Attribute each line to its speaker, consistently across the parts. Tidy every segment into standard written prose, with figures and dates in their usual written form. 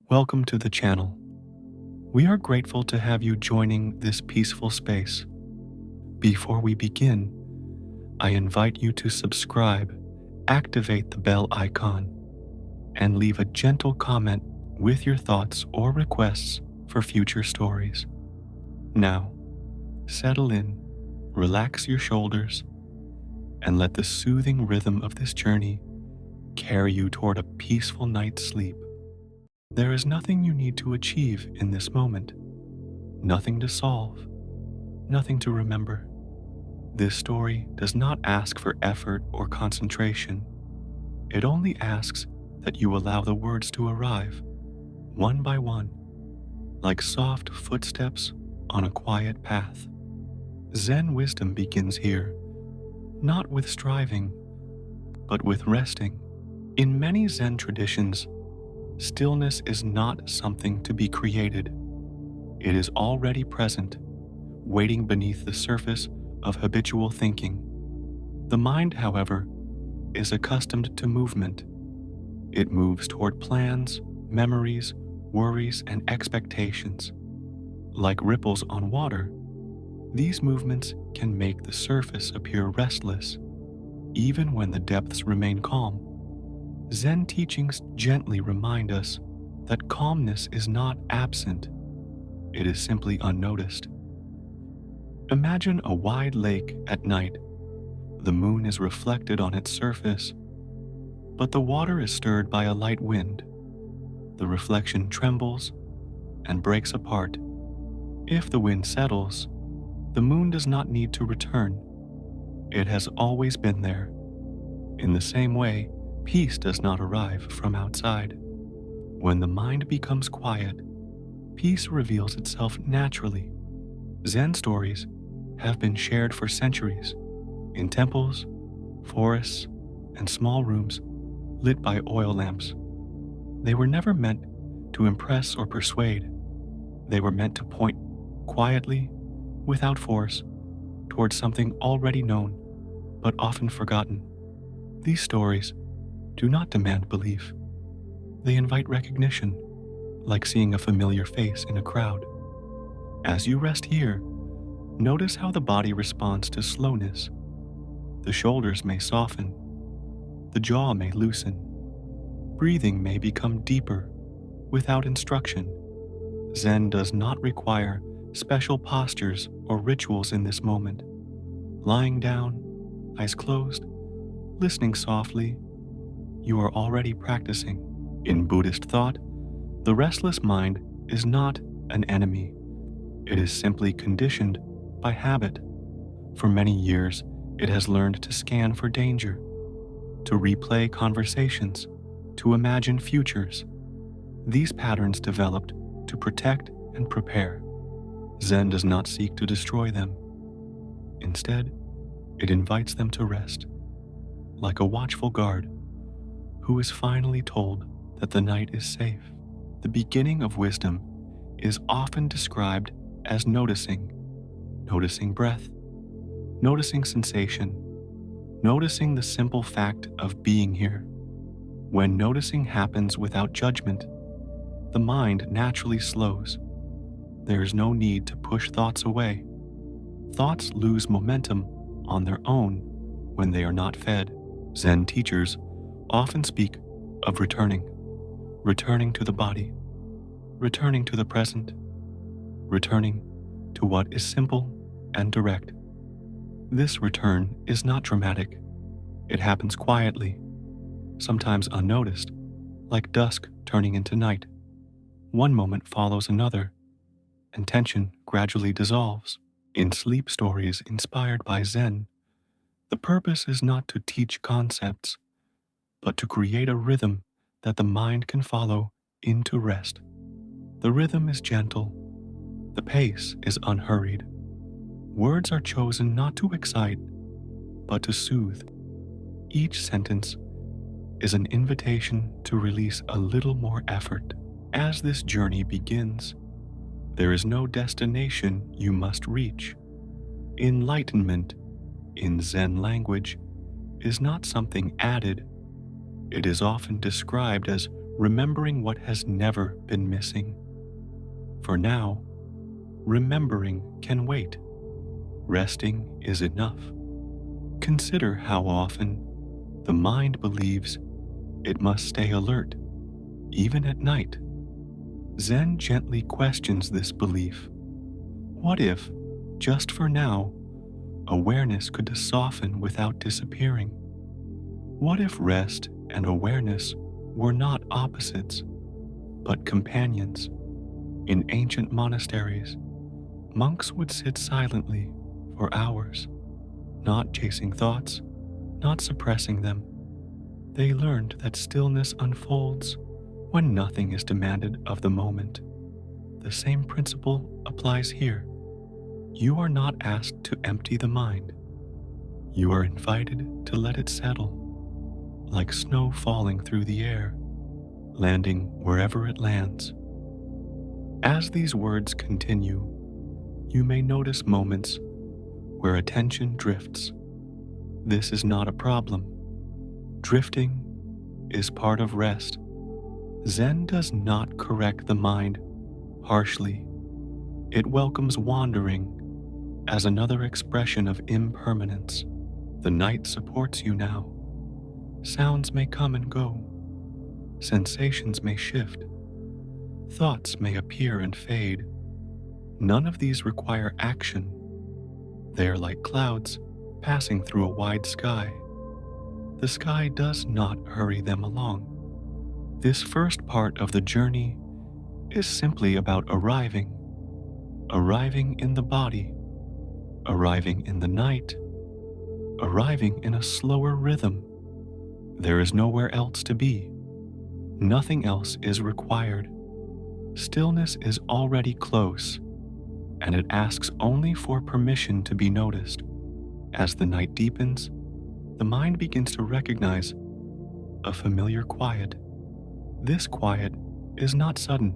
Speaker 1: Welcome to the channel. We are grateful to have you joining this peaceful space. Before we begin, I invite you to subscribe, activate the bell icon, and leave a gentle comment with your thoughts or requests for future stories. Now, settle in, relax your shoulders, and let the soothing rhythm of this journey carry you toward a peaceful night's sleep. There is nothing you need to achieve in this moment, nothing to solve, nothing to remember. This story does not ask for effort or concentration. It only asks that you allow the words to arrive, one by one, like soft footsteps on a quiet path. Zen wisdom begins here, not with striving, but with resting. In many Zen traditions, stillness is not something to be created. It is already present, waiting beneath the surface of habitual thinking. The mind, however, is accustomed to movement. It moves toward plans, memories, worries, and expectations. Like ripples on water, these movements can make the surface appear restless, even when the depths remain calm. Zen teachings gently remind us that calmness is not absent, it is simply unnoticed. Imagine a wide lake at night. The moon is reflected on its surface, but the water is stirred by a light wind. The reflection trembles and breaks apart. If the wind settles, the moon does not need to return. It has always been there. In the same way, peace does not arrive from outside. When the mind becomes quiet, peace reveals itself naturally. Zen stories have been shared for centuries in temples, forests, and small rooms lit by oil lamps. They were never meant to impress or persuade. They were meant to point quietly, without force, towards something already known, but often forgotten. These stories do not demand belief. They invite recognition, like seeing a familiar face in a crowd. As you rest here, notice how the body responds to slowness. The shoulders may soften, the jaw may loosen, breathing may become deeper without instruction. Zen does not require special postures or rituals in this moment. Lying down, eyes closed, listening softly, you are already practicing. In Buddhist thought, the restless mind is not an enemy. It is simply conditioned by habit. For many years, it has learned to scan for danger, to replay conversations, to imagine futures. These patterns developed to protect and prepare. Zen does not seek to destroy them. Instead, it invites them to rest, like a watchful guard who is finally told that the night is safe. The beginning of wisdom is often described as noticing breath, noticing sensation, noticing the simple fact of being here. When noticing happens without judgment, the mind naturally slows. There is no need to push thoughts away. Thoughts lose momentum on their own when they are not fed. Zen teachers often speak of returning to the body, returning to the present, returning to what is simple and direct. This return is not dramatic. It happens quietly, sometimes unnoticed, like dusk turning into night. One moment follows another, and tension gradually dissolves. In sleep stories inspired by Zen, the purpose is not to teach concepts, but to create a rhythm that the mind can follow into rest. The rhythm is gentle. The pace is unhurried. Words are chosen not to excite, but to soothe. Each sentence is an invitation to release a little more effort. As this journey begins, there is no destination you must reach. Enlightenment, in Zen language, is not something added. It is often described as remembering what has never been missing. For now, remembering can wait. Resting is enough. Consider how often the mind believes it must stay alert, even at night. Zen gently questions this belief. What if, just for now, awareness could soften without disappearing? What if rest and awareness were not opposites, but companions? In ancient monasteries, monks would sit silently for hours, not chasing thoughts, not suppressing them. They learned that stillness unfolds when nothing is demanded of the moment. The same principle applies here. You are not asked to empty the mind. You are invited to let it settle, like snow falling through the air, landing wherever it lands. As these words continue, you may notice moments where attention drifts. This is not a problem. Drifting is part of rest. Zen does not correct the mind harshly. It welcomes wandering as another expression of impermanence. The night supports you now. Sounds may come and go. Sensations may shift. Thoughts may appear and fade. None of these require action. They are like clouds passing through a wide sky. The sky does not hurry them along. This first part of the journey is simply about arriving in the body, arriving in the night, arriving in a slower rhythm. There is nowhere else to be. Nothing else is required. Stillness is already close, and it asks only for permission to be noticed. As the night deepens, the mind begins to recognize a familiar quiet. This quiet is not sudden.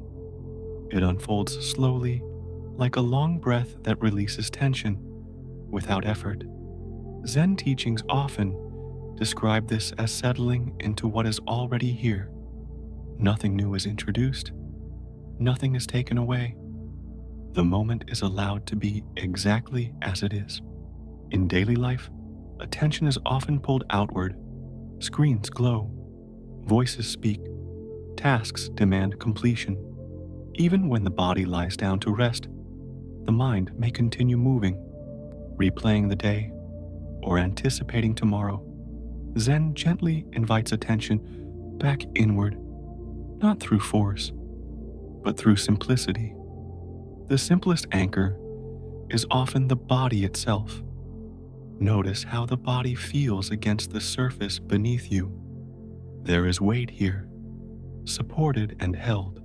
Speaker 1: It unfolds slowly, like a long breath that releases tension without effort. Zen teachings often describe this as settling into what is already here. Nothing new is introduced. Nothing is taken away. The moment is allowed to be exactly as it is. In daily life, attention is often pulled outward. Screens glow. Voices speak. Tasks demand completion. Even when the body lies down to rest, the mind may continue moving, replaying the day or anticipating tomorrow. Zen gently invites attention back inward, not through force, but through simplicity. The simplest anchor is often the body itself. Notice how the body feels against the surface beneath you. There is weight here, supported and held.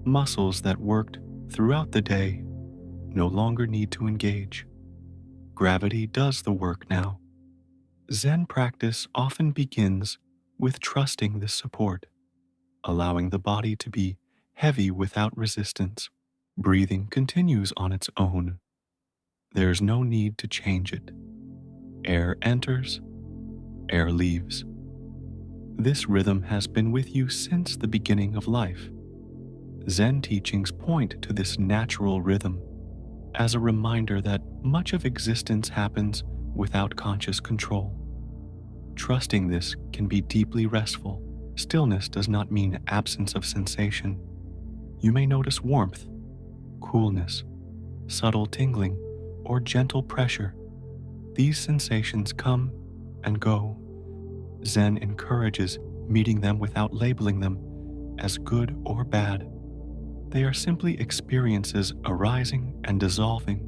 Speaker 1: Muscles that worked throughout the day no longer need to engage. Gravity does the work now. Zen practice often begins with trusting this support, allowing the body to be heavy without resistance. Breathing continues on its own. There's no need to change it. Air enters, air leaves. This rhythm has been with you since the beginning of life. Zen teachings point to this natural rhythm as a reminder that much of existence happens without conscious control. Trusting this can be deeply restful. Stillness does not mean absence of sensation. You may notice warmth, coolness, subtle tingling, or gentle pressure. These sensations come and go. Zen encourages meeting them without labeling them as good or bad. They are simply experiences arising and dissolving,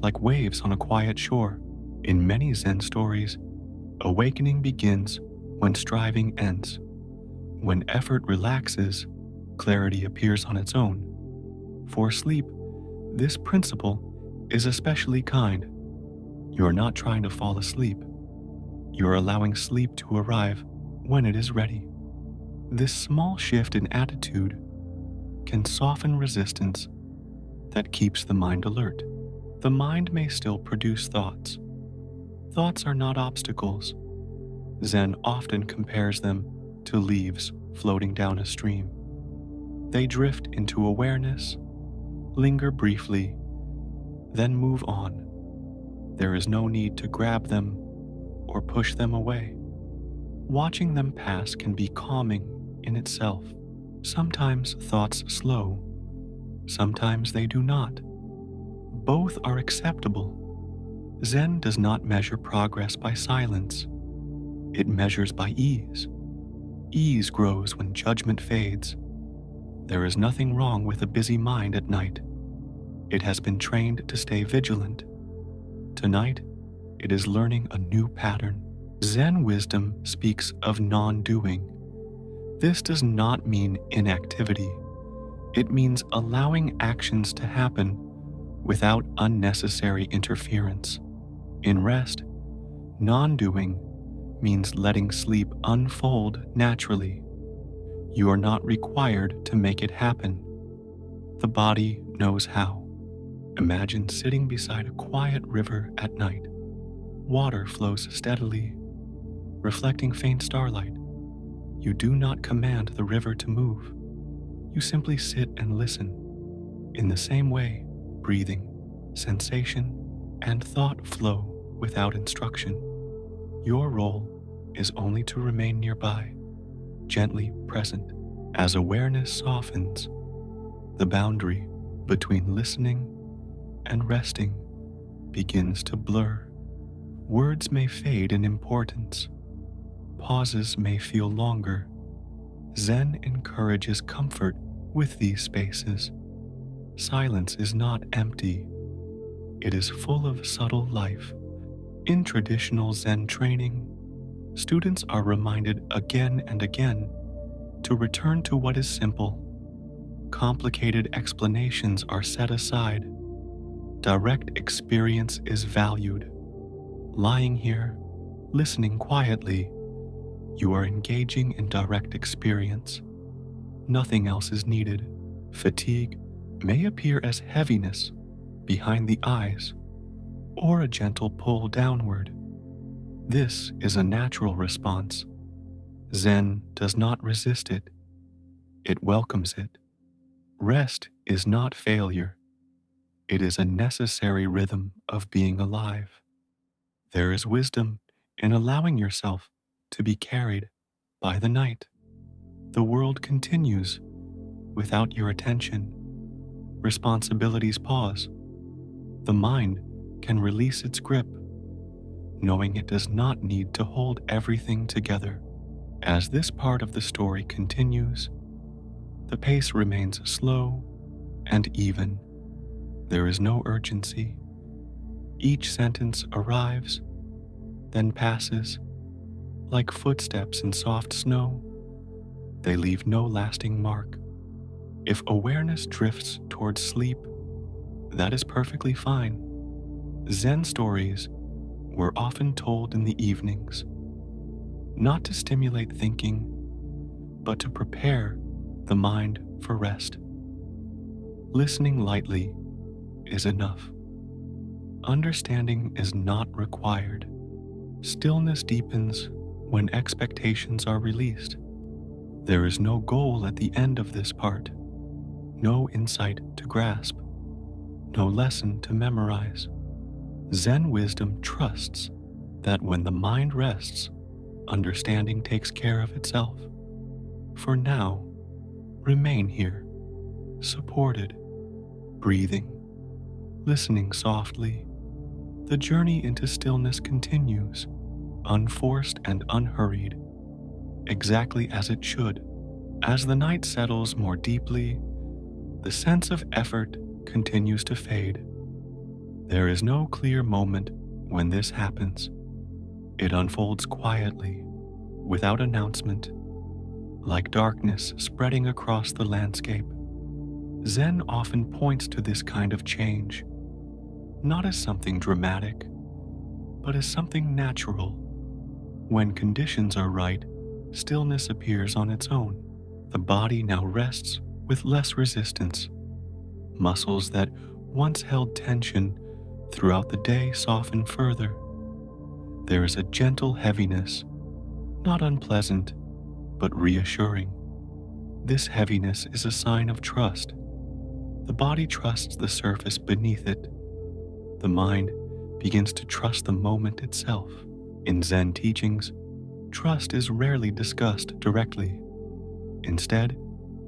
Speaker 1: like waves on a quiet shore. In many Zen stories, awakening begins when striving ends. When effort relaxes, clarity appears on its own. For sleep, this principle is especially kind. You are not trying to fall asleep. You are allowing sleep to arrive when it is ready. This small shift in attitude can soften resistance that keeps the mind alert. The mind may still produce thoughts. Thoughts are not obstacles. Zen often compares them to leaves floating down a stream. They drift into awareness, linger briefly, then move on. There is no need to grab them or push them away. Watching them pass can be calming in itself. Sometimes thoughts slow, sometimes they do not. Both are acceptable. Zen does not measure progress by silence. It measures by ease. Ease grows when judgment fades. There is nothing wrong with a busy mind at night. It has been trained to stay vigilant. Tonight, it is learning a new pattern. Zen wisdom speaks of non-doing. This does not mean inactivity. It means allowing actions to happen without unnecessary interference. In rest, non-doing means letting sleep unfold naturally. You are not required to make it happen. The body knows how. Imagine sitting beside a quiet river at night. Water flows steadily, reflecting faint starlight. You do not command the river to move. You simply sit and listen. In the same way, breathing, sensation, and thought flow without instruction. Your role is only to remain nearby, gently present. As awareness softens, the boundary between listening and resting begins to blur. Words may fade in importance. Pauses may feel longer. Zen encourages comfort with these spaces. Silence is not empty. It is full of subtle life. In traditional Zen training, students are reminded again and again to return to what is simple. Complicated explanations are set aside. Direct experience is valued. Lying here, listening quietly, you are engaging in direct experience. Nothing else is needed. Fatigue may appear as heaviness behind the eyes or a gentle pull downward. This is a natural response. Zen does not resist it. It welcomes it. Rest is not failure. It is a necessary rhythm of being alive. There is wisdom in allowing yourself to be carried by the night. The world continues without your attention. Responsibilities pause. The mind can release its grip, knowing it does not need to hold everything together. As this part of the story continues, the pace remains slow and even. There is no urgency. Each sentence arrives, then passes, like footsteps in soft snow. They leave no lasting mark. If awareness drifts towards sleep, that is perfectly fine. Zen stories were often told in the evenings, not to stimulate thinking, but to prepare the mind for rest. Listening lightly is enough. Understanding is not required. Stillness deepens when expectations are released. There is no goal at the end of this part, no insight to grasp, no lesson to memorize. Zen wisdom trusts that when the mind rests, understanding takes care of itself. For now, remain here, supported, breathing, listening softly. The journey into stillness continues, unforced and unhurried, exactly as it should. As the night settles more deeply, the sense of effort continues to fade. There is no clear moment when this happens. It unfolds quietly, without announcement, like darkness spreading across the landscape. Zen often points to this kind of change, not as something dramatic, but as something natural. When conditions are right, stillness appears on its own. The body now rests with less resistance. Muscles that once held tension throughout the day soften further. There is a gentle heaviness, not unpleasant, but reassuring. This heaviness is a sign of trust. The body trusts the surface beneath it. The mind begins to trust the moment itself. In Zen teachings, trust is rarely discussed directly. Instead,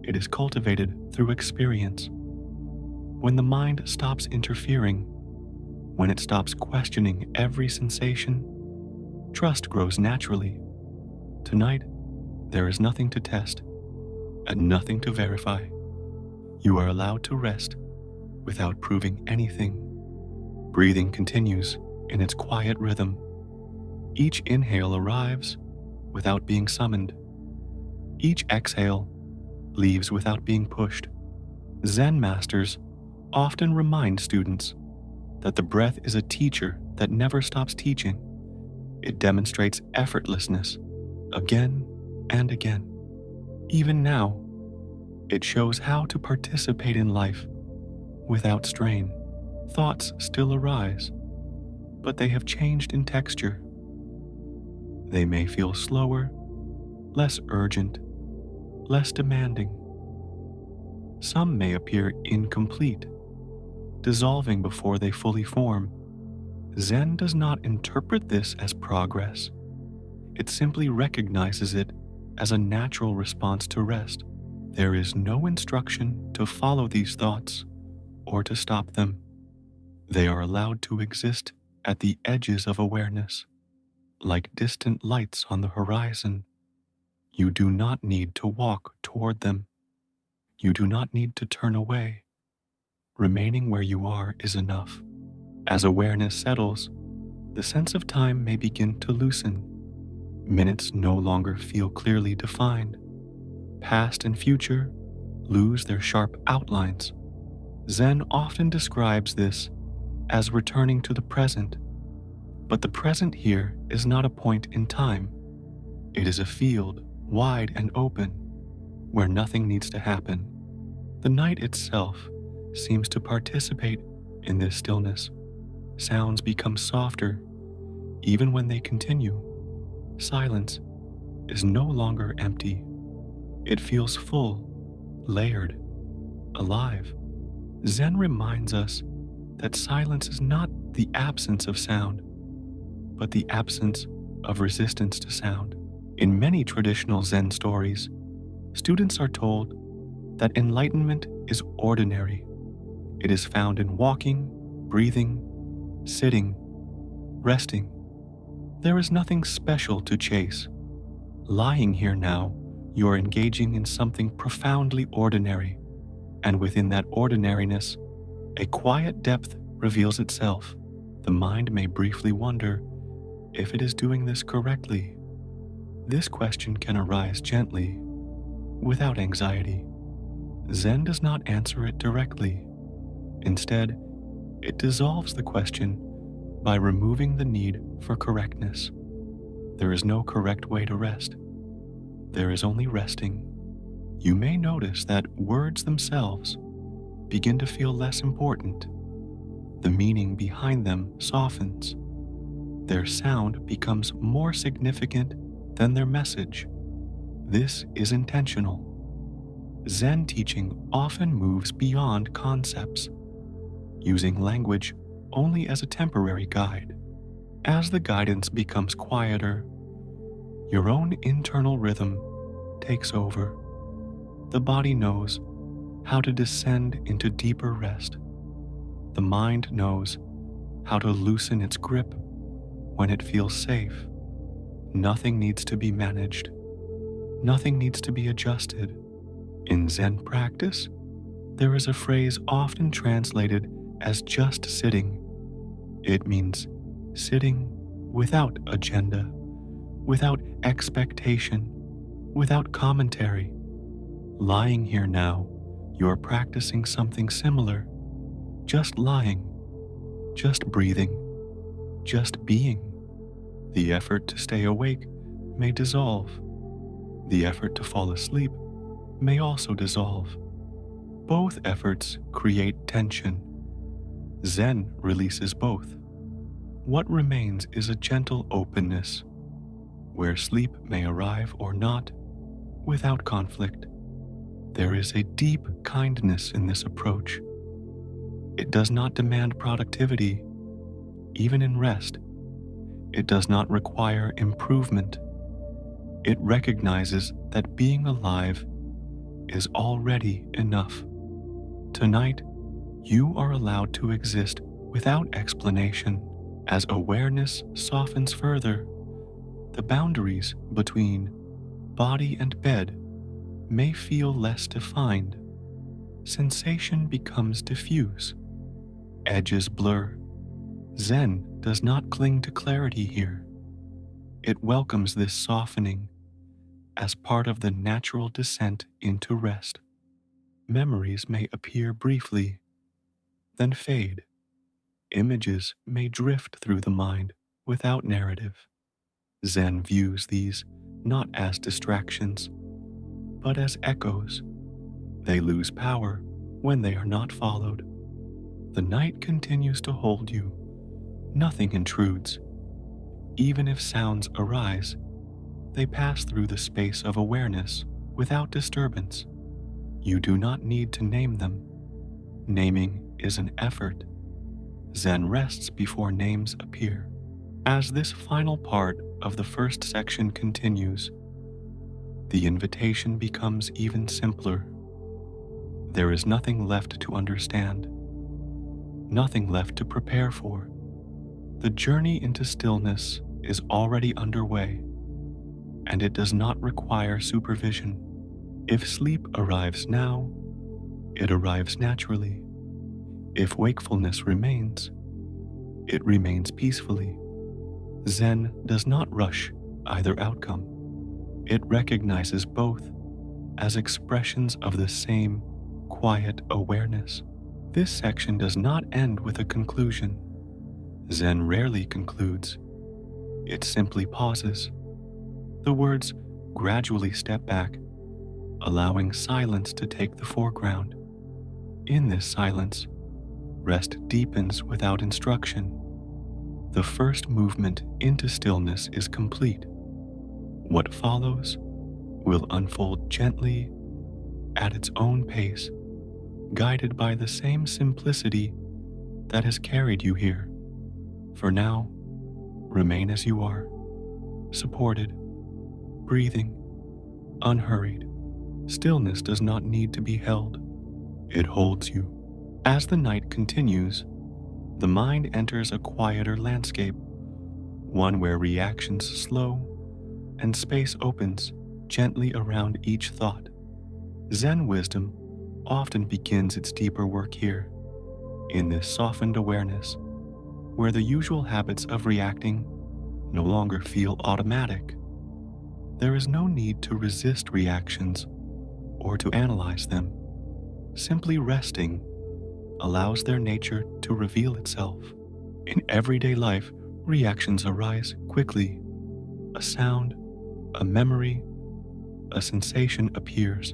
Speaker 1: it is cultivated through experience. When the mind stops interfering, when it stops questioning every sensation, trust grows naturally. Tonight, there is nothing to test and nothing to verify. You are allowed to rest without proving anything. Breathing continues in its quiet rhythm. Each inhale arrives without being summoned. Each exhale leaves without being pushed. Zen masters often remind students that the breath is a teacher that never stops teaching. It demonstrates effortlessness again and again. Even now, it shows how to participate in life without strain. Thoughts still arise, but they have changed in texture. They may feel slower, less urgent, less demanding. Some may appear incomplete, dissolving before they fully form. Zen does not interpret this as progress. It simply recognizes it as a natural response to rest. There is no instruction to follow these thoughts or to stop them. They are allowed to exist at the edges of awareness, like distant lights on the horizon. You do not need to walk toward them. You do not need to turn away. Remaining where you are is enough. As awareness settles, the sense of time may begin to loosen. Minutes no longer feel clearly defined. Past and future lose their sharp outlines. Zen often describes this as returning to the present. But the present here is not a point in time. It is a field, wide and open, where nothing needs to happen. The night itself seems to participate in this stillness. Sounds become softer, even when they continue. Silence is no longer empty. It feels full, layered, alive. Zen reminds us that silence is not the absence of sound, but the absence of resistance to sound. In many traditional Zen stories, students are told that enlightenment is ordinary. It is found in walking, breathing, sitting, resting. There is nothing special to chase. Lying here now, you are engaging in something profoundly ordinary, and within that ordinariness, a quiet depth reveals itself. The mind may briefly wonder if it is doing this correctly. This question can arise gently, without anxiety. Zen does not answer it directly. Instead, it dissolves the question by removing the need for correctness. There is no correct way to rest. There is only resting. You may notice that words themselves begin to feel less important. The meaning behind them softens. Their sound becomes more significant than their message. This is intentional. Zen teaching often moves beyond concepts, using language only as a temporary guide. As the guidance becomes quieter, your own internal rhythm takes over. The body knows how to descend into deeper rest. The mind knows how to loosen its grip when it feels safe. Nothing needs to be managed. Nothing needs to be adjusted. In Zen practice, there is a phrase often translated as just sitting. It means sitting without agenda, without expectation, without commentary. Lying here now, you are practicing something similar. Just lying, just breathing, just being. The effort to stay awake may dissolve. The effort to fall asleep may also dissolve. Both efforts create tension. Zen releases both. What remains is a gentle openness, where sleep may arrive or not, without conflict. There is a deep kindness in this approach. It does not demand productivity, even in rest. It does not require improvement. It recognizes that being alive is already enough. Tonight, you are allowed to exist without explanation. As awareness softens further, the boundaries between body and bed may feel less defined. Sensation becomes diffuse. Edges blur. Zen does not cling to clarity here. It welcomes this softening as part of the natural descent into rest. Memories may appear briefly, then fade. Images may drift through the mind without narrative. Zen views these not as distractions, but as echoes. They lose power when they are not followed. The night continues to hold you. Nothing intrudes. Even if sounds arise, they pass through the space of awareness without disturbance. You do not need to name them. Naming is an effort. Zen rests before names appear. As this final part of the first section continues, the invitation becomes even simpler. There is nothing left to understand, nothing left to prepare for. The journey into stillness is already underway, and it does not require supervision. If sleep arrives now, it arrives naturally. If wakefulness remains, it remains peacefully. Zen does not rush either outcome. It recognizes both as expressions of the same quiet awareness. This section does not end with a conclusion. Zen rarely concludes. It simply pauses. The words gradually step back, allowing silence to take the foreground. In this silence, rest deepens without instruction. The first movement into stillness is complete. What follows will unfold gently at its own pace, guided by the same simplicity that has carried you here. For now, remain as you are, supported, breathing, unhurried. Stillness does not need to be held. It holds you. As the night continues, the mind enters a quieter landscape, one where reactions slow and space opens gently around each thought. Zen wisdom often begins its deeper work here, in this softened awareness, where the usual habits of reacting no longer feel automatic. There is no need to resist reactions or to analyze them. Simply resting allows their nature to reveal itself. In everyday life, reactions arise quickly. A sound, a memory, a sensation appears,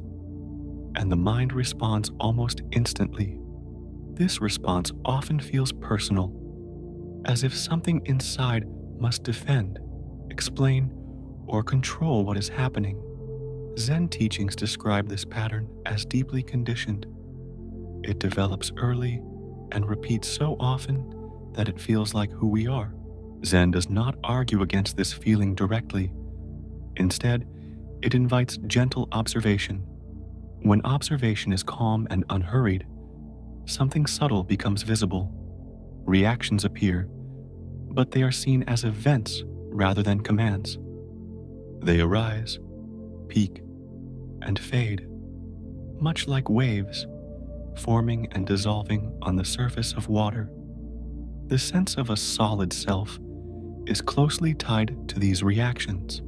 Speaker 1: and the mind responds almost instantly. This response often feels personal, as if something inside must defend, explain, or control what is happening. Zen teachings describe this pattern as deeply conditioned. It develops early and repeats so often that it feels like who we are. Zen does not argue against this feeling directly. Instead, it invites gentle observation. When observation is calm and unhurried, something subtle becomes visible. Reactions appear, but they are seen as events rather than commands. They arise, peak, and fade, much like waves, forming and dissolving on the surface of water. The sense of a solid self is closely tied to these reactions.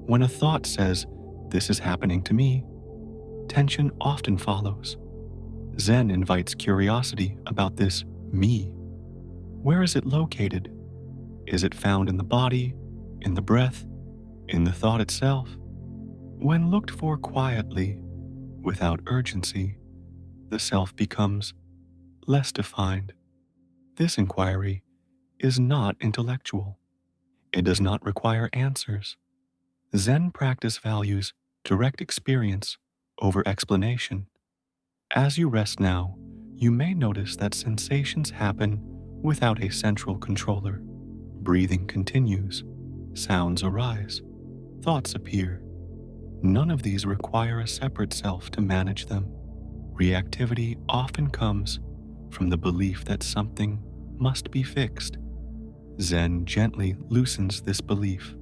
Speaker 1: When a thought says, "This is happening to me," tension often follows. Zen invites curiosity about this me. Where is it located? Is it found in the body, in the breath, in the thought itself? When looked for quietly, without urgency, the self becomes less defined. This inquiry is not intellectual. It does not require answers. Zen practice values direct experience over explanation. As you rest now, you may notice that sensations happen without a central controller. Breathing continues, sounds arise, thoughts appear. None of these require a separate self to manage them. Reactivity often comes from the belief that something must be fixed. Zen gently loosens this belief.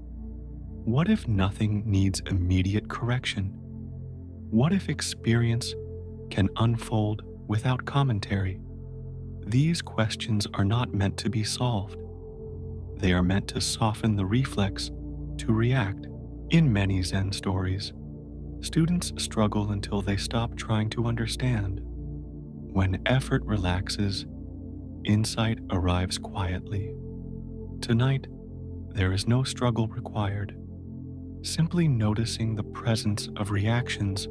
Speaker 1: What if nothing needs immediate correction? What if experience can unfold without commentary? These questions are not meant to be solved. They are meant to soften the reflex to react. In many Zen stories, students struggle until they stop trying to understand. When effort relaxes, insight arrives quietly. Tonight, there is no struggle required. Simply noticing the presence of reactions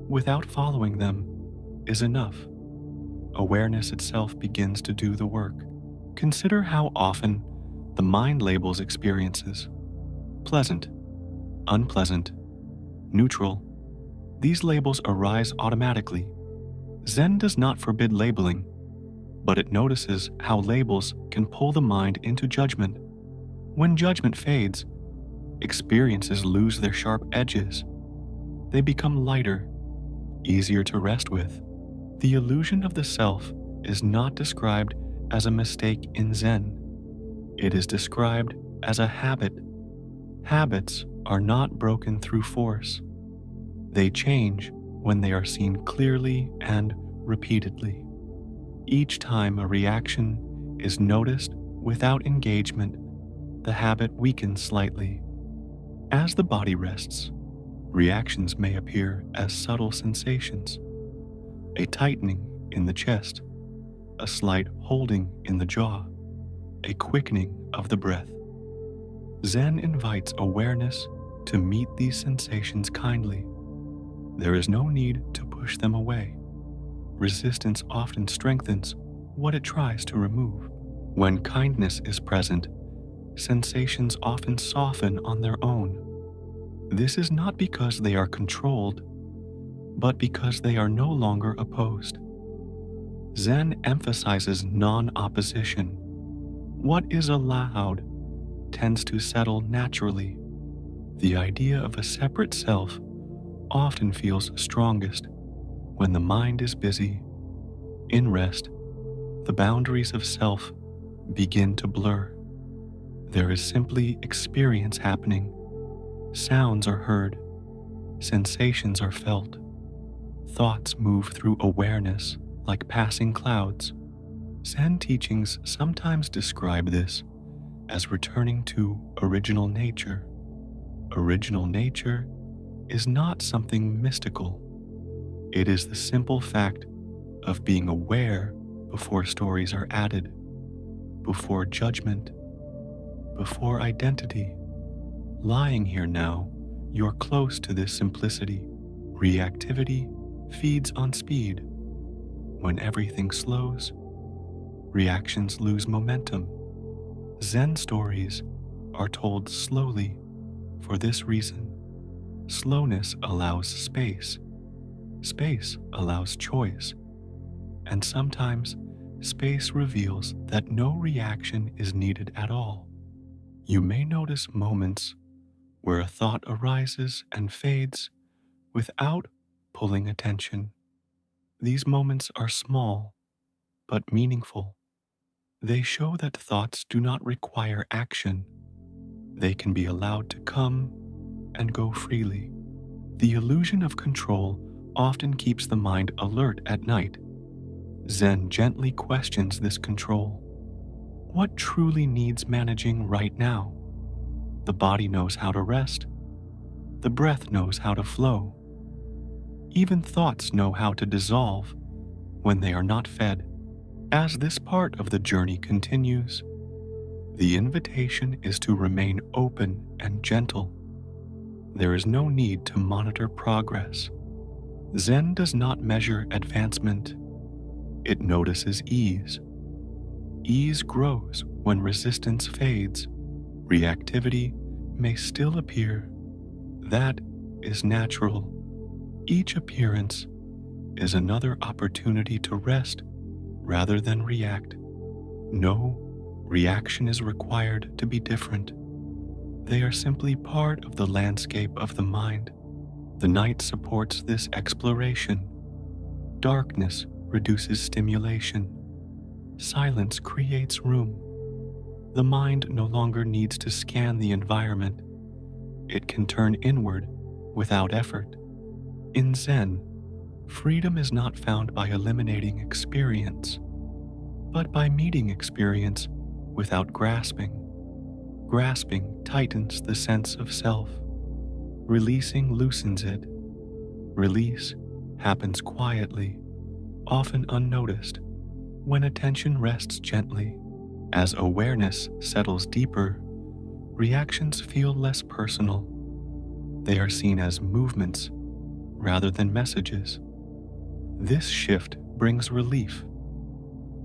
Speaker 1: without following them is enough. Awareness itself begins to do the work. Consider how often the mind labels experiences: pleasant, unpleasant, neutral. These labels arise automatically. Zen does not forbid labeling, but it notices how labels can pull the mind into judgment. When judgment fades, experiences lose their sharp edges. They become lighter, easier to rest with. The illusion of the self is not described as a mistake in Zen. It is described as a habit. Habits are not broken through force. They change when they are seen clearly and repeatedly. Each time a reaction is noticed without engagement, the habit weakens slightly. As the body rests, reactions may appear as subtle sensations: a tightening in the chest, a slight holding in the jaw, a quickening of the breath. Zen invites awareness to meet these sensations kindly. There is no need to push them away. Resistance often strengthens what it tries to remove. When kindness is present, sensations often soften on their own. This is not because they are controlled, but because they are no longer opposed. Zen emphasizes non-opposition. What is allowed tends to settle naturally. The idea of a separate self often feels strongest when the mind is busy. In rest, the boundaries of self begin to blur. There is simply experience happening. Sounds are heard, sensations are felt, thoughts move through awareness like passing clouds. Zen teachings sometimes describe this as returning to original nature. Original nature is not something mystical. It is the simple fact of being aware before stories are added, before judgment, before identity. Lying here now, you're close to this simplicity. Reactivity feeds on speed. When everything slows, reactions lose momentum. Zen stories are told slowly for this reason. Slowness allows space. Space allows choice. And sometimes space reveals that no reaction is needed at all. You may notice moments where a thought arises and fades without pulling attention. These moments are small but meaningful. They show that thoughts do not require action. They can be allowed to come and go freely. The illusion of control often keeps the mind alert at night. Zen gently questions this control. What truly needs managing right now? The body knows how to rest. The breath knows how to flow. Even thoughts know how to dissolve when they are not fed. As this part of the journey continues, the invitation is to remain open and gentle. There is no need to monitor progress. Zen does not measure advancement. It notices ease. Ease grows when resistance fades. Reactivity may still appear. That is natural. Each appearance is another opportunity to rest rather than react. No reaction is required to be different. They are simply part of the landscape of the mind. The night supports this exploration. Darkness reduces stimulation. Silence creates room. The mind no longer needs to scan the environment. It can turn inward without effort. In Zen, freedom is not found by eliminating experience, but by meeting experience without grasping. Grasping tightens the sense of self. Releasing loosens it. Release happens quietly, often unnoticed, when attention rests gently. As awareness settles deeper, reactions feel less personal. They are seen as movements rather than messages. This shift brings relief.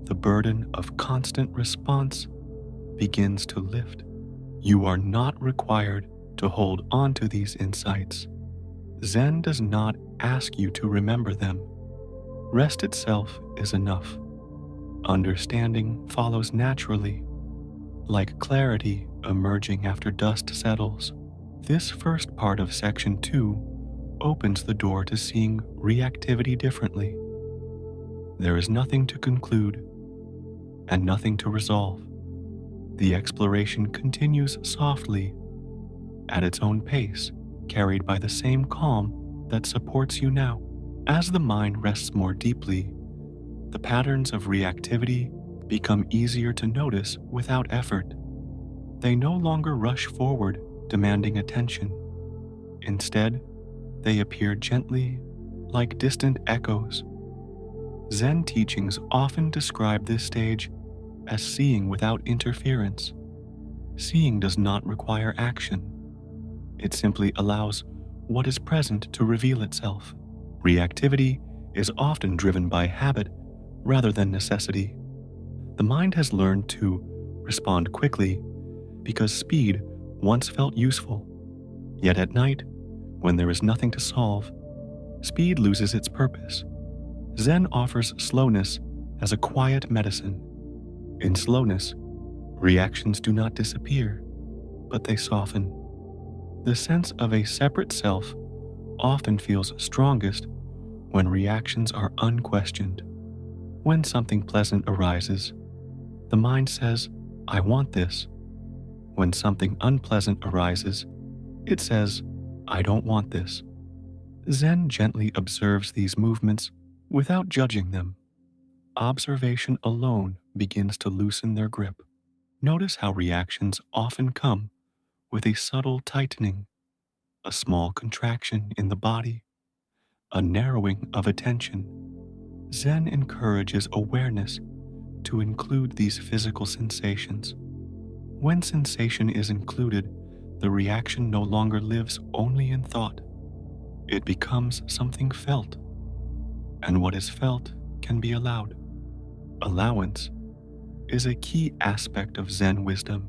Speaker 1: The burden of constant response begins to lift. You are not required to hold on to these insights. Zen does not ask you to remember them. Rest itself is enough. Understanding follows naturally, like clarity emerging after dust settles. This first part of Section 2 opens the door to seeing reactivity differently. There is nothing to conclude and nothing to resolve. The exploration continues softly, at its own pace, carried by the same calm that supports you now. As the mind rests more deeply, the patterns of reactivity become easier to notice without effort. They no longer rush forward, demanding attention. Instead, they appear gently, like distant echoes. Zen teachings often describe this stage as seeing without interference. Seeing does not require action. It simply allows what is present to reveal itself. Reactivity is often driven by habit rather than necessity. The mind has learned to respond quickly because speed once felt useful. Yet at night, when there is nothing to solve, speed loses its purpose. Zen offers slowness as a quiet medicine. In slowness, reactions do not disappear, but they soften. The sense of a separate self often feels strongest when reactions are unquestioned. When something pleasant arises, the mind says, "I want this." When something unpleasant arises, it says, "I don't want this." Zen gently observes these movements without judging them. Observation alone begins to loosen their grip. Notice how reactions often come with a subtle tightening, a small contraction in the body, a narrowing of attention. Zen encourages awareness to include these physical sensations. When sensation is included, the reaction no longer lives only in thought. It becomes something felt, and what is felt can be allowed. Allowance is a key aspect of Zen wisdom.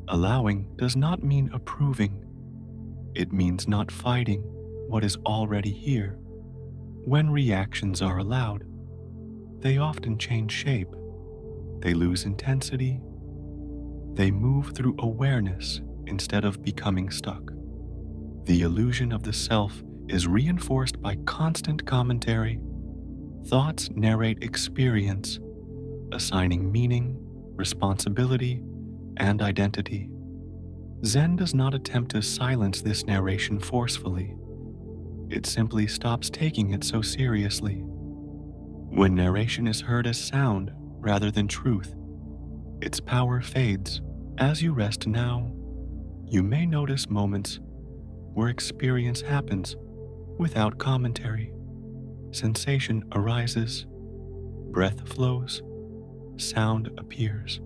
Speaker 1: Allowing does not mean approving. It means not fighting what is already here. When reactions are allowed, they often change shape. They lose intensity. They move through awareness instead of becoming stuck. The illusion of the self is reinforced by constant commentary. Thoughts narrate experience, assigning meaning, responsibility, and identity. Zen does not attempt to silence this narration forcefully. It simply stops taking it so seriously. When narration is heard as sound rather than truth, its power fades. As you rest now, you may notice moments where experience happens without commentary. Sensation arises, breath flows, sound appears.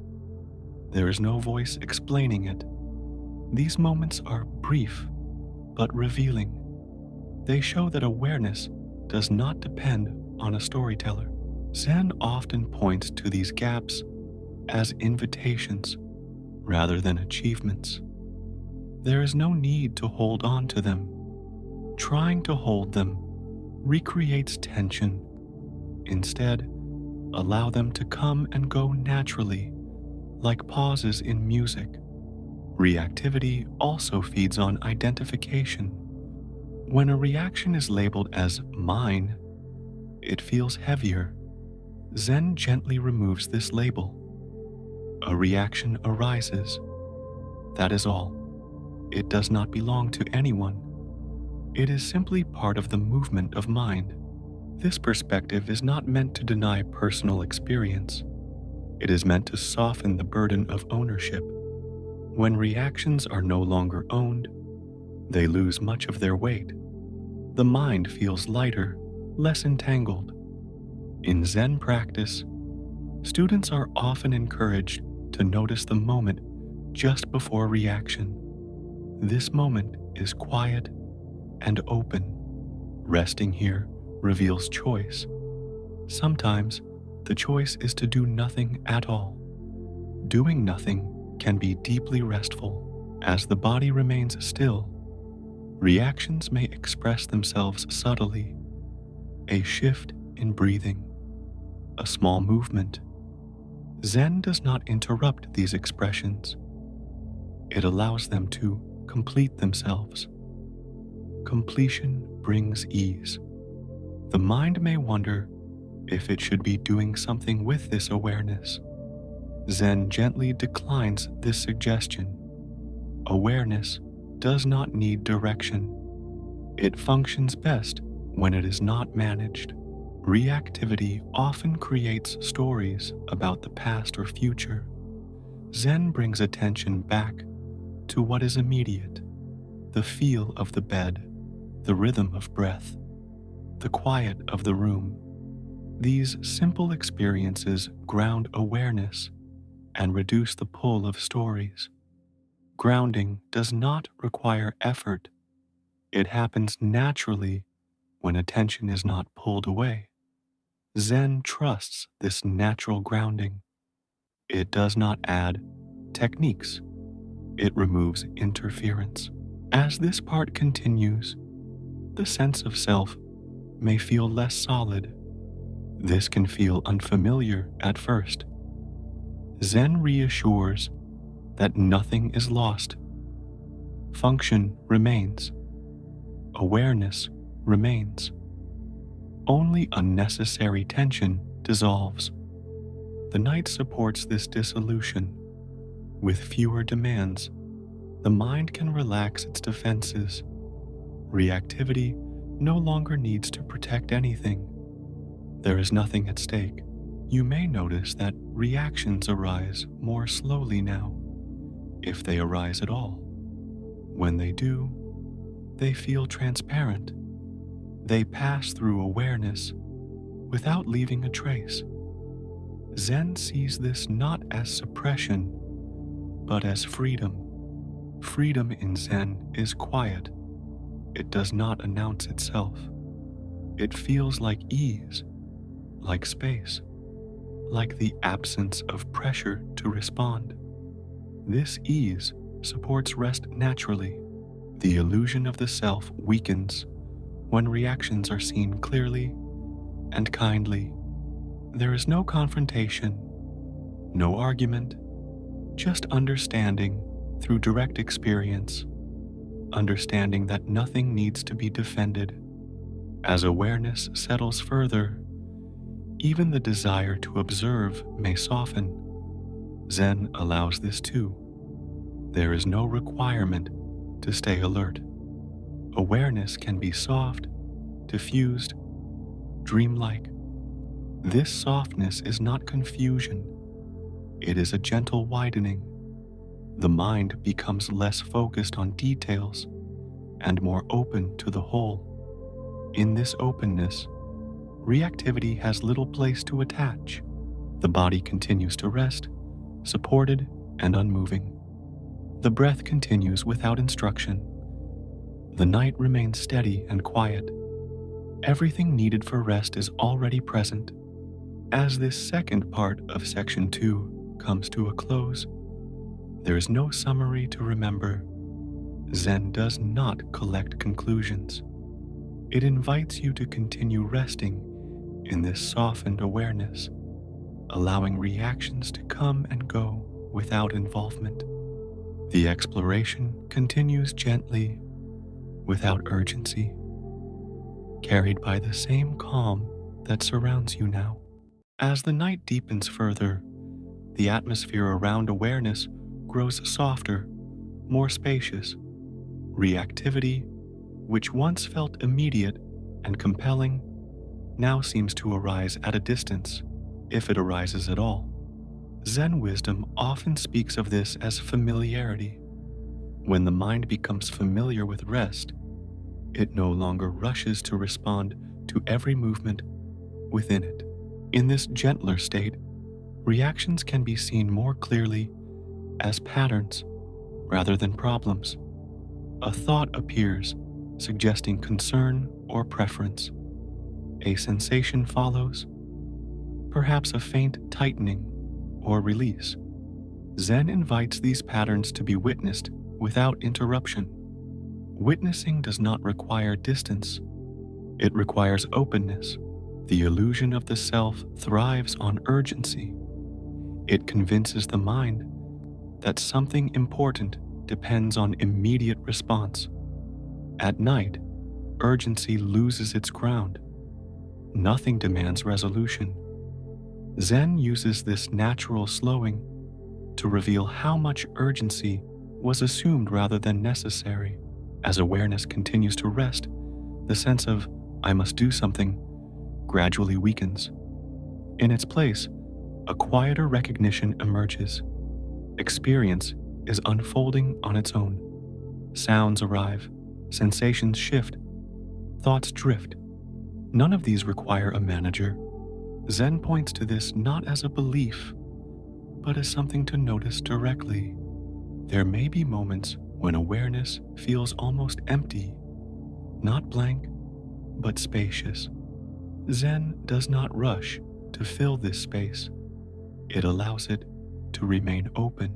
Speaker 1: There is no voice explaining it. These moments are brief but revealing. They show that awareness does not depend on a storyteller. Zen often points to these gaps as invitations rather than achievements. There is no need to hold on to them. Trying to hold them recreates tension. Instead, allow them to come and go naturally, like pauses in music. Reactivity also feeds on identification. When a reaction is labeled as mine, it feels heavier. Zen gently removes this label. A reaction arises. That is all. It does not belong to anyone. It is simply part of the movement of mind. This perspective is not meant to deny personal experience. It is meant to soften the burden of ownership. When reactions are no longer owned, they lose much of their weight. The mind feels lighter, less entangled. In Zen practice, students are often encouraged to notice the moment just before reaction. This moment is quiet and open. Resting here reveals choice. Sometimes the choice is to do nothing at all. Doing nothing can be deeply restful. As the body remains still, reactions may express themselves subtly. A shift in breathing, a small movement. Zen does not interrupt these expressions. It allows them to complete themselves. Completion brings ease. The mind may wonder if it should be doing something with this awareness. Zen gently declines this suggestion. Awareness does not need direction. It functions best when it is not managed. Reactivity often creates stories about the past or future. Zen brings attention back to what is immediate: the feel of the bed, the rhythm of breath, the quiet of the room. These simple experiences ground awareness and reduce the pull of stories. Grounding does not require effort. It happens naturally when attention is not pulled away. Zen trusts this natural grounding. It does not add techniques. It removes interference. As this part continues, the sense of self may feel less solid. This can feel unfamiliar at first. Zen reassures that nothing is lost. Function remains. Awareness remains. Only unnecessary tension dissolves. The night supports this dissolution. With fewer demands, the mind can relax its defenses. Reactivity no longer needs to protect anything. There is nothing at stake. You may notice that reactions arise more slowly now, if they arise at all. When they do, they feel transparent. They pass through awareness without leaving a trace. Zen sees this not as suppression, but as freedom. Freedom in Zen is quiet. It does not announce itself. It feels like ease, like space, like the absence of pressure to respond. This ease supports rest naturally. The illusion of the self weakens when reactions are seen clearly and kindly. There is no confrontation, no argument, just understanding through direct experience, understanding that nothing needs to be defended. As awareness settles further, even the desire to observe may soften. Zen allows this too. There is no requirement to stay alert. Awareness can be soft, diffused, dreamlike. This softness is not confusion. It is a gentle widening. The mind becomes less focused on details and more open to the whole. In this openness, reactivity has little place to attach. The body continues to rest, supported and unmoving. The breath continues without instruction. The night remains steady and quiet. Everything needed for rest is already present. As this second part of Section 2 comes to a close, there is no summary to remember. Zen does not collect conclusions. It invites you to continue resting in this softened awareness, allowing reactions to come and go without involvement. The exploration continues gently, without urgency, carried by the same calm that surrounds you now. As the night deepens further, the atmosphere around awareness grows softer, more spacious. Reactivity, which once felt immediate and compelling, now seems to arise at a distance, if it arises at all. Zen wisdom often speaks of this as familiarity. When the mind becomes familiar with rest, it no longer rushes to respond to every movement within it. In this gentler state, reactions can be seen more clearly as patterns rather than problems. A thought appears, suggesting concern or preference. A sensation follows, perhaps a faint tightening or release. Zen invites these patterns to be witnessed without interruption. Witnessing does not require distance. It requires openness. The illusion of the self thrives on urgency. It convinces the mind that something important depends on immediate response. At night, urgency loses its ground. Nothing demands resolution. Zen uses this natural slowing to reveal how much urgency was assumed rather than necessary. As awareness continues to rest, the sense of "I must do something" gradually weakens. In its place, a quieter recognition emerges. Experience is unfolding on its own. Sounds arrive, sensations shift, thoughts drift. None of these require a manager. Zen points to this not as a belief, but as something to notice directly. There may be moments when awareness feels almost empty, not blank, but spacious. Zen does not rush to fill this space. It allows it to remain open.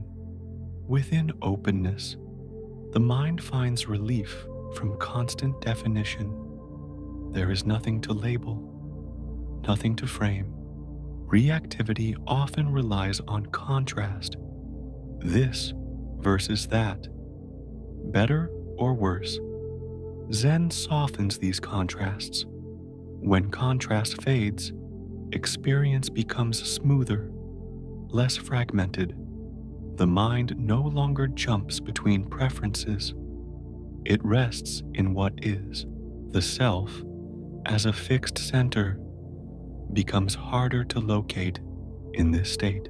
Speaker 1: Within openness, the mind finds relief from constant definition. There is nothing to label, nothing to frame. Reactivity often relies on contrast. This versus that. Better or worse. Zen softens these contrasts. When contrast fades, experience becomes smoother, less fragmented. The mind no longer jumps between preferences. It rests in what is. The self, as a fixed center, becomes harder to locate in this state.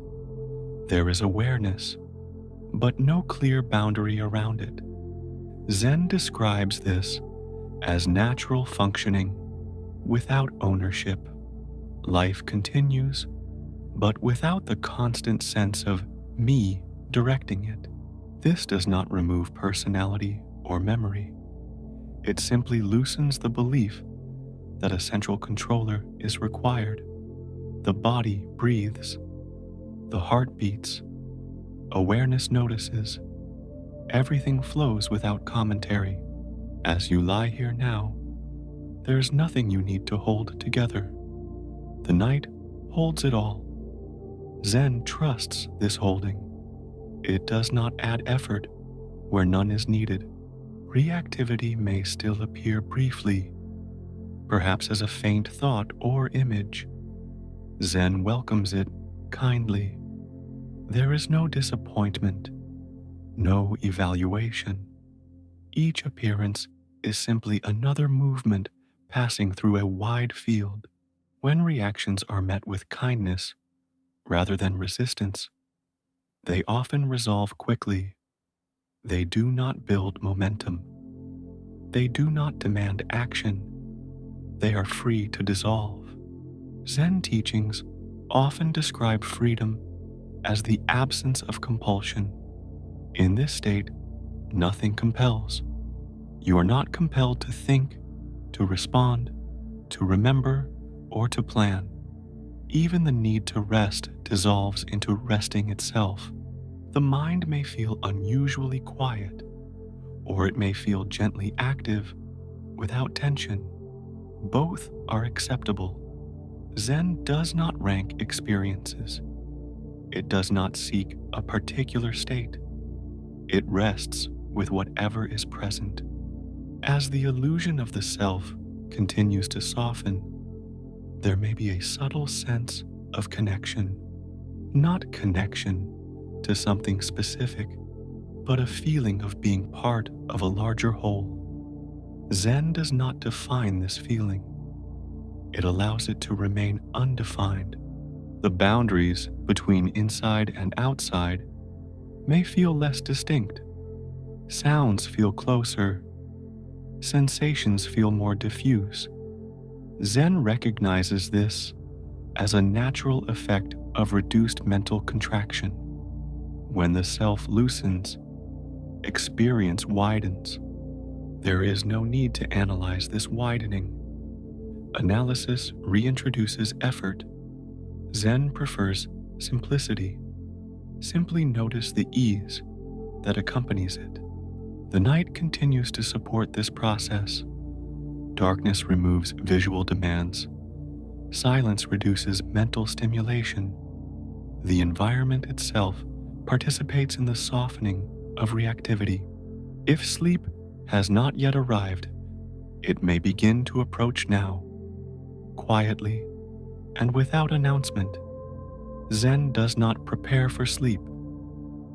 Speaker 1: There is awareness, but no clear boundary around it. Zen describes this as natural functioning without ownership. Life continues, but without the constant sense of me directing it. This does not remove personality or memory. It simply loosens the belief that a central controller is required. The body breathes, the heart beats, awareness notices. Everything flows without commentary. As you lie here now, there's nothing you need to hold together. The night holds it all. Zen trusts this holding. It does not add effort where none is needed. Reactivity may still appear briefly, perhaps as a faint thought or image. Zen welcomes it kindly. There is no disappointment, no evaluation. Each appearance is simply another movement passing through a wide field. When reactions are met with kindness rather than resistance, they often resolve quickly. They do not build momentum. They do not demand action. They are free to dissolve. Zen teachings often describe freedom as the absence of compulsion. In this state, nothing compels. You are not compelled to think, to respond, to remember, or to plan. Even the need to rest dissolves into resting itself. The mind may feel unusually quiet, or it may feel gently active without tension. Both are acceptable. Zen does not rank experiences. It does not seek a particular state. It rests with whatever is present. As the illusion of the self continues to soften, there may be a subtle sense of connection. Not connection to something specific, but a feeling of being part of a larger whole. Zen does not define this feeling. It allows it to remain undefined. The boundaries between inside and outside may feel less distinct. Sounds feel closer. Sensations feel more diffuse. Zen recognizes this as a natural effect of reduced mental contraction. When the self loosens, experience widens. There is no need to analyze this widening. Analysis reintroduces effort. Zen prefers simplicity. Simply notice the ease that accompanies it. The night continues to support this process. Darkness removes visual demands. Silence reduces mental stimulation. The environment itself participates in the softening of reactivity. If sleep has not yet arrived, it may begin to approach now, quietly and without announcement. Zen does not prepare for sleep.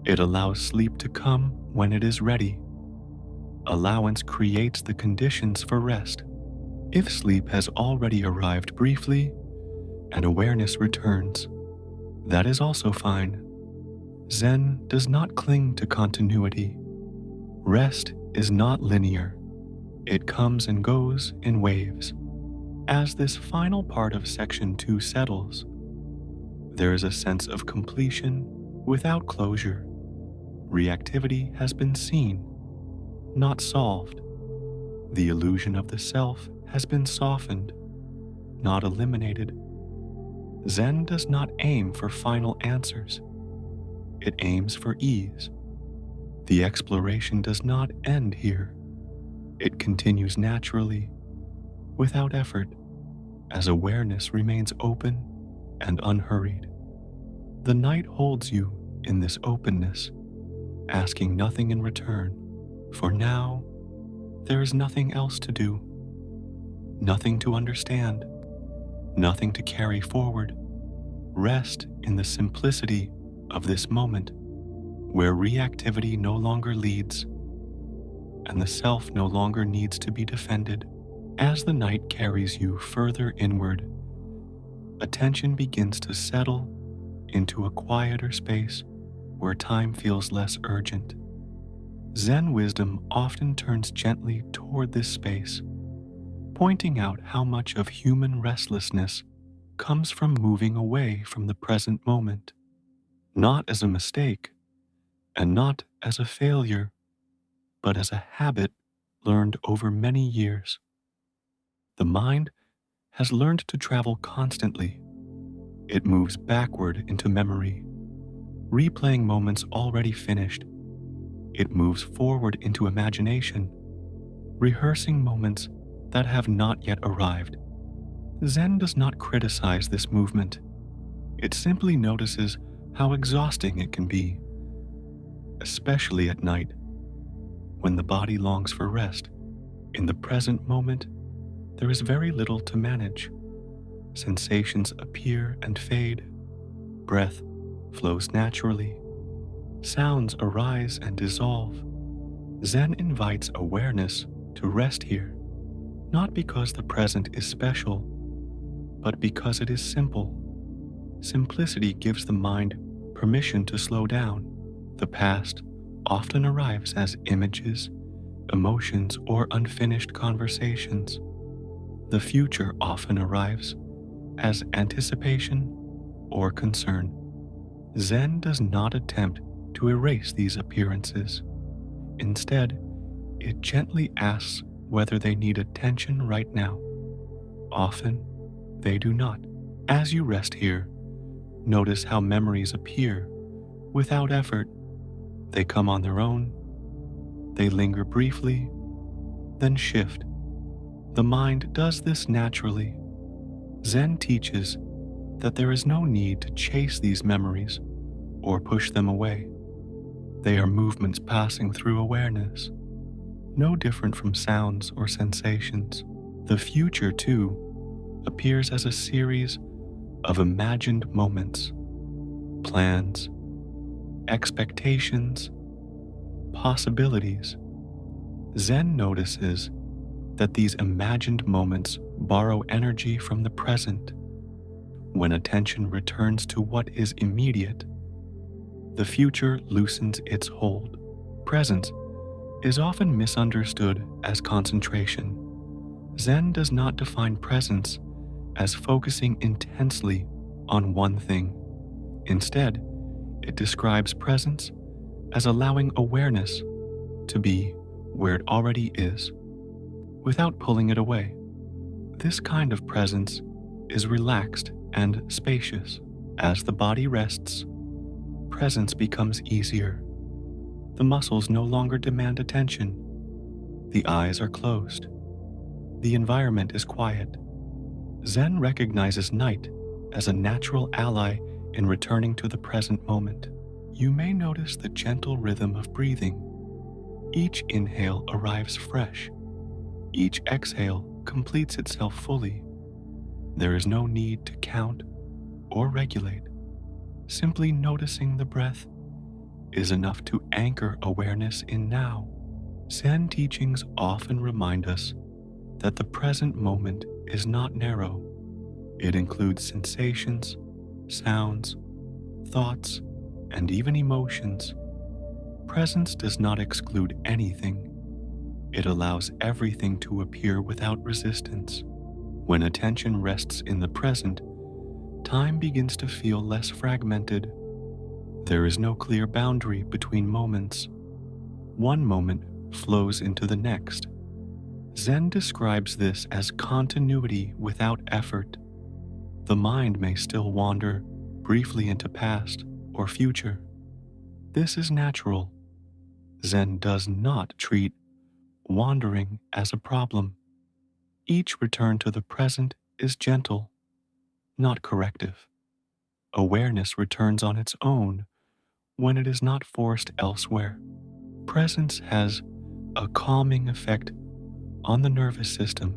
Speaker 1: It allows sleep to come when it is ready. Allowance creates the conditions for rest. If sleep has already arrived briefly and awareness returns, that is also fine. Zen does not cling to continuity. Rest is not linear. It comes and goes in waves. As this final part of Section 2 settles, there is a sense of completion without closure. Reactivity has been seen, not solved. The illusion of the self has been softened, not eliminated. Zen does not aim for final answers. It aims for ease. The exploration does not end here. It continues naturally, without effort, as awareness remains open and unhurried. The night holds you in this openness, asking nothing in return. For now, there is nothing else to do, nothing to understand, nothing to carry forward. Rest in the simplicity of this moment, where reactivity no longer leads and the self no longer needs to be defended. As the night carries you further inward, attention begins to settle into a quieter space where time feels less urgent. Zen wisdom often turns gently toward this space, pointing out how much of human restlessness comes from moving away from the present moment, not as a mistake and not as a failure, but as a habit learned over many years. The mind has learned to travel constantly. It moves backward into memory, replaying moments already finished. It moves forward into imagination, rehearsing moments that have not yet arrived. Zen does not criticize this movement. It simply notices how exhausting it can be, especially at night, when the body longs for rest. In the present moment, there is very little to manage. Sensations appear and fade. Breath flows naturally. Sounds arise and dissolve. Zen invites awareness to rest here, not because the present is special, but because it is simple. Simplicity gives the mind permission to slow down. The past often arrives as images, emotions, or unfinished conversations. The future often arrives as anticipation or concern. Zen does not attempt to erase these appearances. Instead, it gently asks whether they need attention right now. Often, they do not. As you rest here, notice how memories appear without effort. They come on their own. They linger briefly, then shift. The mind does this naturally. Zen teaches that there is no need to chase these memories or push them away. They are movements passing through awareness, no different from sounds or sensations. The future, too, appears as a series of imagined moments, plans, expectations, possibilities. Zen notices that these imagined moments borrow energy from the present. When attention returns to what is immediate, the future loosens its hold. Presence is often misunderstood as concentration. Zen does not define presence as focusing intensely on one thing. Instead, it describes presence as allowing awareness to be where it already is, without pulling it away. This kind of presence is relaxed and spacious. As the body rests, presence becomes easier. The muscles no longer demand attention. The eyes are closed. The environment is quiet. Zen recognizes night as a natural ally in returning to the present moment. You may notice the gentle rhythm of breathing. Each inhale arrives fresh. Each exhale completes itself fully. There is no need to count or regulate. Simply noticing the breath is enough to anchor awareness in now. Zen teachings often remind us that the present moment is not narrow. It includes sensations, sounds, thoughts, and even emotions. Presence does not exclude anything. It allows everything to appear without resistance. When attention rests in the present, time begins to feel less fragmented. There is no clear boundary between moments. One moment flows into the next. Zen describes this as continuity without effort. The mind may still wander briefly into past or future. This is natural. Zen does not treat wandering as a problem. Each return to the present is gentle, not corrective. Awareness returns on its own when it is not forced elsewhere. Presence has a calming effect on the nervous system.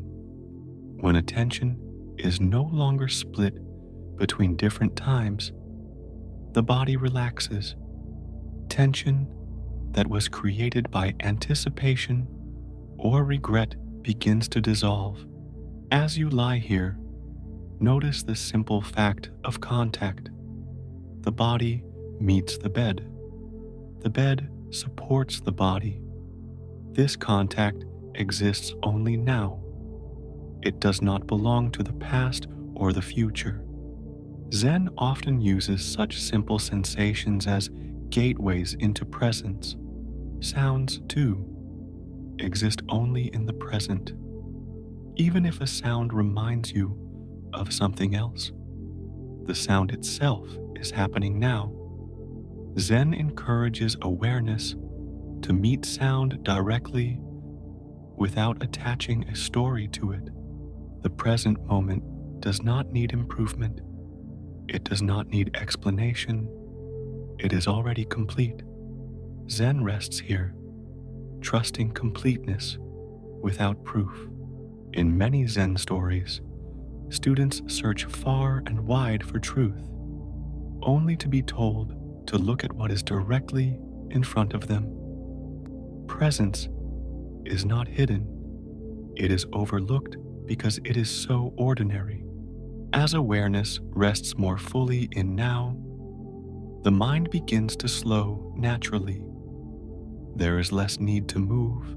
Speaker 1: When attention is no longer split between different times, the body relaxes. Tension that was created by anticipation or regret begins to dissolve. As you lie here, notice the simple fact of contact. The body meets the bed. The bed supports the body. This contact exists only now. It does not belong to the past or the future. Zen often uses such simple sensations as gateways into presence. Sounds, too, exist only in the present. Even if a sound reminds you of something else, the sound itself is happening now. Zen encourages awareness to meet sound directly without attaching a story to it. The present moment does not need improvement. It does not need explanation. It is already complete. Zen rests here, trusting completeness without proof. In many Zen stories, students search far and wide for truth, only to be told to look at what is directly in front of them. Presence is not hidden. It is overlooked because it is so ordinary. As awareness rests more fully in now, the mind begins to slow naturally. There is less need to move,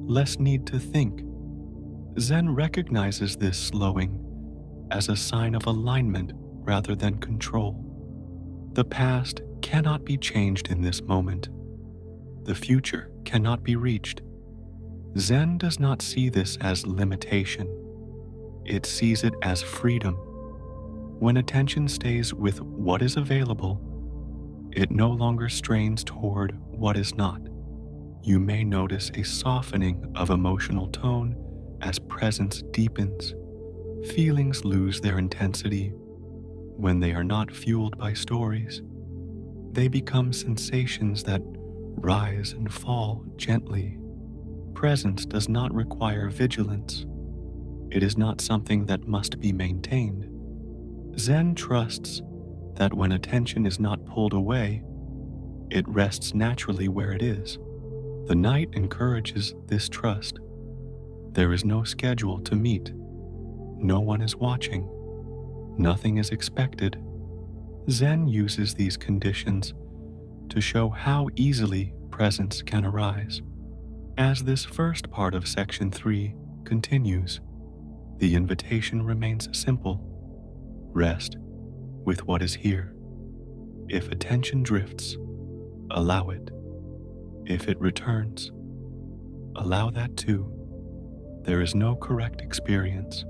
Speaker 1: less need to think. Zen recognizes this slowing as a sign of alignment rather than control. The past cannot be changed in this moment. The future cannot be reached. Zen does not see this as limitation. It sees it as freedom. When attention stays with what is available, it no longer strains toward what is not. You may notice a softening of emotional tone As presence deepens, feelings lose their intensity. When they are not fueled by stories, they become sensations that rise and fall gently. Presence does not require vigilance. It is not something that must be maintained. Zen trusts that when attention is not pulled away, it rests naturally where it is. The night encourages this trust. There is no schedule to meet. No one is watching. Nothing is expected. Zen uses these conditions to show how easily presence can arise. As this first part of Section 3 continues, the invitation remains simple. Rest with what is here. If attention drifts, allow it. If it returns, allow that too. There is no correct experience.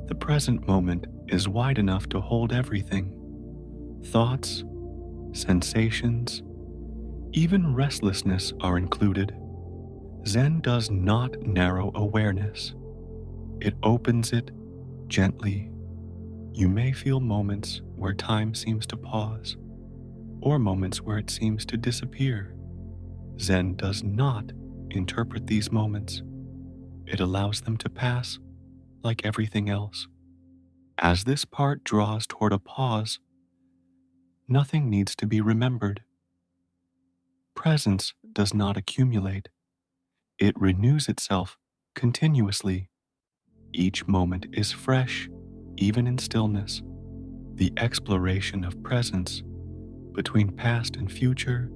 Speaker 1: The present moment is wide enough to hold everything. Thoughts, sensations, even restlessness are included. Zen does not narrow awareness. It opens it gently. You may feel moments where time seems to pause, or moments where it seems to disappear. Zen does not interpret these moments. It allows them to pass like everything else. As this part draws toward a pause, nothing needs to be remembered. Presence does not accumulate. It renews itself continuously. Each moment is fresh, even in stillness. The exploration of presence between past and future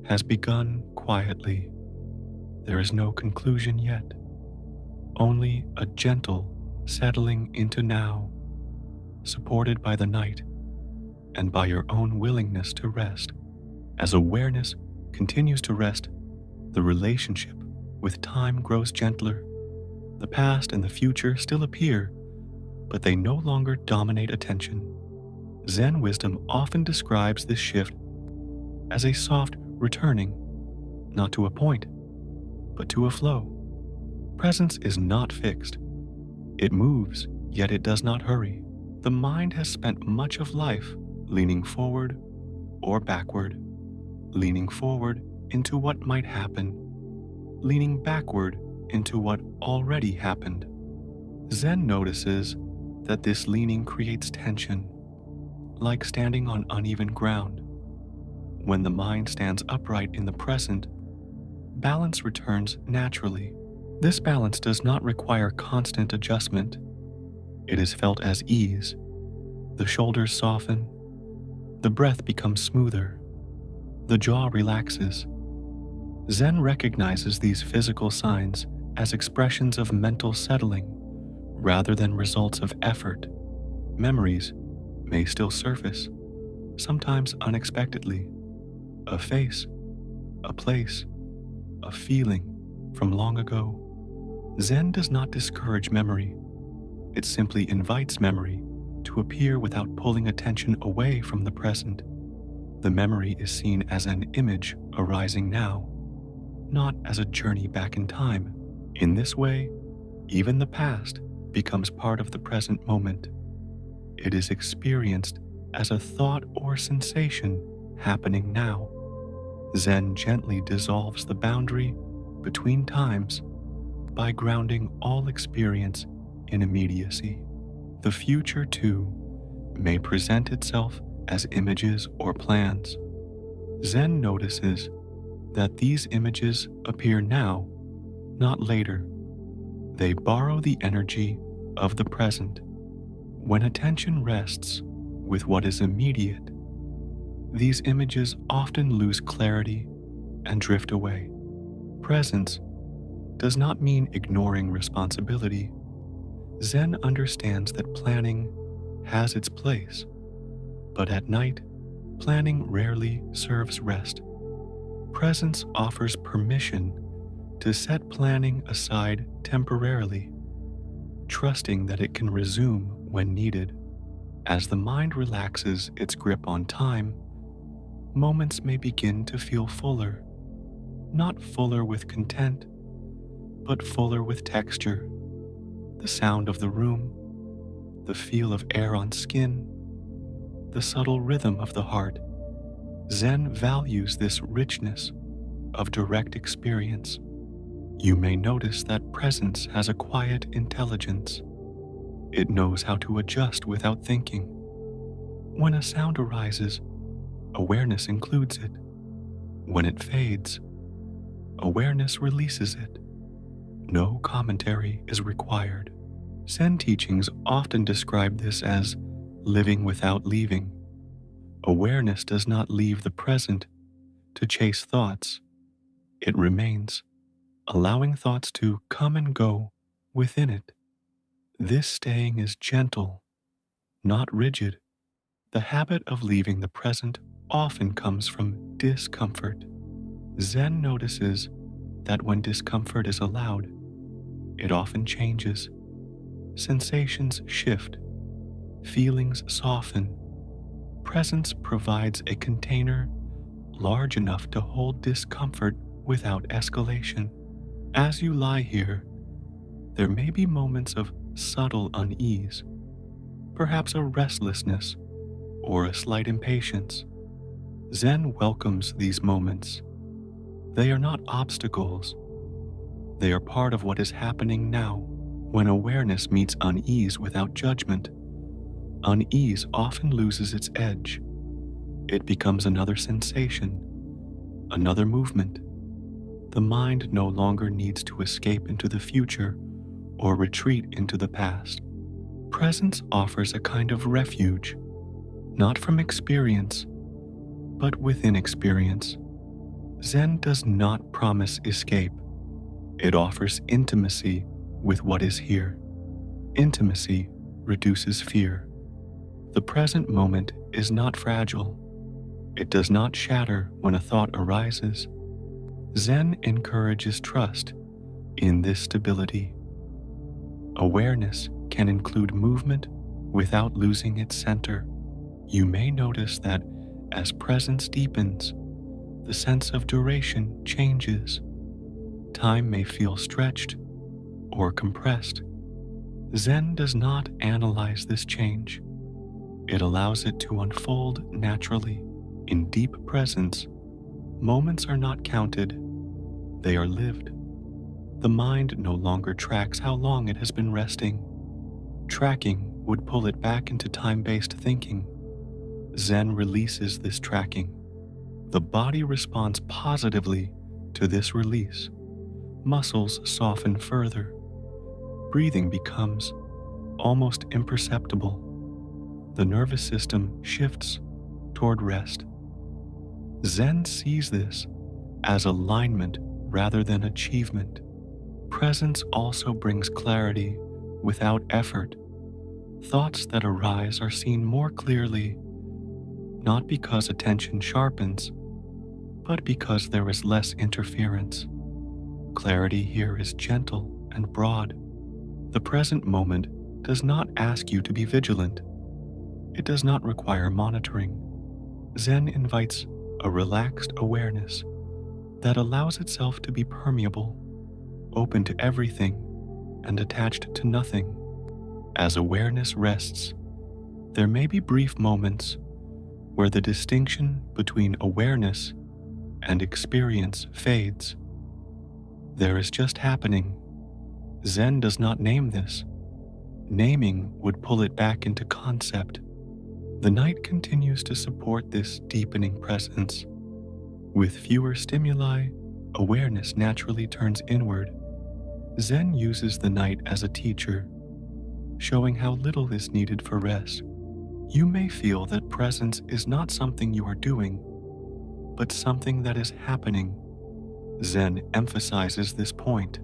Speaker 1: has begun quietly. There is no conclusion yet, only a gentle settling into now, supported by the night and by your own willingness to rest. As awareness continues to rest, the relationship with time grows gentler. The past and the future still appear, but they no longer dominate attention. Zen wisdom often describes this shift as a soft returning, not to a point, but to a flow. Presence is not fixed. It moves, yet it does not hurry. The mind has spent much of life leaning forward or backward, leaning forward into what might happen, leaning backward into what already happened. Zen notices that this leaning creates tension, like standing on uneven ground. When the mind stands upright in the present, balance returns naturally. This balance does not require constant adjustment. It is felt as ease. The shoulders soften. The breath becomes smoother. The jaw relaxes. Zen recognizes these physical signs as expressions of mental settling rather than results of effort. Memories may still surface, sometimes unexpectedly. A face, a place, a feeling from long ago. Zen does not discourage memory. It simply invites memory to appear without pulling attention away from the present. The memory is seen as an image arising now, not as a journey back in time. In this way, even the past becomes part of the present moment. It is experienced as a thought or sensation happening now. Zen gently dissolves the boundary between times by grounding all experience in immediacy. The future, too, may present itself as images or plans. Zen notices that these images appear now, not later. They borrow the energy of the present. When attention rests with what is immediate, these images often lose clarity and drift away. Presence does not mean ignoring responsibility. Zen understands that planning has its place, but at night, planning rarely serves rest. Presence offers permission to set planning aside temporarily, trusting that it can resume when needed. As the mind relaxes its grip on time, moments may begin to feel fuller, not fuller with content, but fuller with texture. the sound of the room, the feel of air on skin, the subtle rhythm of the heart. Zen values this richness of direct experience. You may notice that presence has a quiet intelligence. It knows how to adjust without thinking. When a sound arises, awareness includes it. When it fades, awareness releases it. No commentary is required. Zen teachings often describe this as living without leaving. Awareness does not leave the present to chase thoughts. It remains, allowing thoughts to come and go within it. This staying is gentle, not rigid. The habit of leaving the present often comes from discomfort. Zen notices that when discomfort is allowed, it often changes. Sensations shift, feelings soften. Presence provides a container large enough to hold discomfort without escalation. As you lie here, there may be moments of subtle unease, perhaps a restlessness or a slight impatience. Zen welcomes these moments. They are not obstacles. They are part of what is happening now. When awareness meets unease without judgment, unease often loses its edge. It becomes another sensation, another movement. The mind no longer needs to escape into the future or retreat into the past. Presence offers a kind of refuge, not from experience, but within experience. Zen does not promise escape. It offers intimacy with what is here. Intimacy reduces fear. The present moment is not fragile. It does not shatter when a thought arises. Zen encourages trust in this stability. Awareness can include movement without losing its center. You may notice that as presence deepens, the sense of duration changes. Time may feel stretched or compressed. Zen does not analyze this change. It allows it to unfold naturally. In deep presence, moments are not counted, they are lived. The mind no longer tracks how long it has been resting. Tracking would pull it back into time-based thinking. Zen releases this tracking. The body responds positively to this release. Muscles soften further. Breathing becomes almost imperceptible. The nervous system shifts toward rest. Zen sees this as alignment rather than achievement. Presence also brings clarity without effort. Thoughts that arise are seen more clearly, not because attention sharpens, but because there is less interference. Clarity here is gentle and broad. The present moment does not ask you to be vigilant. It does not require monitoring. Zen invites a relaxed awareness that allows itself to be permeable, open to everything, and attached to nothing. As awareness rests, there may be brief moments where the distinction between awareness and experience fades. There is just happening. Zen does not name this. Naming would pull it back into concept. The night continues to support this deepening presence. With fewer stimuli, awareness naturally turns inward. Zen uses the night as a teacher, showing how little is needed for rest. You may feel that presence is not something you are doing, but something that is happening. Zen emphasizes this point.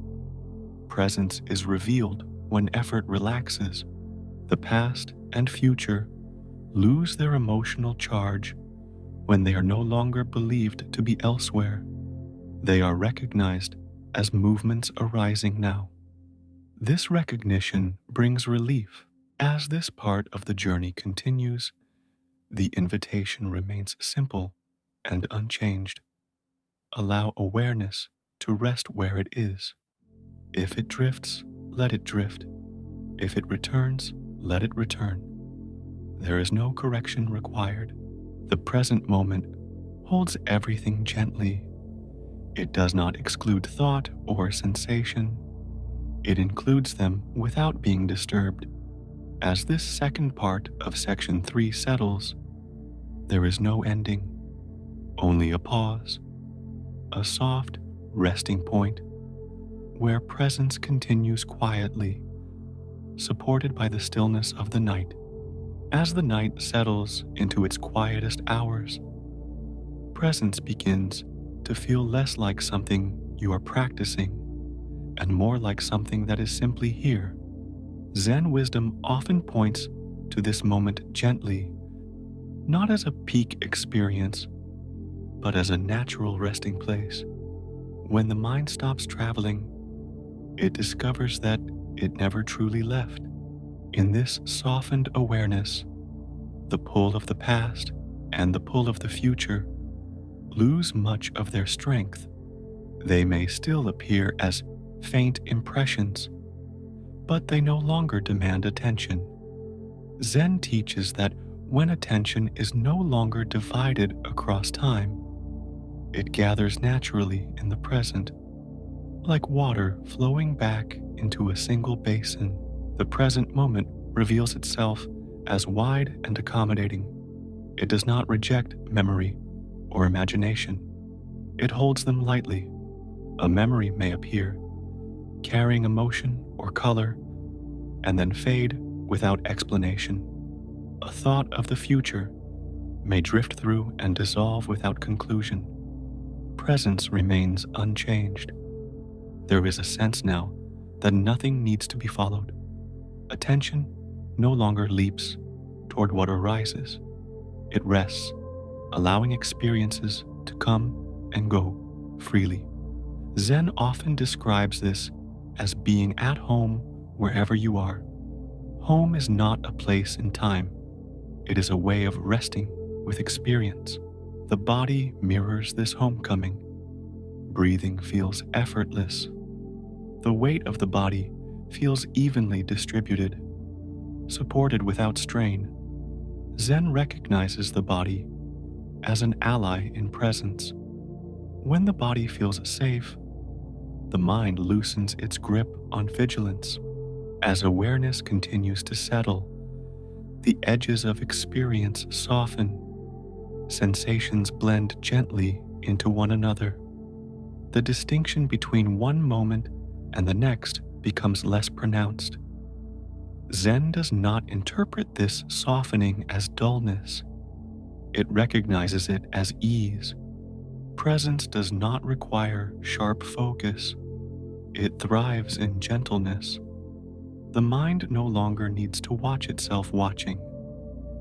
Speaker 1: Presence is revealed when effort relaxes. The past and future lose their emotional charge when they are no longer believed to be elsewhere. They are recognized as movements arising now. This recognition brings relief. As this part of the journey continues, the invitation remains simple and unchanged. Allow awareness to rest where it is. If it drifts, let it drift. If it returns, let it return. There is no correction required. The present moment holds everything gently. It does not exclude thought or sensation. It includes them without being disturbed. As this second part of Section 3 settles, there is no ending, only a pause, a soft resting point where presence continues quietly, supported by the stillness of the night. As the night settles into its quietest hours, presence begins to feel less like something you are practicing and more like something that is simply here. Zen wisdom often points to this moment gently, not as a peak experience, but as a natural resting place. When the mind stops traveling, it discovers that it never truly left. In this softened awareness, the pull of the past and the pull of the future lose much of their strength. They may still appear as faint impressions, but they no longer demand attention. Zen teaches that when attention is no longer divided across time, it gathers naturally in the present, like water flowing back into a single basin. The present moment reveals itself as wide and accommodating. It does not reject memory or imagination. It holds them lightly. A memory may appear, carrying emotion or color, and then fade without explanation. A thought of the future may drift through and dissolve without conclusion. Presence remains unchanged. There is a sense now that nothing needs to be followed. Attention no longer leaps toward what arises. It rests, allowing experiences to come and go freely. Zen often describes this as being at home wherever you are. Home is not a place in time. It is a way of resting with experience. The body mirrors this homecoming. Breathing feels effortless. The weight of the body feels evenly distributed, supported without strain. Zen recognizes the body as an ally in presence. When the body feels safe, the mind loosens its grip on vigilance. As awareness continues to settle, the edges of experience soften. Sensations blend gently into one another. The distinction between one moment and the next becomes less pronounced. Zen does not interpret this softening as dullness. It recognizes it as ease. Presence does not require sharp focus. It thrives in gentleness. The mind no longer needs to watch itself watching.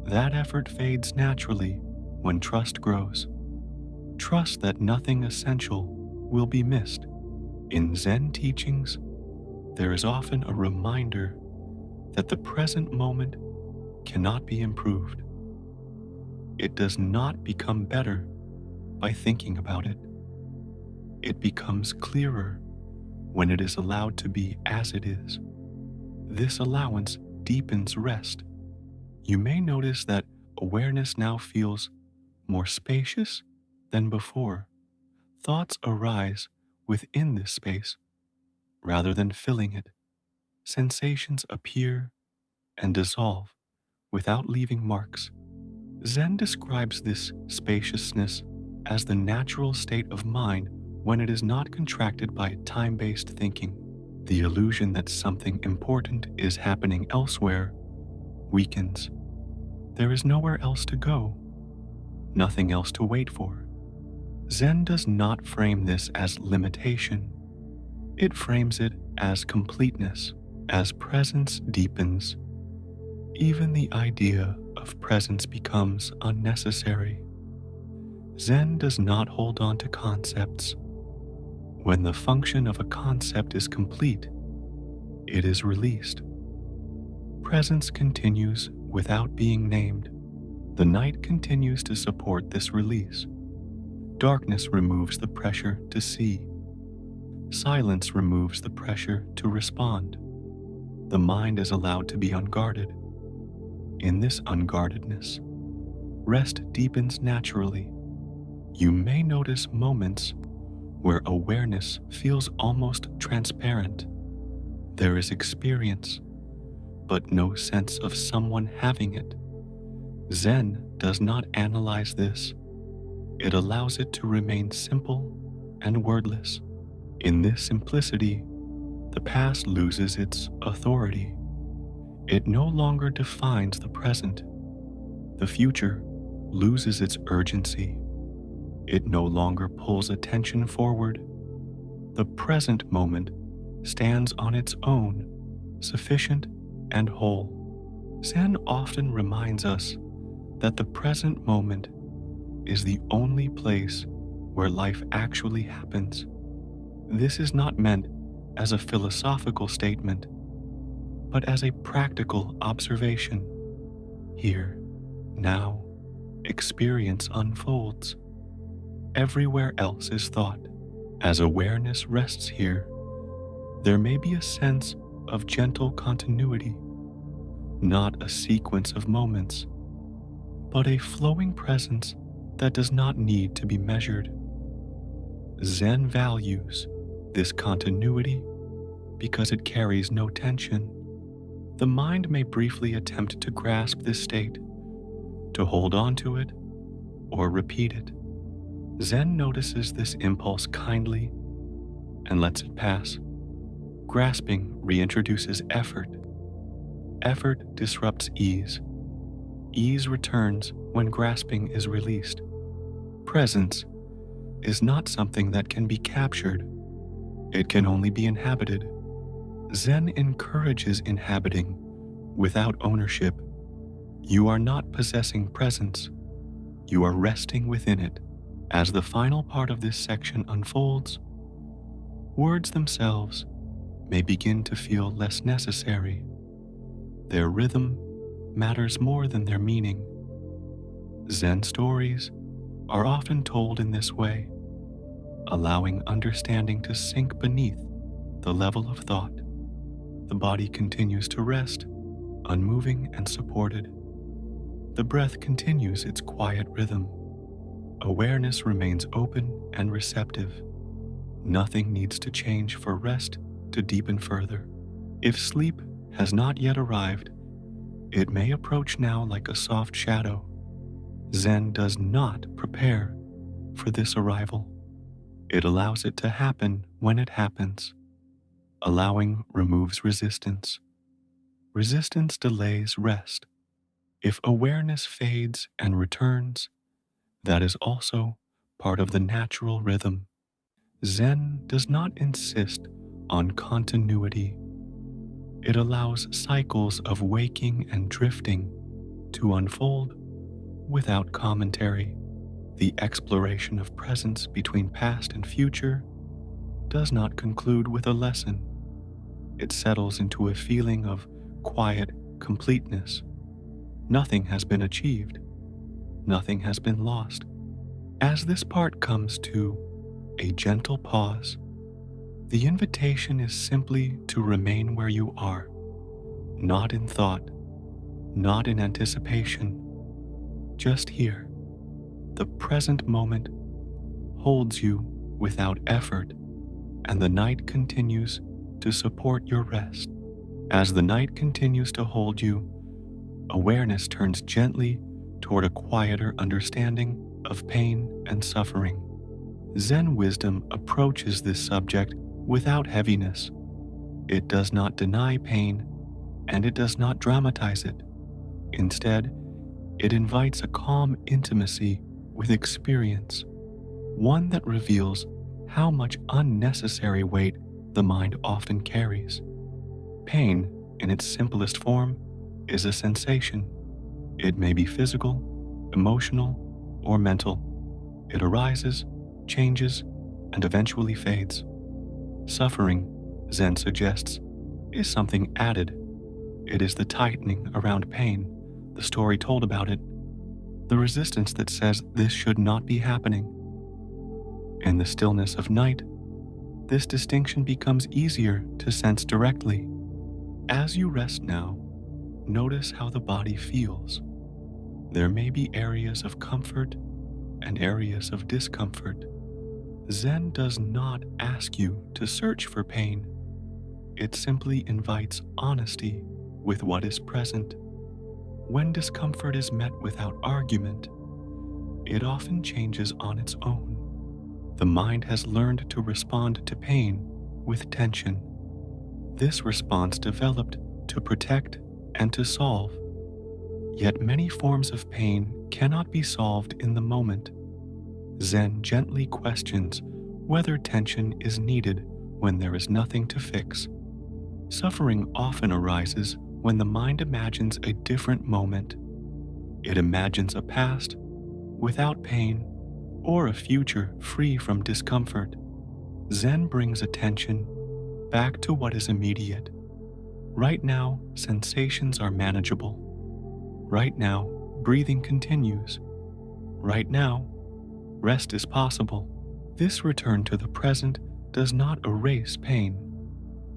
Speaker 1: That effort fades naturally when trust grows. Trust that nothing essential will be missed. In Zen teachings, there is often a reminder that the present moment cannot be improved. It does not become better by thinking about it. It becomes clearer when it is allowed to be as it is. This allowance deepens rest. You may notice that awareness now feels more spacious than before. Thoughts arise within this space rather than filling it. Sensations appear and dissolve without leaving marks. Zen describes this spaciousness as the natural state of mind when it is not contracted by time-based thinking. The illusion that something important is happening elsewhere weakens. There is nowhere else to go, nothing else to wait for. Zen does not frame this as limitation. It frames it as completeness. As presence deepens, even the idea of presence becomes unnecessary. Zen does not hold on to concepts. When the function of a concept is complete, it is released. Presence continues without being named. The night continues to support this release. Darkness removes the pressure to see. Silence removes the pressure to respond. the mind is allowed to be unguarded. In this unguardedness, rest deepens naturally. You may notice moments where awareness feels almost transparent. There is experience, but no sense of someone having it. Zen does not analyze this. It allows it to remain simple and wordless. In this simplicity, the past loses its authority. It no longer defines the present. The future loses its urgency. It no longer pulls attention forward. The present moment stands on its own, sufficient and whole. Zen often reminds us that the present moment is the only place where life actually happens. This is not meant as a philosophical statement, but as a practical observation. Here, now, experience unfolds. Everywhere else is thought. As awareness rests here, there may be a sense of gentle continuity, not a sequence of moments, but a flowing presence that does not need to be measured. Zen values this continuity because it carries no tension. The mind may briefly attempt to grasp this state, to hold on to it, or repeat it. Zen notices this impulse kindly and lets it pass. Grasping reintroduces effort. Effort disrupts ease. Ease returns when grasping is released. Presence is not something that can be captured. It can only be inhabited. Zen encourages inhabiting without ownership. You are not possessing presence. You are resting within it. As the final part of this section unfolds, words themselves may begin to feel less necessary. Their rhythm matters more than their meaning. Zen stories are often told in this way, allowing understanding to sink beneath the level of thought. The body continues to rest, unmoving and supported. The breath continues its quiet rhythm. Awareness remains open and receptive. Nothing needs to change for rest to deepen further. If sleep has not yet arrived, it may approach now like a soft shadow. Zen does not prepare for this arrival. It allows it to happen when it happens. Allowing removes resistance. Resistance delays rest. If awareness fades and returns, that is also part of the natural rhythm. Zen does not insist on continuity. It allows cycles of waking and drifting to unfold without commentary. The exploration of presence between past and future does not conclude with a lesson. It settles into a feeling of quiet completeness. Nothing has been achieved. Nothing has been lost. As this part comes to a gentle pause, the invitation is simply to remain where you are, not in thought, not in anticipation, just here. The present moment holds you without effort, and the night continues to support your rest. As the night continues to hold you, awareness turns gently toward a quieter understanding of pain and suffering. Zen wisdom approaches this subject without heaviness. It does not deny pain, and it does not dramatize it. Instead, it invites a calm intimacy with experience, one that reveals how much unnecessary weight the mind often carries. Pain, in its simplest form, is a sensation. It may be physical, emotional, or mental. It arises, changes, and eventually fades. Suffering, Zen suggests, is something added. It is the tightening around pain, the story told about it, the resistance that says this should not be happening. In the stillness of night, this distinction becomes easier to sense directly. As you rest now, notice how the body feels. There may be areas of comfort and areas of discomfort. Zen does not ask you to search for pain. It simply invites honesty with what is present. When discomfort is met without argument, it often changes on its own. The mind has learned to respond to pain with tension. This response developed to protect and to solve. Yet many forms of pain cannot be solved in the moment. Zen gently questions whether tension is needed when there is nothing to fix. Suffering often arises when the mind imagines a different moment. It imagines a past without pain or a future free from discomfort. Zen brings attention back to what is immediate. Right now, sensations are manageable. Right now, breathing continues. Right now, rest is possible. This return to the present does not erase pain.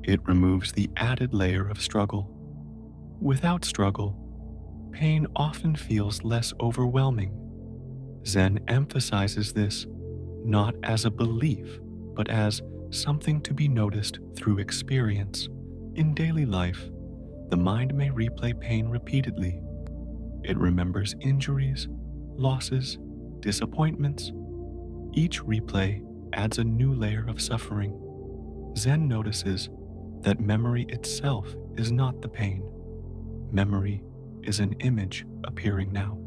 Speaker 1: It removes the added layer of struggle. Without struggle, pain often feels less overwhelming. Zen emphasizes this not as a belief, but as something to be noticed through experience. In daily life, the mind may replay pain repeatedly. It remembers injuries, losses, disappointments. Each replay adds a new layer of suffering. Zen notices that memory itself is not the pain. Memory is an image appearing now.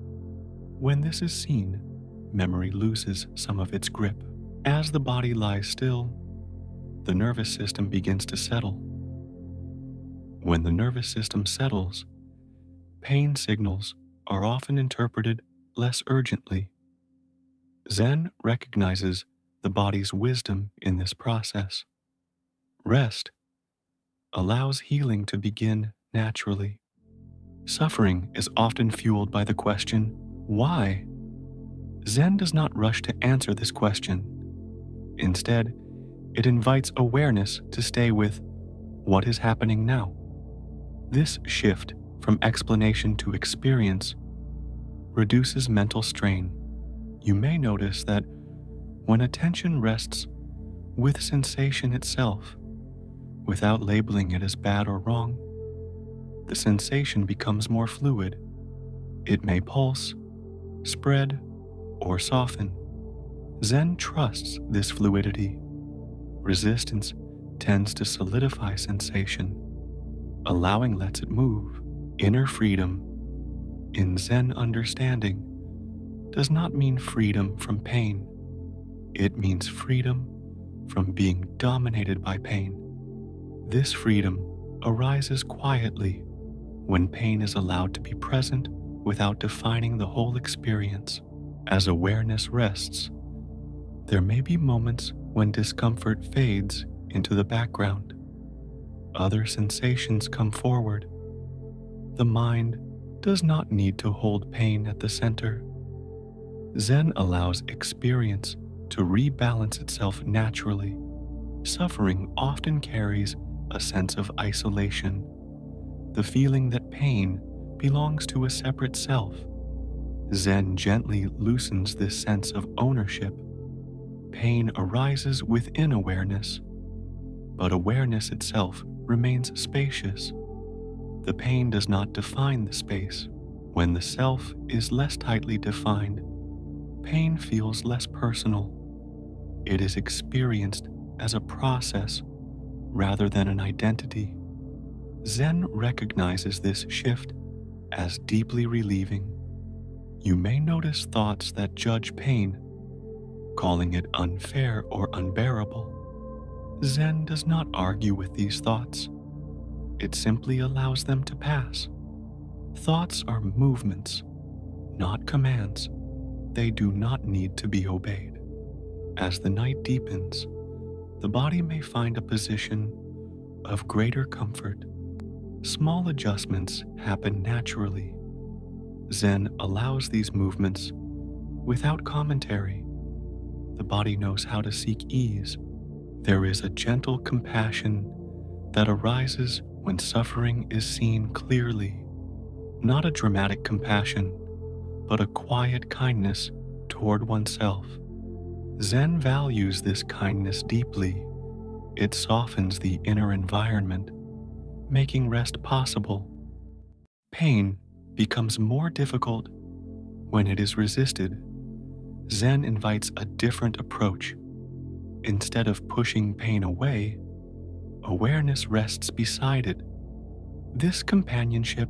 Speaker 1: When this is seen, memory loses some of its grip. As the body lies still, the nervous system begins to settle. When the nervous system settles, pain signals are often interpreted less urgently. Zen recognizes the body's wisdom in this process. Rest allows healing to begin naturally. Suffering is often fueled by the question, why? Zen does not rush to answer this question. Instead, it invites awareness to stay with what is happening now. This shift from explanation to experience reduces mental strain. You may notice that when attention rests with sensation itself, without labeling it as bad or wrong, the sensation becomes more fluid. It may pulse, spread, or soften. Zen trusts this fluidity. Resistance tends to solidify sensation. Allowing lets it move. Inner freedom, in Zen understanding, does not mean freedom from pain. It means freedom from being dominated by pain. This freedom arises quietly when pain is allowed to be present without defining the whole experience. As awareness rests, there may be moments when discomfort fades into the background. Other sensations come forward. The mind does not need to hold pain at the center. Zen allows experience to rebalance itself naturally. Suffering often carries a sense of isolation, the feeling that pain belongs to a separate self. Zen gently loosens this sense of ownership. Pain arises within awareness, but awareness itself remains spacious. The pain does not define the space. When the self is less tightly defined, pain feels less personal. It is experienced as a process rather than an identity. Zen recognizes this shift as deeply relieving. You may notice thoughts that judge pain, calling it unfair or unbearable. Zen does not argue with these thoughts. It simply allows them to pass. Thoughts are movements, not commands. They do not need to be obeyed. As the night deepens, the body may find a position of greater comfort. Small adjustments happen naturally. Zen allows these movements without commentary. The body knows how to seek ease. There is a gentle compassion that arises when suffering is seen clearly, not a dramatic compassion, but a quiet kindness toward oneself. Zen values this kindness deeply. It softens the inner environment, making rest possible. Pain becomes more difficult when it is resisted. Zen invites a different approach. Instead of pushing pain away, awareness rests beside it. This companionship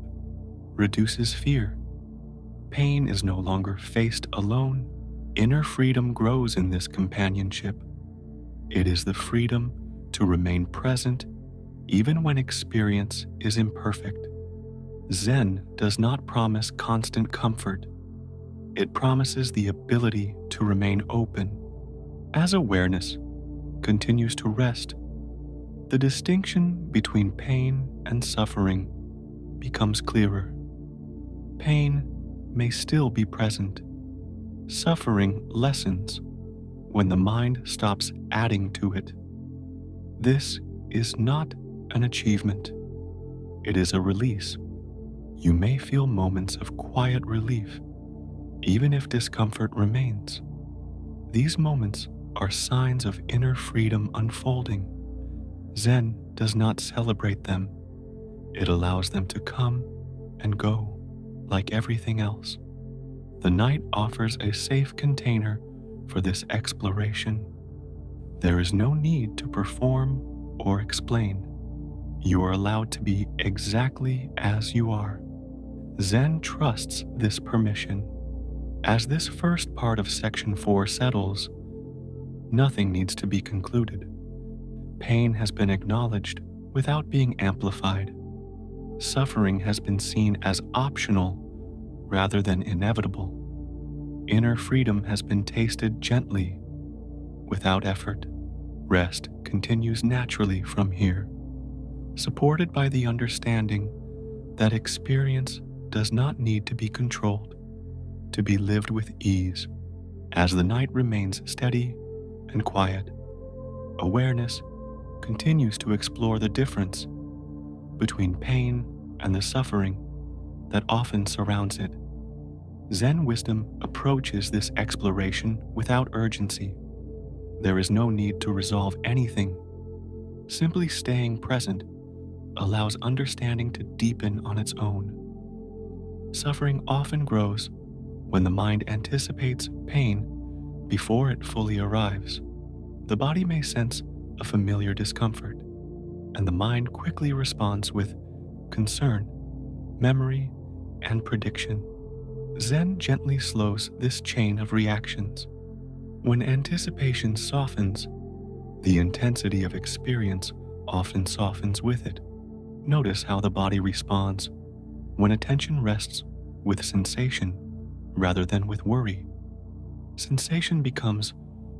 Speaker 1: reduces fear. Pain is no longer faced alone. Inner freedom grows in this companionship. It is the freedom to remain present even when experience is imperfect. Zen does not promise constant comfort. It promises the ability to remain open. As awareness continues to rest, the distinction between pain and suffering becomes clearer. Pain may still be present. Suffering lessens when the mind stops adding to it. This is not an achievement. It is a release. You may feel moments of quiet relief, even if discomfort remains. These moments are signs of inner freedom unfolding. Zen does not celebrate them. It allows them to come and go like everything else. The night offers a safe container for this exploration. There is no need to perform or explain. You are allowed to be exactly as you are. Zen trusts this permission. As this first part of Section 4 settles, nothing needs to be concluded. Pain has been acknowledged without being amplified. Suffering has been seen as optional rather than inevitable. Inner freedom has been tasted gently, without effort. Rest continues naturally from here, supported by the understanding that experience does not need to be controlled, to be lived with ease. As the night remains steady and quiet, awareness continues to explore the difference between pain and the suffering that often surrounds it. Zen wisdom approaches this exploration without urgency. There is no need to resolve anything. Simply staying present allows understanding to deepen on its own. Suffering often grows when the mind anticipates pain before it fully arrives. The body may sense a familiar discomfort, and the mind quickly responds with concern, memory, and prediction. Zen gently slows this chain of reactions. When anticipation softens, the intensity of experience often softens with it. Notice how the body responds when attention rests with sensation rather than with worry. Sensation becomes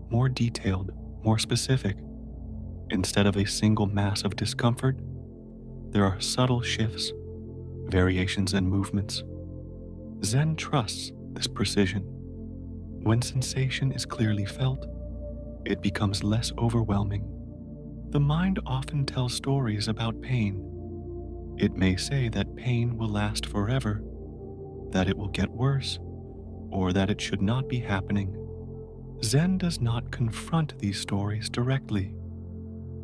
Speaker 1: more detailed, more specific. Instead of a single mass of discomfort, there are subtle shifts, variations, and movements. Zen trusts this precision. When sensation is clearly felt, it becomes less overwhelming. The mind often tells stories about pain. It may say that pain will last forever, that it will get worse, or that it should not be happening. Zen does not confront these stories directly.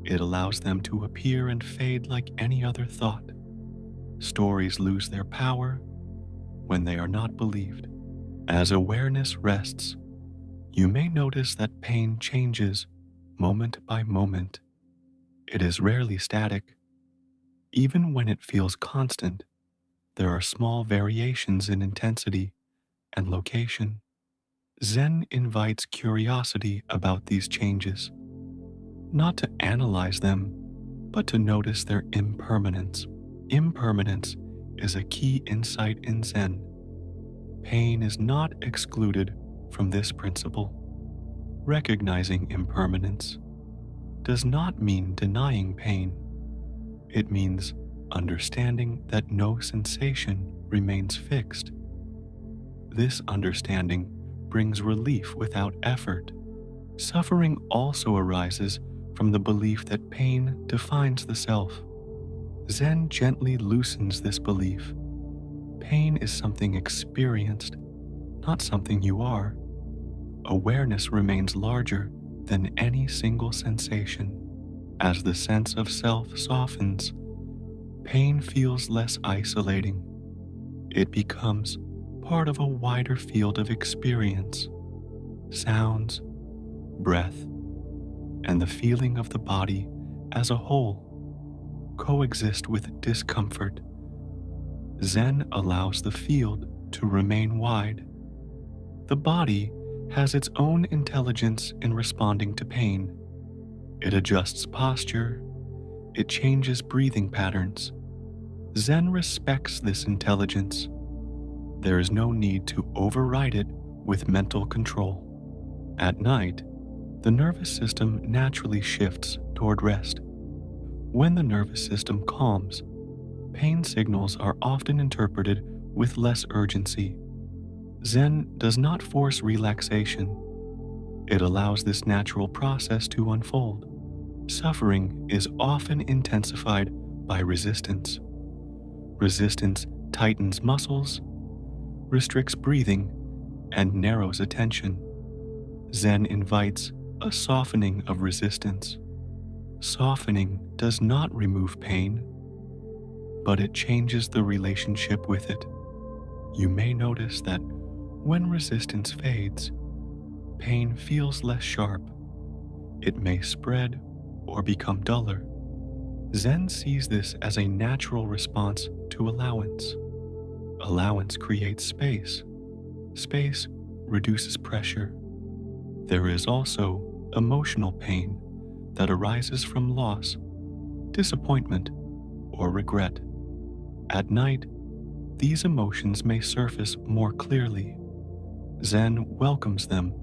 Speaker 1: It allows them to appear and fade like any other thought. Stories lose their power when they are not believed. As awareness rests, you may notice that pain changes moment by moment. It is rarely static. Even when it feels constant, there are small variations in intensity and location. Zen invites curiosity about these changes, not to analyze them, but to notice their impermanence. Impermanence is a key insight in Zen. Pain is not excluded from this principle. Recognizing impermanence does not mean denying pain. It means understanding that no sensation remains fixed. This understanding brings relief without effort. Suffering also arises from the belief that pain defines the self. Zen gently loosens this belief. Pain is something experienced, not something you are. Awareness remains larger than any single sensation. As the sense of self softens, pain feels less isolating. It becomes part of a wider field of experience. Sounds, breath, and the feeling of the body as a whole coexist with discomfort. Zen allows the field to remain wide. The body has its own intelligence in responding to pain. It adjusts posture, it changes breathing patterns. Zen respects this intelligence. There is no need to override it with mental control. At night, the nervous system naturally shifts toward rest. When the nervous system calms, pain signals are often interpreted with less urgency. Zen does not force relaxation. It allows this natural process to unfold. Suffering is often intensified by resistance. Resistance tightens muscles, restricts breathing, and narrows attention. Zen invites a softening of resistance. Softening does not remove pain, but it changes the relationship with it. You may notice that when resistance fades, pain feels less sharp. It may spread or become duller. Zen sees this as a natural response to allowance. Allowance creates space. Space reduces pressure. There is also emotional pain that arises from loss, disappointment, or regret. At night, these emotions may surface more clearly. Zen welcomes them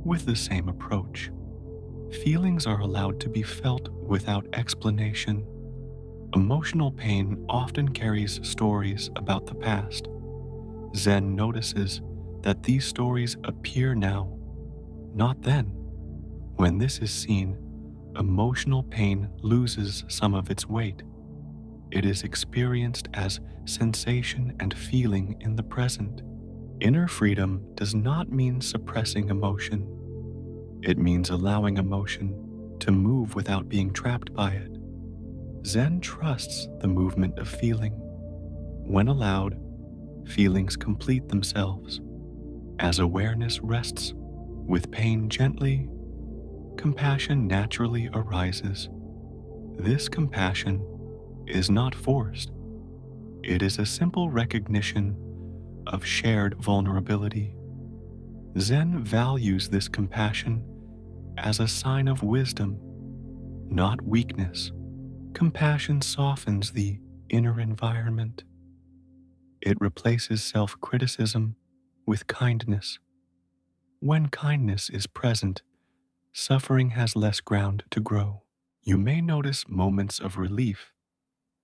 Speaker 1: with the same approach. Feelings are allowed to be felt without explanation. Emotional pain often carries stories about the past. Zen notices that these stories appear now, not then. When this is seen, emotional pain loses some of its weight. It is experienced as sensation and feeling in the present. Inner freedom does not mean suppressing emotion. It means allowing emotion to move without being trapped by it. Zen trusts the movement of feeling. When allowed, feelings complete themselves. As awareness rests with pain gently, compassion naturally arises. This compassion is not forced. It is a simple recognition of shared vulnerability. Zen values this compassion as a sign of wisdom, not weakness. Compassion softens the inner environment. It replaces self-criticism with kindness. When kindness is present, suffering has less ground to grow. You may notice moments of relief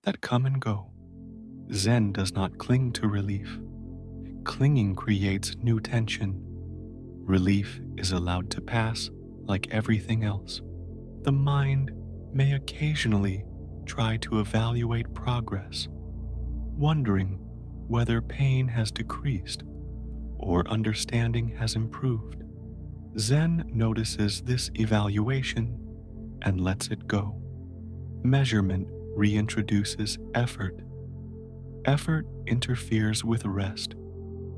Speaker 1: that come and go. Zen does not cling to relief. Clinging creates new tension. Relief is allowed to pass like everything else. The mind may occasionally try to evaluate progress, wondering whether pain has decreased or understanding has improved. Zen notices this evaluation and lets it go. Measurement reintroduces effort. Effort interferes with rest.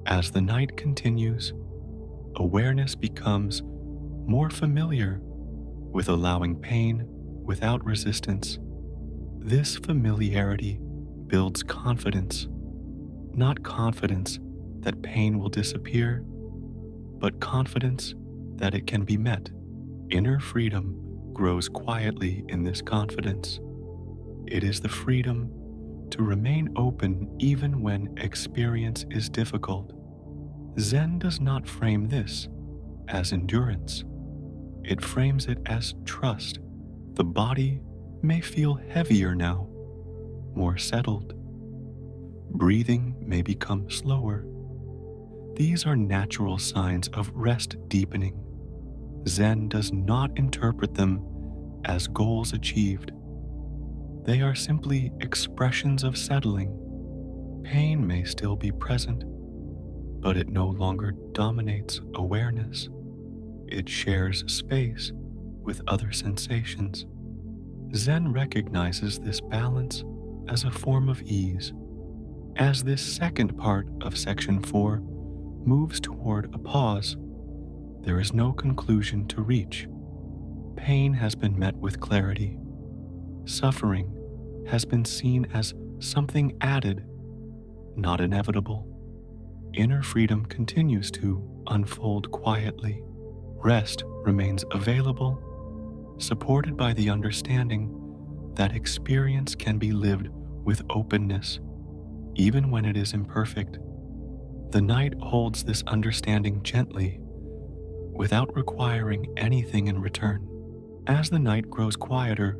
Speaker 1: As the night continues, awareness becomes more familiar with allowing pain without resistance. This familiarity builds confidence, not confidence that pain will disappear, but confidence that it can be met. Inner freedom grows quietly in this confidence. It is the freedom to remain open even when experience is difficult. Zen does not frame this as endurance. It frames it as trust. The body may feel heavier now, more settled. Breathing may become slower. These are natural signs of rest deepening. Zen does not interpret them as goals achieved. They are simply expressions of settling. Pain may still be present, but it no longer dominates awareness. It shares space with other sensations. Zen recognizes this balance as a form of ease. As this second part of Section 4 moves toward a pause, there is no conclusion to reach. Pain has been met with clarity. Suffering has been seen as something added, not inevitable. Inner freedom continues to unfold quietly. Rest remains available, supported by the understanding that experience can be lived with openness, even when it is imperfect. The night holds this understanding gently, without requiring anything in return. As the night grows quieter,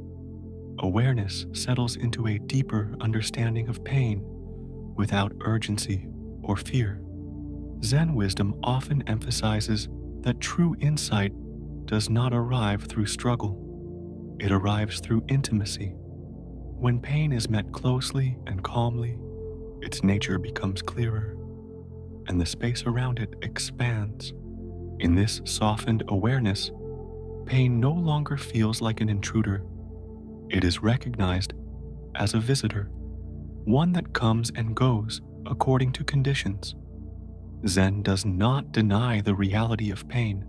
Speaker 1: awareness settles into a deeper understanding of pain without urgency or fear. Zen wisdom often emphasizes that true insight does not arrive through struggle. It arrives through intimacy. When pain is met closely and calmly, its nature becomes clearer, and the space around it expands. In this softened awareness, pain no longer feels like an intruder. It is recognized as a visitor, one that comes and goes according to conditions. Zen does not deny the reality of pain.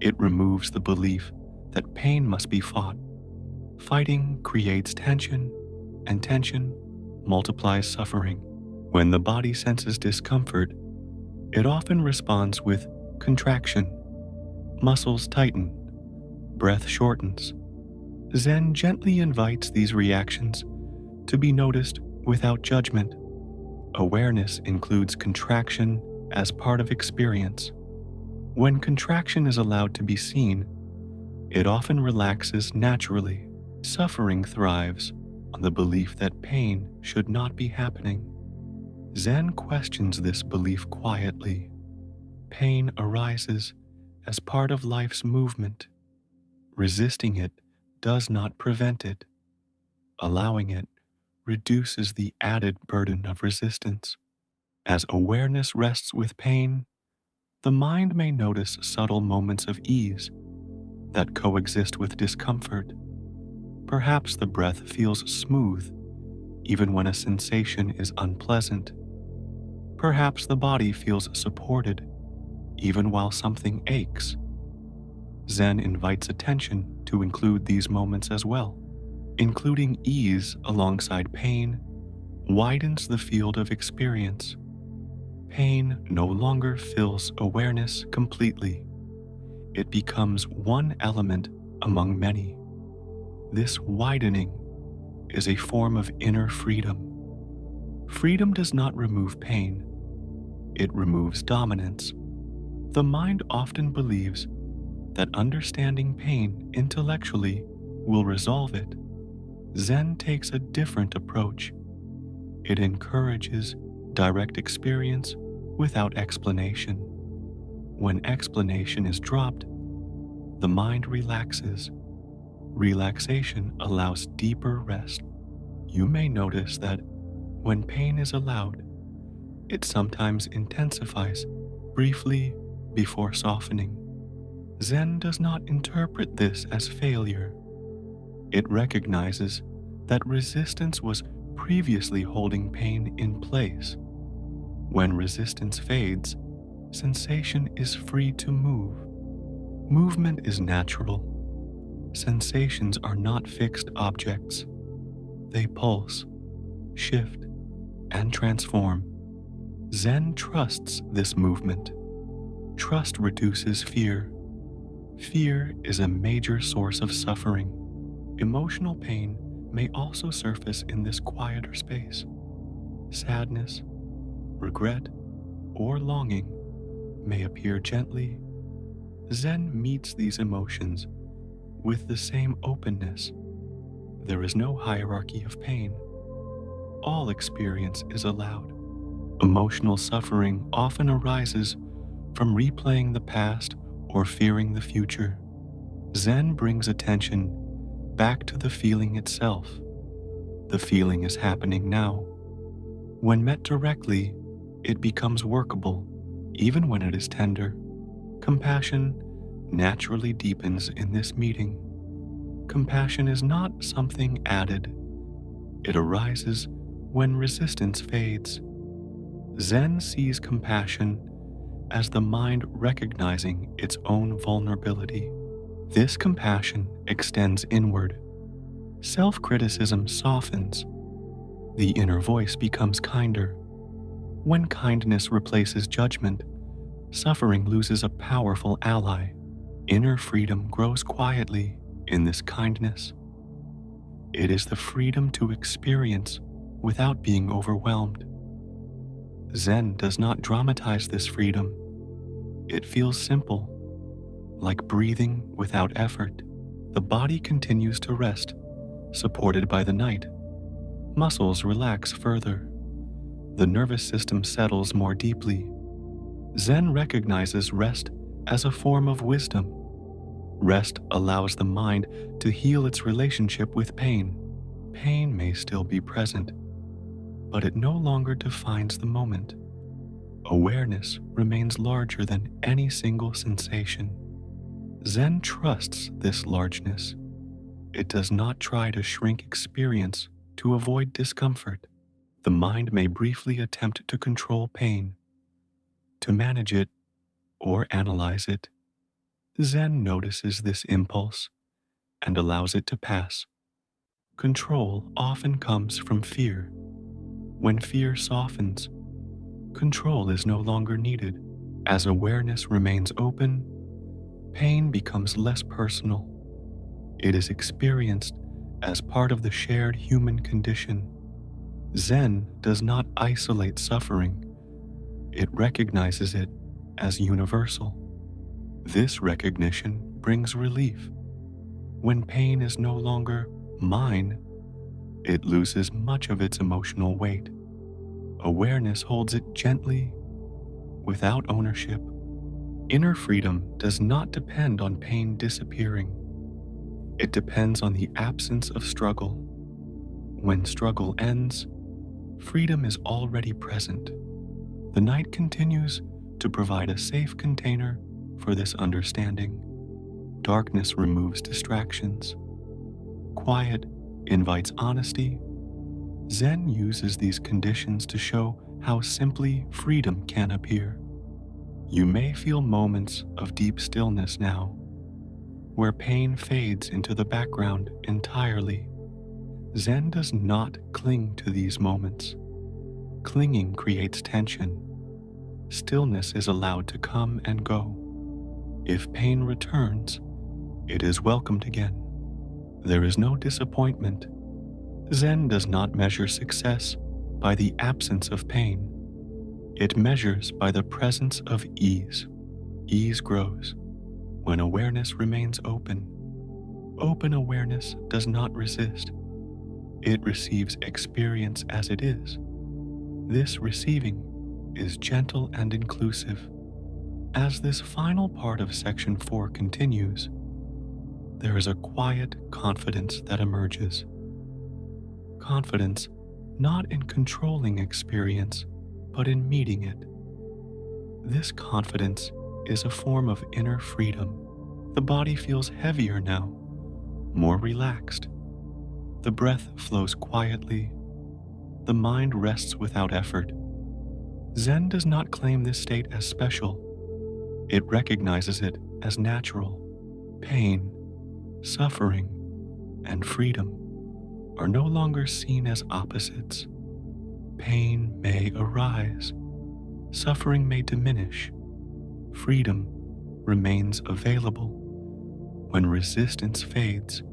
Speaker 1: It removes the belief that pain must be fought. Fighting creates tension, and tension multiplies suffering. When the body senses discomfort, it often responds with contraction. Muscles tighten, breath shortens. Zen gently invites these reactions to be noticed without judgment. Awareness includes contraction as part of experience. When contraction is allowed to be seen, it often relaxes naturally. Suffering thrives on the belief that pain should not be happening. Zen questions this belief quietly. Pain arises as part of life's movement. Resisting it does not prevent it. Allowing it reduces the added burden of resistance. As awareness rests with pain, the mind may notice subtle moments of ease that coexist with discomfort. Perhaps the breath feels smooth even when a sensation is unpleasant. Perhaps the body feels supported even while something aches. Zen invites attention to include these moments as well. Including ease alongside pain widens the field of experience. Pain no longer fills awareness completely. It becomes one element among many. This widening is a form of inner freedom. Freedom does not remove pain, it removes dominance. The mind often believes that understanding pain intellectually will resolve it. Zen takes a different approach. It encourages direct experience without explanation. When explanation is dropped, the mind relaxes. Relaxation allows deeper rest. You may notice that when pain is allowed, it sometimes intensifies briefly before softening. Zen does not interpret this as failure. It recognizes that resistance was previously holding pain in place. When resistance fades, sensation is free to move. Movement is natural. Sensations are not fixed objects. They pulse, shift, and transform. Zen trusts this movement. Trust reduces fear. Fear is a major source of suffering. Emotional pain may also surface in this quieter space. Sadness, regret, or longing may appear gently. Zen meets these emotions with the same openness. There is no hierarchy of pain. All experience is allowed. Emotional suffering often arises from replaying the past or fearing the future. Zen brings attention back to the feeling itself. The feeling is happening now. When met directly, it becomes workable, even when it is tender. Compassion naturally deepens in this meeting. Compassion is not something added. It arises when resistance fades. Zen sees compassion as the mind recognizing its own vulnerability. This compassion extends inward. Self-criticism softens. The inner voice becomes kinder. When kindness replaces judgment, suffering loses a powerful ally. Inner freedom grows quietly in this kindness. It is the freedom to experience without being overwhelmed. Zen does not dramatize this freedom. It feels simple, like breathing without effort. The body continues to rest, supported by the night. Muscles relax further. The nervous system settles more deeply. Zen recognizes rest as a form of wisdom. Rest allows the mind to heal its relationship with pain. Pain may still be present, but it no longer defines the moment. Awareness remains larger than any single sensation. Zen trusts this largeness. It does not try to shrink experience to avoid discomfort. The mind may briefly attempt to control pain, to manage it, or analyze it. Zen notices this impulse and allows it to pass. Control often comes from fear. When fear softens, control is no longer needed. As awareness remains open, pain becomes less personal. It is experienced as part of the shared human condition. Zen does not isolate suffering. It recognizes it as universal. This recognition brings relief. When pain is no longer mine, it loses much of its emotional weight. Awareness holds it gently, without ownership. Inner freedom does not depend on pain disappearing. It depends on the absence of struggle. When struggle ends, freedom is already present. The night continues to provide a safe container for this understanding. Darkness removes distractions. Quiet invites honesty. Zen uses these conditions to show how simply freedom can appear. You may feel moments of deep stillness now, where pain fades into the background entirely. Zen does not cling to these moments. Clinging creates tension. Stillness is allowed to come and go. If pain returns, it is welcomed again. There is no disappointment. Zen does not measure success by the absence of pain. It measures by the presence of ease. Ease grows when awareness remains open. Open awareness does not resist. It receives experience as it is. This receiving is gentle and inclusive. As this final part of Section 4 continues, there is a quiet confidence that emerges. Confidence not in controlling experience, but in meeting it. This confidence is a form of inner freedom. The body feels heavier now, more relaxed. The breath flows quietly. The mind rests without effort. Zen does not claim this state as special. It recognizes it as natural. Pain, suffering, and freedom are no longer seen as opposites. Pain may arise. Suffering may diminish. Freedom remains available when resistance fades.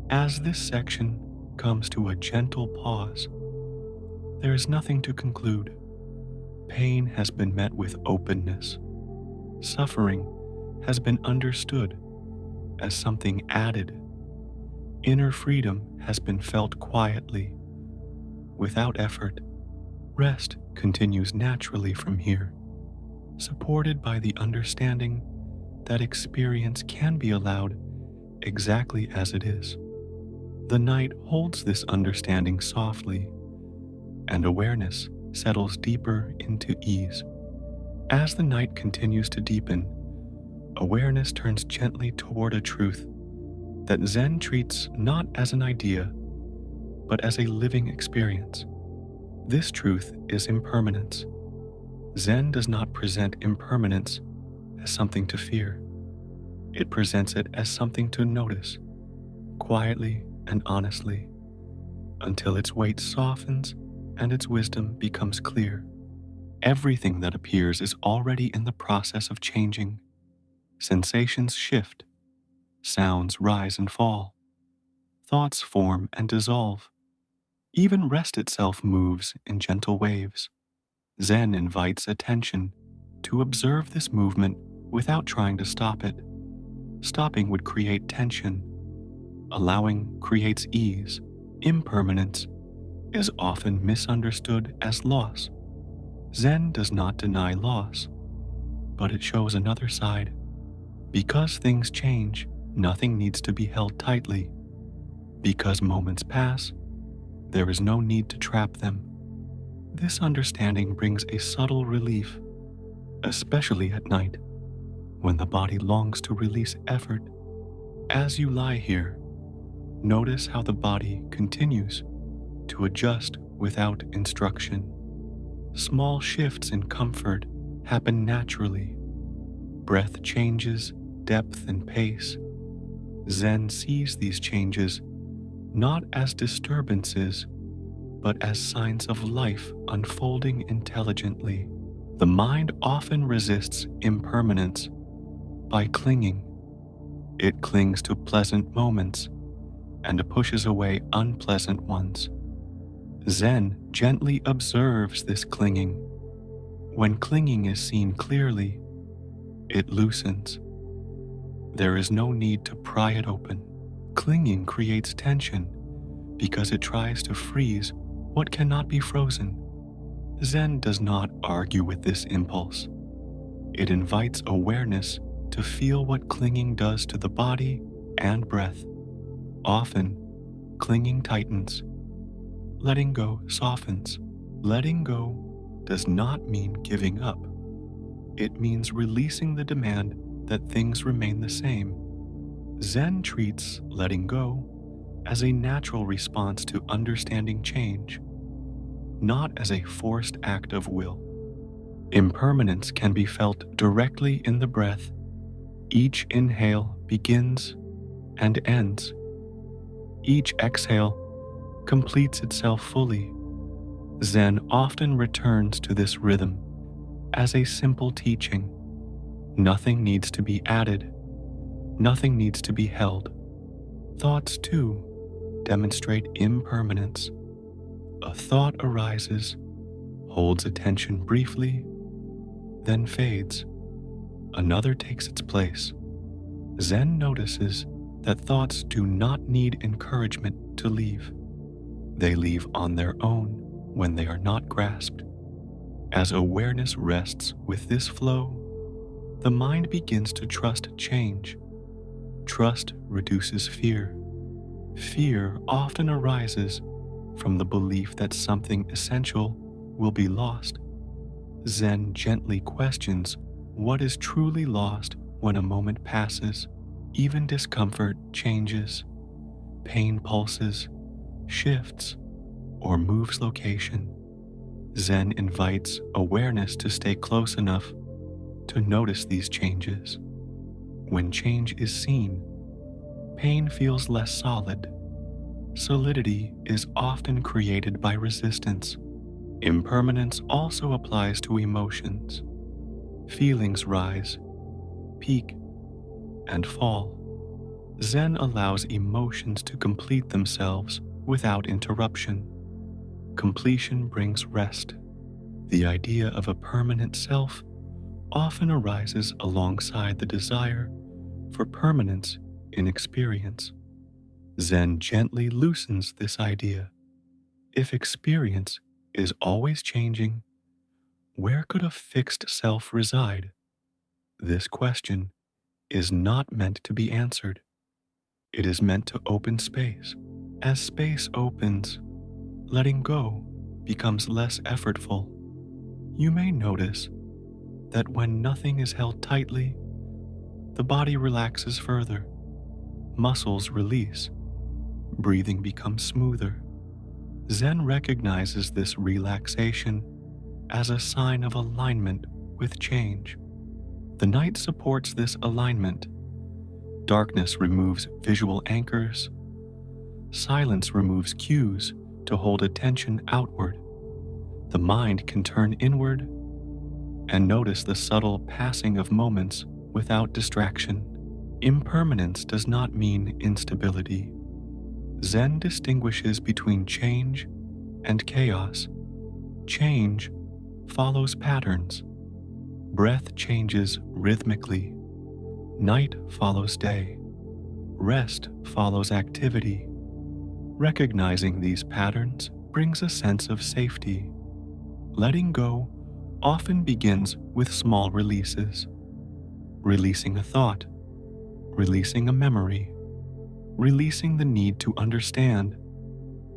Speaker 1: As this section comes to a gentle pause, there is nothing to conclude. Pain has been met with openness. Suffering has been understood as something added. Inner freedom has been felt quietly, without effort. Rest continues naturally from here, supported by the understanding that experience can be allowed exactly as it is. The night holds this understanding softly, and awareness settles deeper into ease. As the night continues to deepen, awareness turns gently toward a truth that Zen treats not as an idea, but as a living experience. This truth is impermanence. Zen does not present impermanence as something to fear. It presents it as something to notice, quietly and honestly, until its weight softens and its wisdom becomes clear. Everything that appears is already in the process of changing. Sensations shift, sounds rise and fall, thoughts form and dissolve. Even rest itself moves in gentle waves. Zen invites attention to observe this movement without trying to stop it. Stopping would create tension. Allowing creates ease. Impermanence is often misunderstood as loss. Zen does not deny loss, but it shows another side. Because things change, nothing needs to be held tightly. Because moments pass, there is no need to trap them. This understanding brings a subtle relief, especially at night, when the body longs to release effort. As you lie here, notice how the body continues to adjust without instruction. Small shifts in comfort happen naturally. Breath changes, depth and pace. Zen sees these changes not as disturbances, but as signs of life unfolding intelligently. The mind often resists impermanence by clinging. It clings to pleasant moments and pushes away unpleasant ones. Zen gently observes this clinging. When clinging is seen clearly, it loosens. There is no need to pry it open. Clinging creates tension because it tries to freeze what cannot be frozen. Zen does not argue with this impulse. It invites awareness to feel what clinging does to the body and breath. Often, clinging tightens. Letting go softens. Letting go does not mean giving up. It means releasing the demand that things remain the same. Zen treats letting go as a natural response to understanding change, not as a forced act of will. Impermanence can be felt directly in the breath. Each inhale begins and ends. Each exhale completes itself fully. Zen often returns to this rhythm as a simple teaching. Nothing needs to be added. Nothing needs to be held. Thoughts, too, demonstrate impermanence. A thought arises, holds attention briefly, then fades. Another takes its place. Zen notices that thoughts do not need encouragement to leave. They leave on their own when they are not grasped. As awareness rests with this flow, the mind begins to trust change. Trust reduces fear. Fear often arises from the belief that something essential will be lost. Zen gently questions what is truly lost when a moment passes. Even discomfort changes. Pain pulses, shifts, or moves location. Zen invites awareness to stay close enough to notice these changes. When change is seen, pain feels less solid. Solidity is often created by resistance. Impermanence also applies to emotions. Feelings rise, peak, and fall. Zen allows emotions to complete themselves without interruption. Completion brings rest. The idea of a permanent self often arises alongside the desire for permanence in experience. Zen gently loosens this idea. If experience is always changing, where could a fixed self reside? This question is not meant to be answered. It is meant to open space. As space opens, letting go becomes less effortful. You may notice that when nothing is held tightly, the body relaxes further, muscles release, breathing becomes smoother. Zen recognizes this relaxation as a sign of alignment with change. The night supports this alignment. Darkness removes visual anchors. Silence removes cues to hold attention outward. The mind can turn inward and notice the subtle passing of moments without distraction. Impermanence does not mean instability. Zen distinguishes between change and chaos. Change follows patterns. Breath changes rhythmically. Night follows day. Rest follows activity. Recognizing these patterns brings a sense of safety. Letting go often begins with small releases. Releasing a thought, releasing a memory, releasing the need to understand.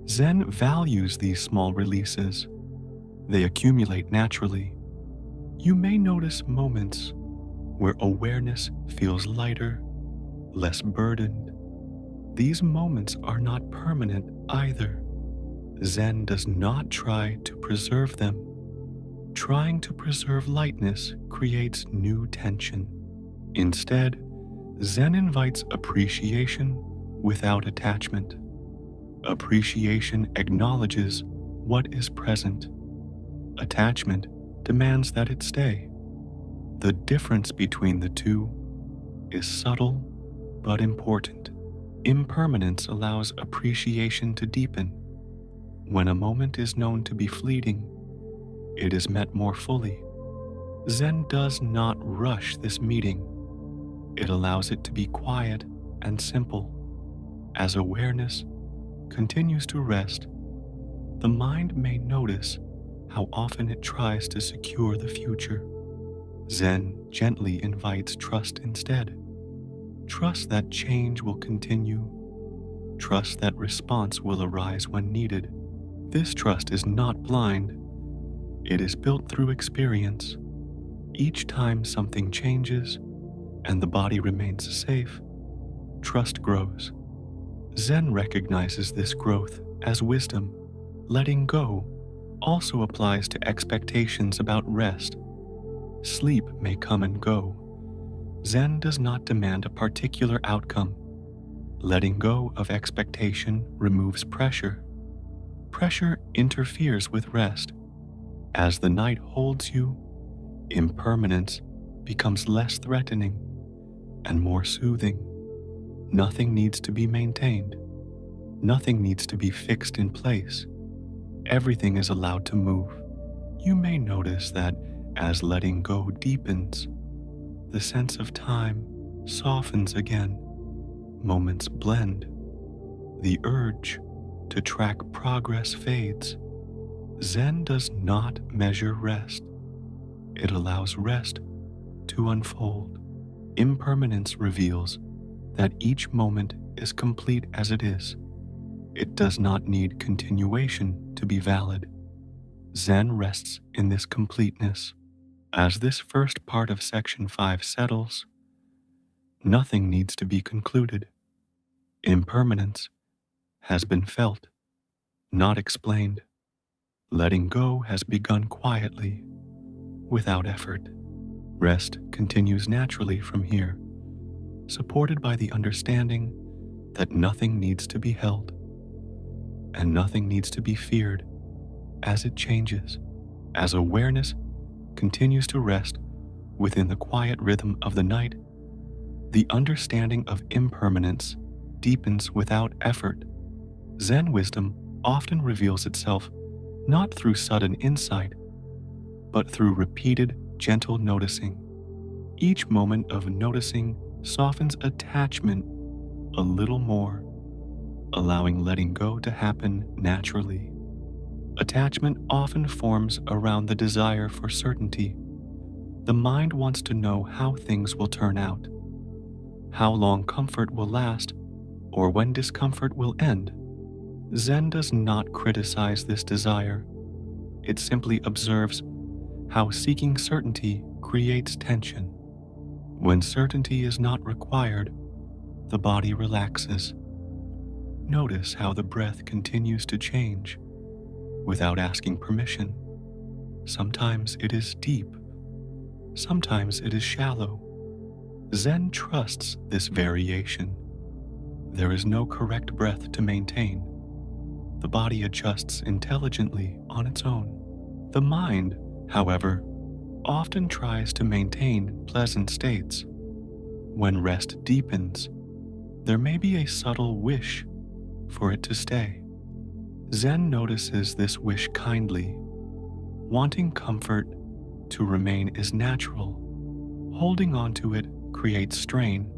Speaker 1: Zen values these small releases. They accumulate naturally. You may notice moments where awareness feels lighter, less burdened. These moments are not permanent either. Zen does not try to preserve them. Trying to preserve lightness creates new tension. Instead, Zen invites appreciation without attachment. Appreciation acknowledges what is present. Attachment demands that it stay. The difference between the two is subtle but important. Impermanence allows appreciation to deepen. When a moment is known to be fleeting, it is met more fully. Zen does not rush this meeting. It allows it to be quiet and simple. As awareness continues to rest, the mind may notice how often it tries to secure the future. Zen gently invites trust instead. Trust that change will continue. Trust that response will arise when needed. This trust is not blind. It is built through experience. Each time something changes and the body remains safe, trust grows. Zen recognizes this growth as wisdom. Letting go also applies to expectations about rest. Sleep may come and go. Zen does not demand a particular outcome. Letting go of expectation removes pressure. Pressure interferes with rest. As the night holds you, impermanence becomes less threatening and more soothing. Nothing needs to be maintained. Nothing needs to be fixed in place. Everything is allowed to move. You may notice that as letting go deepens, the sense of time softens again. Moments blend. The urge to track progress fades. Zen does not measure rest. It allows rest to unfold. Impermanence reveals that each moment is complete as it is. It does not need continuation to be valid. Zen rests in this completeness. As this first part of Section 5 settles, nothing needs to be concluded. Impermanence has been felt, not explained. Letting go has begun quietly, without effort. Rest continues naturally from here, supported by the understanding that nothing needs to be held and nothing needs to be feared as it changes. As awareness continues to rest within the quiet rhythm of the night, the understanding of impermanence deepens without effort. Zen wisdom often reveals itself not through sudden insight, but through repeated, gentle noticing. Each moment of noticing softens attachment a little more, allowing letting go to happen naturally. Attachment often forms around the desire for certainty. The mind wants to know how things will turn out, how long comfort will last, or when discomfort will end. Zen does not criticize this desire. It simply observes how seeking certainty creates tension. When certainty is not required, the body relaxes. Notice how the breath continues to change without asking permission. Sometimes it is deep, sometimes it is shallow. Zen trusts this variation. There is no correct breath to maintain. The body adjusts intelligently on its own. The mind, however, often tries to maintain pleasant states. When rest deepens, there may be a subtle wish for it to stay. Zen notices this wish kindly. Wanting comfort to remain is natural. Holding on to it creates strain.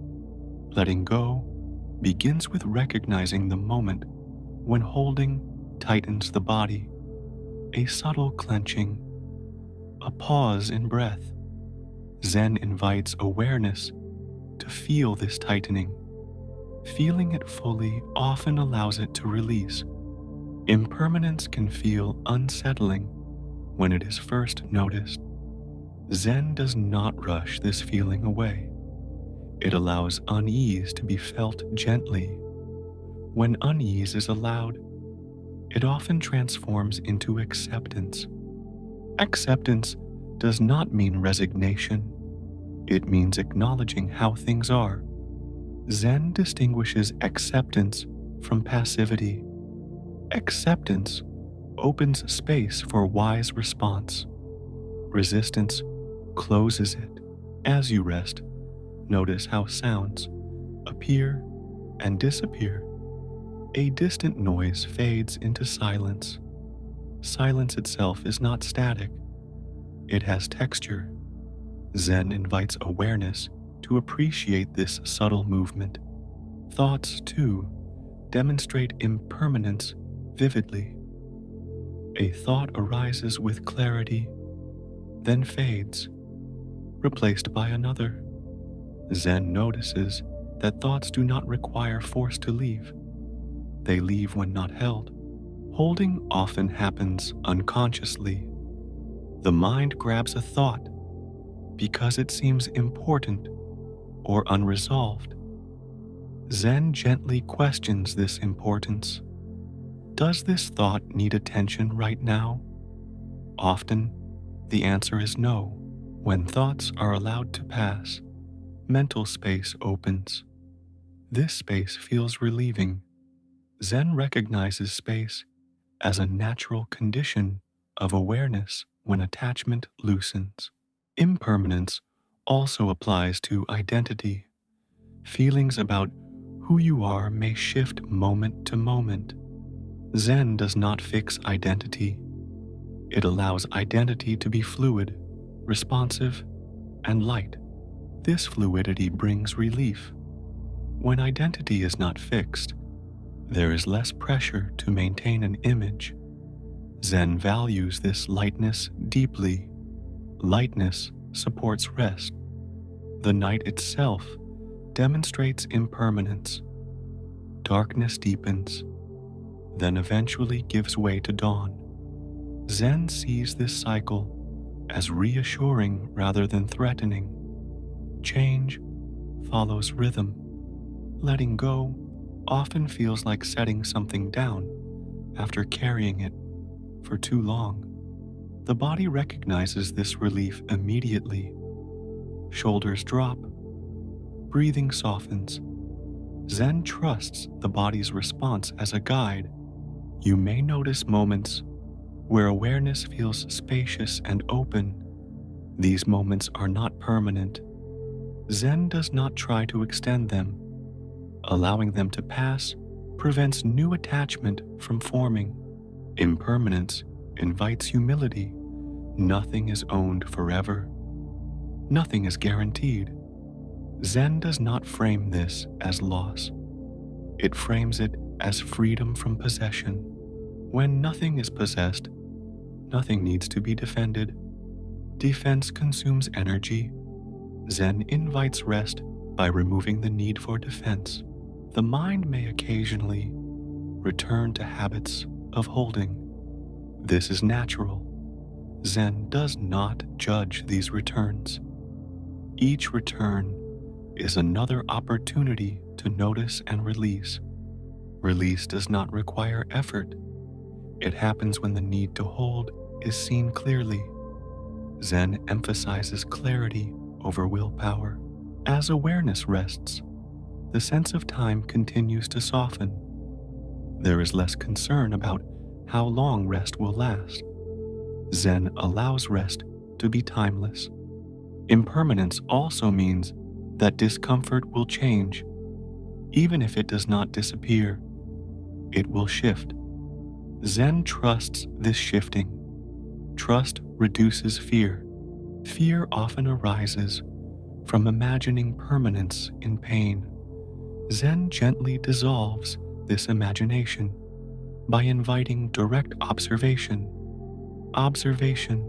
Speaker 1: Letting go begins with recognizing the moment when holding tightens the body, a subtle clenching, a pause in breath. Zen invites awareness to feel this tightening. Feeling it fully often allows it to release. Impermanence can feel unsettling when it is first noticed. Zen does not rush this feeling away. It allows unease to be felt gently. When unease is allowed, it often transforms into acceptance. Acceptance does not mean resignation. It means acknowledging how things are. Zen distinguishes acceptance from passivity. Acceptance opens space for wise response. Resistance closes it. As you rest, notice how sounds appear and disappear. A distant noise fades into silence. Silence itself is not static. It has texture. Zen invites awareness to appreciate this subtle movement. Thoughts, too, demonstrate impermanence vividly. A thought arises with clarity, then fades, replaced by another. Zen notices that thoughts do not require force to leave. They leave when not held. Holding often happens unconsciously. The mind grabs a thought because it seems important or unresolved. Zen gently questions this importance. Does this thought need attention right now? Often, the answer is no. When thoughts are allowed to pass, mental space opens. This space feels relieving. Zen recognizes space as a natural condition of awareness when attachment loosens. Impermanence also applies to identity. Feelings about who you are may shift moment to moment. Zen does not fix identity. It allows identity to be fluid, responsive, and light. This fluidity brings relief. When identity is not fixed, there is less pressure to maintain an image. Zen values this lightness deeply. Lightness supports rest. The night itself demonstrates impermanence. Darkness deepens, then eventually gives way to dawn. Zen sees this cycle as reassuring rather than threatening. Change follows rhythm. Letting go often feels like setting something down after carrying it for too long. The body recognizes this relief immediately. Shoulders drop, breathing softens. Zen trusts the body's response as a guide. You may notice moments where awareness feels spacious and open. These moments are not permanent. Zen does not try to extend them. Allowing them to pass prevents new attachment from forming. Impermanence invites humility. Nothing is owned forever. Nothing is guaranteed. Zen does not frame this as loss. It frames it as freedom from possession. When nothing is possessed, nothing needs to be defended. Defense consumes energy. Zen invites rest by removing the need for defense. The mind may occasionally return to habits of holding. This is natural. Zen does not judge these returns. Each return is another opportunity to notice and release. Release does not require effort. It happens when the need to hold is seen clearly. Zen emphasizes clarity over willpower. As awareness rests, the sense of time continues to soften. There is less concern about how long rest will last. Zen allows rest to be timeless. Impermanence also means that discomfort will change. Even if it does not disappear, it will shift. Zen trusts this shifting. Trust reduces fear. Fear often arises from imagining permanence in pain. Zen gently dissolves this imagination by inviting direct observation. Observation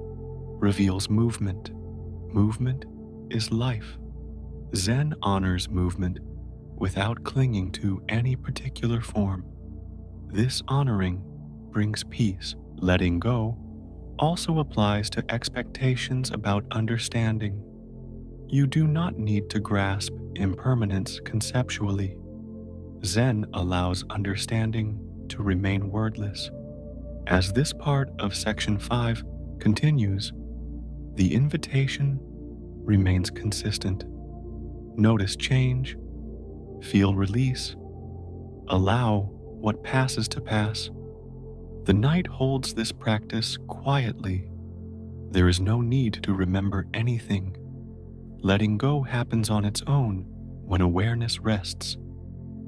Speaker 1: reveals movement. Movement is life. Zen honors movement without clinging to any particular form. This honoring brings peace. Letting go also applies to expectations about understanding. You do not need to grasp impermanence conceptually. Zen allows understanding to remain wordless. As this part of Section 5 continues, the invitation remains consistent. Notice change, feel release, allow what passes to pass. The night holds this practice quietly. There is no need to remember anything. Letting go happens on its own when awareness rests.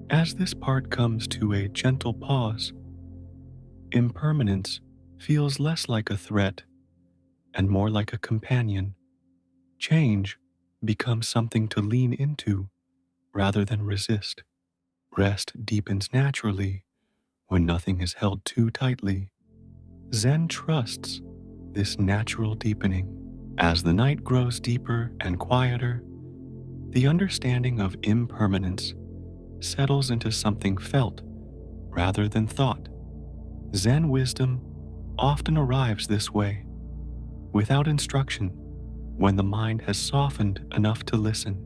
Speaker 1: As this part comes to a gentle pause, impermanence feels less like a threat and more like a companion. Change becomes something to lean into rather than resist. Rest deepens naturally when nothing is held too tightly. Zen trusts this natural deepening. As the night grows deeper and quieter, the understanding of impermanence settles into something felt rather than thought. Zen wisdom often arrives this way, without instruction, when the mind has softened enough to listen.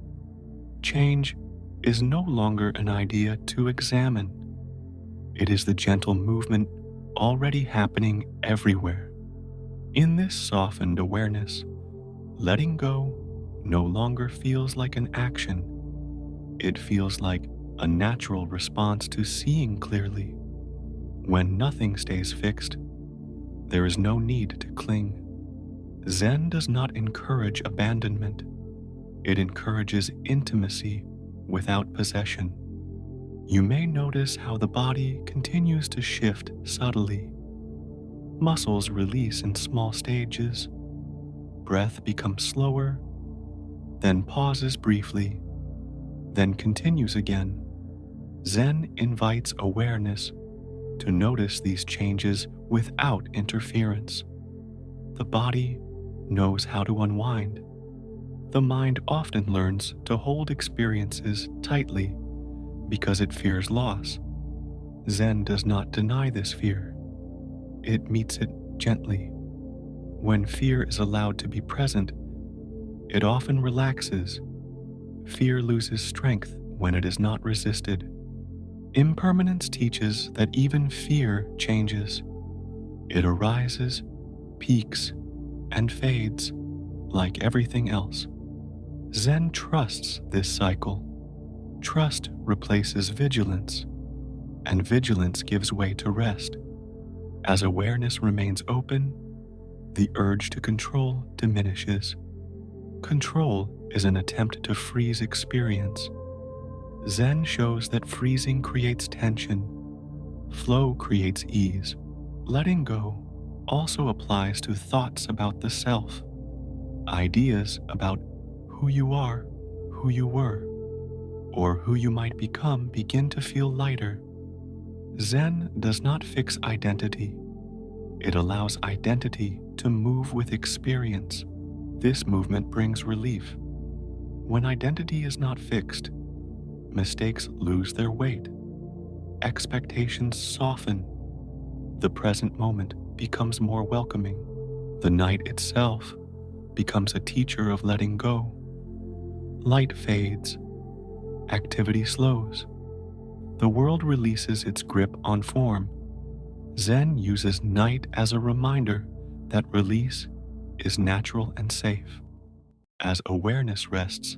Speaker 1: Change is no longer an idea to examine. It is the gentle movement already happening everywhere. In this softened awareness, letting go no longer feels like an action. It feels like a natural response to seeing clearly. When nothing stays fixed, there is no need to cling. Zen does not encourage abandonment. It encourages intimacy without possession. You may notice how the body continues to shift subtly. Muscles release in small stages. Breath becomes slower, then pauses briefly, then continues again. Zen invites awareness to notice these changes without interference. The body knows how to unwind. The mind often learns to hold experiences tightly because it fears loss. Zen does not deny this fear. It meets it gently. When fear is allowed to be present, it often relaxes. Fear loses strength when it is not resisted. Impermanence teaches that even fear changes. It arises, peaks, and fades like everything else. Zen trusts this cycle. Trust replaces vigilance, and vigilance gives way to rest. As awareness remains open, the urge to control diminishes. Control is an attempt to freeze experience. Zen shows that freezing creates tension. Flow creates ease. Letting go also applies to thoughts about the self. Ideas about who you are, who you were, or who you might become begin to feel lighter. Zen does not fix identity. It allows identity to move with experience. This movement brings relief. When identity is not fixed, mistakes lose their weight. expectations soften. The present moment becomes more welcoming. The night itself becomes a teacher of letting go. Light fades, activity slows. The world releases its grip on form. Zen uses night as a reminder that release is natural and safe. As awareness rests,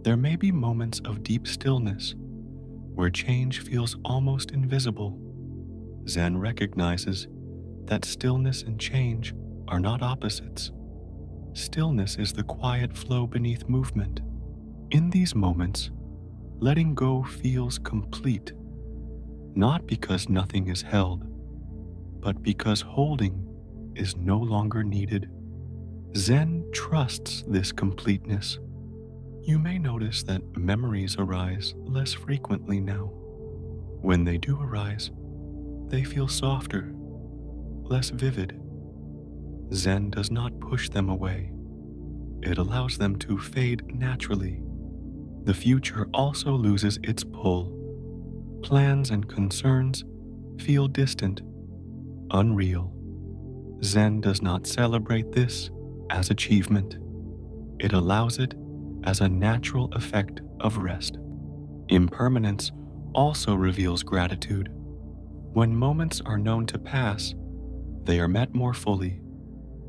Speaker 1: there may be moments of deep stillness where change feels almost invisible. Zen recognizes that stillness and change are not opposites. Stillness is the quiet flow beneath movement. In these moments, letting go feels complete, not because nothing is held, but because holding is no longer needed. Zen trusts this completeness. You may notice that memories arise less frequently now. When they do arise, they feel softer, less vivid. Zen does not push them away. It allows them to fade naturally. The future also loses its pull. Plans and concerns feel distant, unreal. Zen does not celebrate this as achievement. It allows it as a natural effect of rest. Impermanence also reveals gratitude. When moments are known to pass, they are met more fully.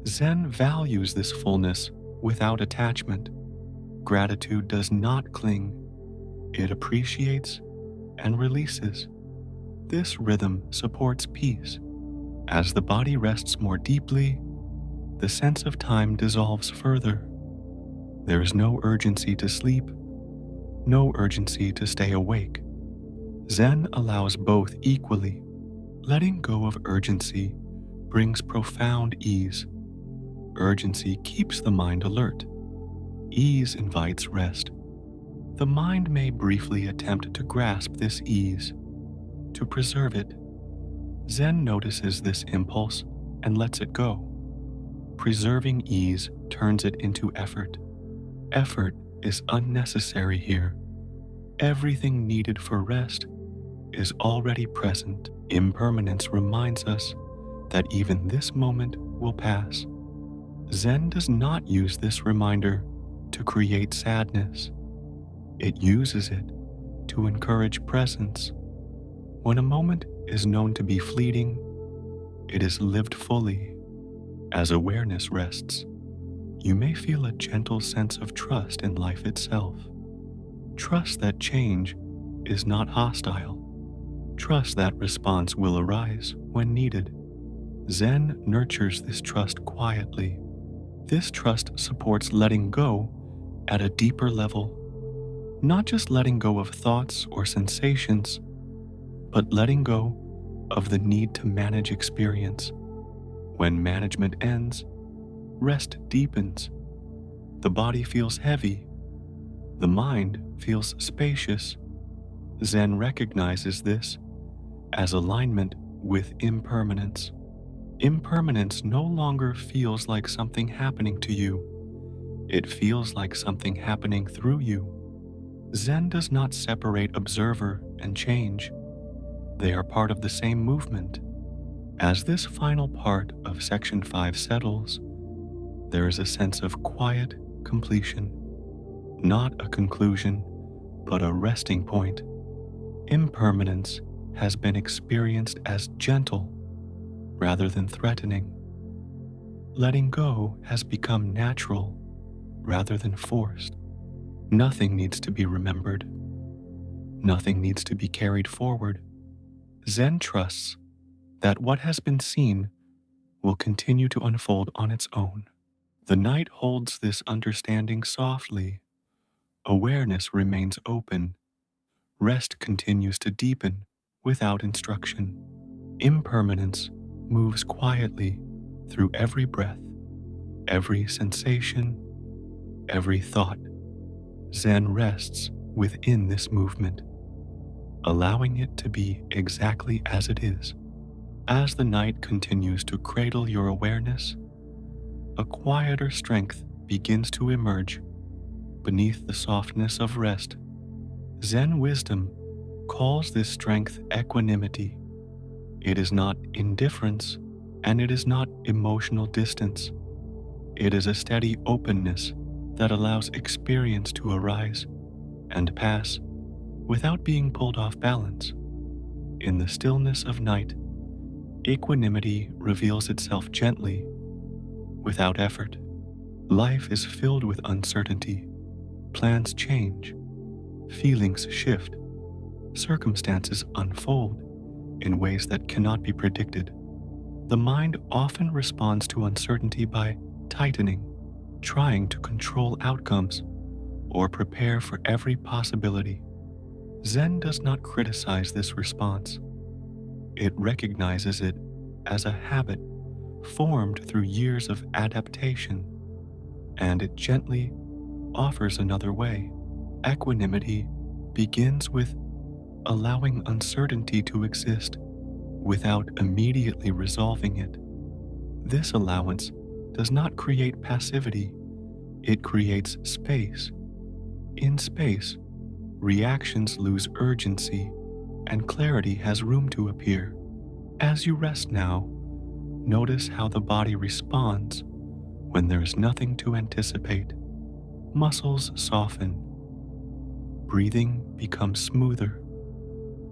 Speaker 1: Zen values this fullness without attachment. Gratitude does not cling. It appreciates and releases. This rhythm supports peace. As the body rests more deeply, the sense of time dissolves further. There is no urgency to sleep, no urgency to stay awake. Zen allows both equally. Letting go of urgency brings profound ease. Urgency keeps the mind alert. Ease invites rest. The mind may briefly attempt to grasp this ease, to preserve it. Zen notices this impulse and lets it go. Preserving ease turns it into effort. Effort is unnecessary here. Everything needed for rest is already present. Impermanence reminds us that even this moment will pass. Zen does not use this reminder to create sadness. It uses it to encourage presence. When a moment is known to be fleeting, it is lived fully. As awareness rests, you may feel a gentle sense of trust in life itself. Trust that change is not hostile. Trust that response will arise when needed. Zen nurtures this trust quietly. This trust supports letting go at a deeper level. Not just letting go of thoughts or sensations, but letting go of the need to manage experience. When management ends, rest deepens. The body feels heavy. The mind feels spacious. Zen recognizes this as alignment with impermanence. Impermanence no longer feels like something happening to you. It feels like something happening through you. Zen does not separate observer and change. They are part of the same movement. As this final part of Section 5 settles, there is a sense of quiet completion. Not a conclusion, but a resting point. Impermanence has been experienced as gentle rather than threatening. Letting go has become natural rather than forced. Nothing needs to be remembered. Nothing needs to be carried forward. Zen trusts that what has been seen will continue to unfold on its own. The night holds this understanding softly. Awareness remains open. Rest continues to deepen without instruction. Impermanence moves quietly through every breath, every sensation, every thought. Zen rests within this movement, allowing it to be exactly as it is. As the night continues to cradle your awareness, a quieter strength begins to emerge beneath the softness of rest. Zen wisdom calls this strength equanimity. It is not indifference, and it is not emotional distance. It is a steady openness that allows experience to arise and pass without being pulled off balance. In the stillness of night, equanimity reveals itself gently, without effort. Life is filled with uncertainty. Plans change, feelings shift, circumstances unfold in ways that cannot be predicted. The mind often responds to uncertainty by tightening, trying to control outcomes, or prepare for every possibility. Zen does not criticize this response. It recognizes it as a habit formed through years of adaptation, and it gently offers another way. Equanimity begins with allowing uncertainty to exist without immediately resolving it. This allowance does not create passivity, it creates space. In space, reactions lose urgency and clarity has room to appear. As you rest now, notice how the body responds when there is nothing to anticipate. Muscles soften, breathing becomes smoother,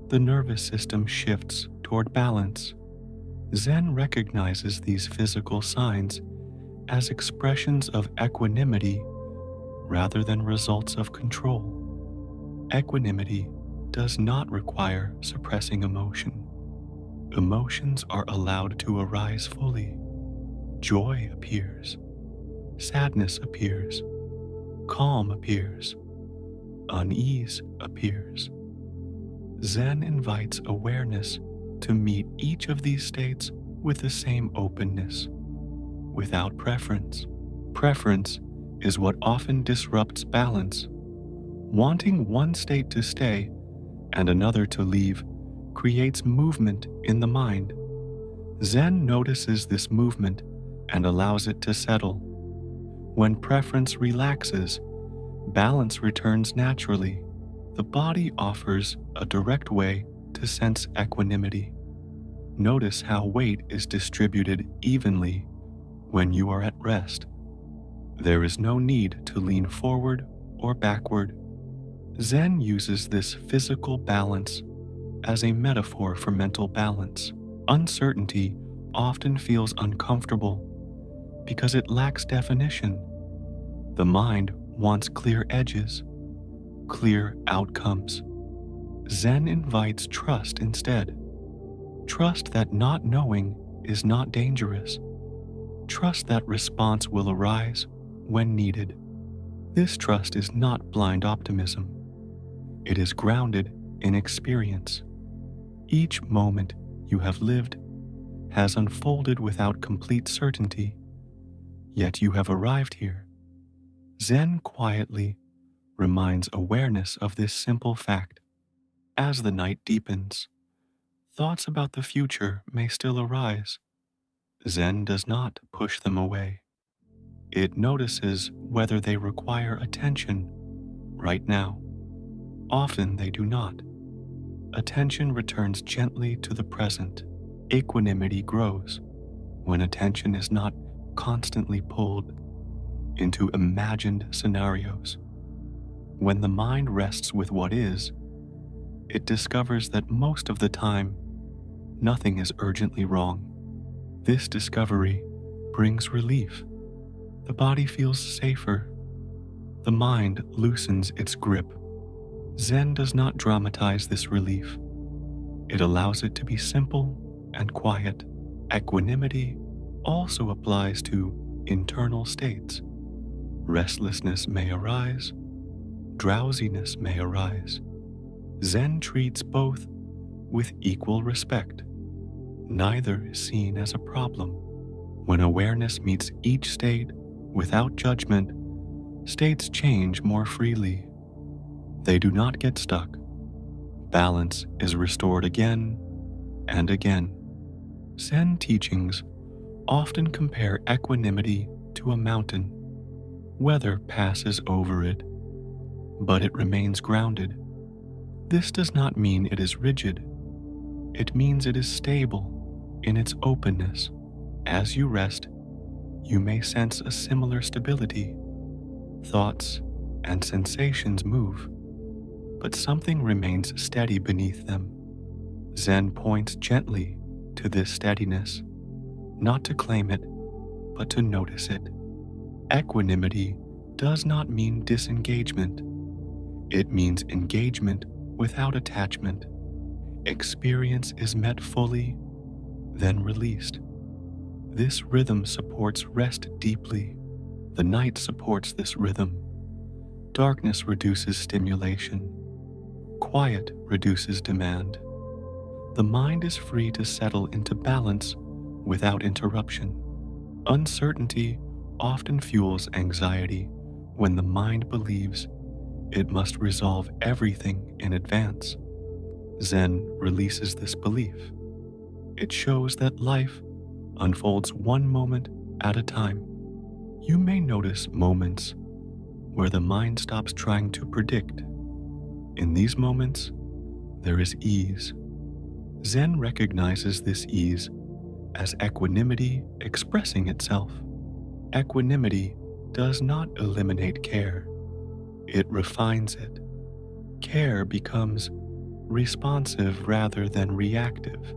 Speaker 1: the nervous system shifts toward balance. Zen recognizes these physical signs as expressions of equanimity rather than results of control. Equanimity does not require suppressing emotion. Emotions are allowed to arise fully. Joy appears, sadness appears, calm appears, unease appears. Zen invites awareness to meet each of these states with the same openness, without preference. Preference is what often disrupts balance. Wanting one state to stay and another to leave creates movement in the mind. Zen notices this movement and allows it to settle. When preference relaxes, balance returns naturally. The body offers a direct way to sense equanimity. Notice how weight is distributed evenly when you are at rest. There is no need to lean forward or backward. Zen uses this physical balance as a metaphor for mental balance. Uncertainty often feels uncomfortable because it lacks definition. The mind wants clear edges, clear outcomes. Zen invites trust instead. Trust that not knowing is not dangerous. Trust that response will arise when needed. This trust is not blind optimism. It is grounded in experience. Each moment you have lived has unfolded without complete certainty, yet you have arrived here. Zen quietly reminds awareness of this simple fact. As the night deepens, thoughts about the future may still arise. Zen does not push them away. It notices whether they require attention right now. Often they do not. Attention returns gently to the present. Equanimity grows when attention is not constantly pulled into imagined scenarios. When the mind rests with what is, it discovers that most of the time, nothing is urgently wrong. This discovery brings relief. The body feels safer. The mind loosens its grip. Zen does not dramatize this relief. It allows it to be simple and quiet. Equanimity also applies to internal states. Restlessness may arise. Drowsiness may arise. Zen treats both with equal respect. Neither is seen as a problem. When awareness meets each state without judgment, states change more freely. They do not get stuck. Balance is restored again and again. Zen teachings often compare equanimity to a mountain. Weather passes over it, but it remains grounded. This does not mean it is rigid. It means it is stable in its openness. As you rest, you may sense a similar stability. Thoughts and sensations move, but something remains steady beneath them. Zen points gently to this steadiness, not to claim it, but to notice it. Equanimity does not mean disengagement. It means engagement without attachment. Experience is met fully, then released. This rhythm supports rest deeply. The night supports this rhythm. Darkness reduces stimulation. Quiet reduces demand. The mind is free to settle into balance without interruption. Uncertainty often fuels anxiety when the mind believes it must resolve everything in advance. Zen releases this belief. It shows that life unfolds one moment at a time. You may notice moments where the mind stops trying to predict. In these moments, there is ease. Zen recognizes this ease as equanimity expressing itself. Equanimity does not eliminate care. It refines it. Care becomes responsive rather than reactive.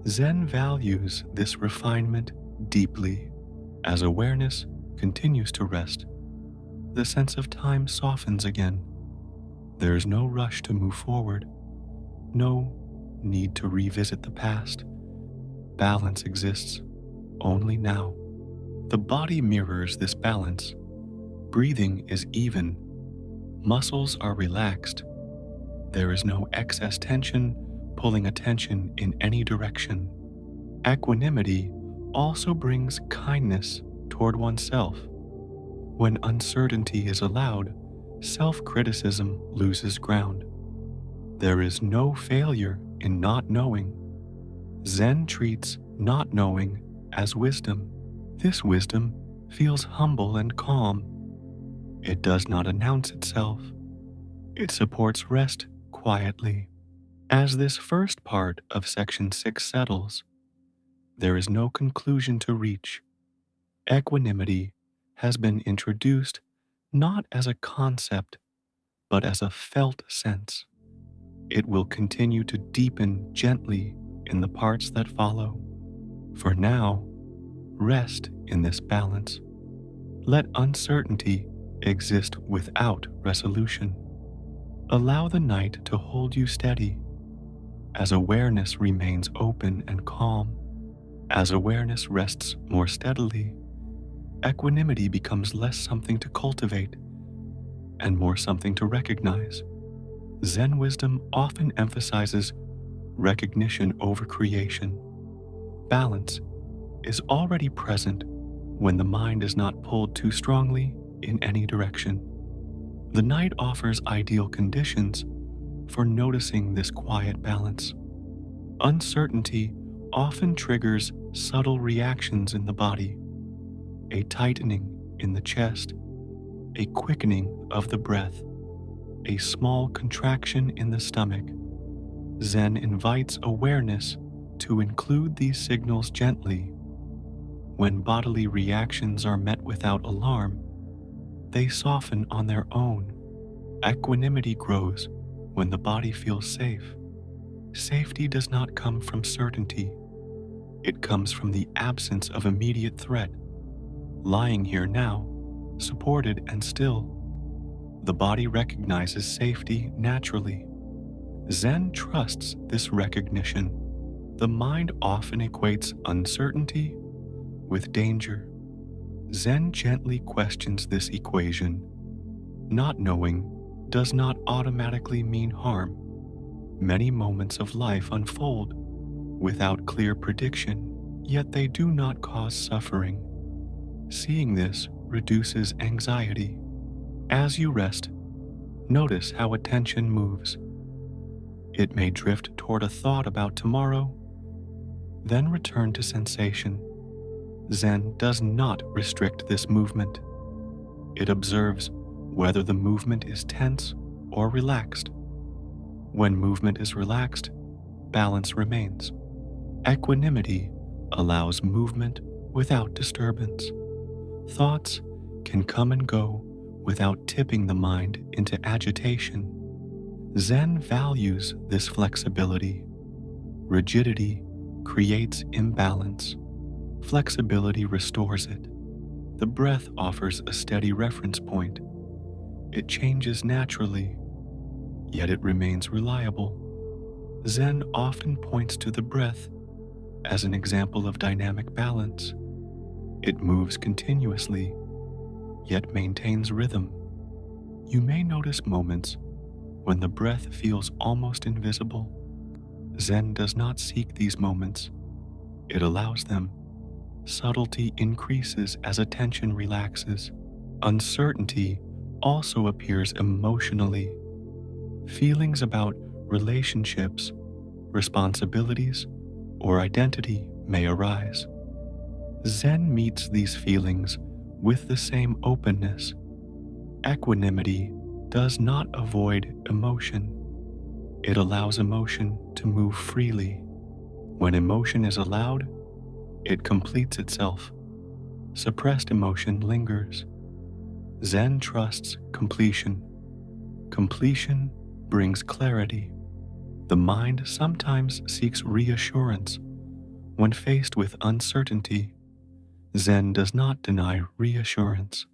Speaker 1: Zen values this refinement deeply. As awareness continues to rest, the sense of time softens again. There is no rush to move forward, no need to revisit the past. Balance exists only now. The body mirrors this balance. Breathing is even. Muscles are relaxed. There is no excess tension pulling attention in any direction. Equanimity also brings kindness toward oneself. When uncertainty is allowed, self-criticism loses ground. There is no failure in not knowing. Zen treats not knowing as wisdom. This wisdom feels humble and calm. It does not announce itself. It supports rest quietly. As this first part of Section 6 settles, there is no conclusion to reach. Equanimity has been introduced not as a concept, but as a felt sense. It will continue to deepen gently in the parts that follow. For now, rest in this balance. Let uncertainty exist without resolution. Allow the night to hold you steady. As awareness remains open and calm, as awareness rests more steadily, equanimity becomes less something to cultivate and more something to recognize. Zen wisdom often emphasizes recognition over creation. Balance is already present when the mind is not pulled too strongly in any direction. The night offers ideal conditions for noticing this quiet balance. Uncertainty often triggers subtle reactions in the body, a tightening in the chest, a quickening of the breath, a small contraction in the stomach. Zen invites awareness to include these signals gently. When bodily reactions are met without alarm, they soften on their own. Equanimity grows when the body feels safe. Safety does not come from certainty. It comes from the absence of immediate threat. Lying here now, supported and still, the body recognizes safety naturally. Zen trusts this recognition. The mind often equates uncertainty with danger. Zen gently questions this equation. Not knowing does not automatically mean harm. Many moments of life unfold without clear prediction, yet they do not cause suffering. Seeing this reduces anxiety. As you rest, notice how attention moves. It may drift toward a thought about tomorrow, then return to sensation. Zen does not restrict this movement. It observes whether the movement is tense or relaxed. When movement is relaxed, balance remains. Equanimity allows movement without disturbance. Thoughts can come and go without tipping the mind into agitation. Zen values this flexibility. Rigidity creates imbalance. Flexibility restores it. The breath offers a steady reference point. It changes naturally, yet it remains reliable. Zen often points to the breath as an example of dynamic balance. It moves continuously, yet maintains rhythm. You may notice moments when the breath feels almost invisible. Zen does not seek these moments, it allows them. Subtlety increases as attention relaxes. Uncertainty also appears emotionally. Feelings about relationships, responsibilities, or identity may arise. Zen meets these feelings with the same openness. Equanimity does not avoid emotion. It allows emotion to move freely. When emotion is allowed, it completes itself. Suppressed emotion lingers. Zen trusts completion. Completion brings clarity. The mind sometimes seeks reassurance when faced with uncertainty. Zen does not deny reassurance.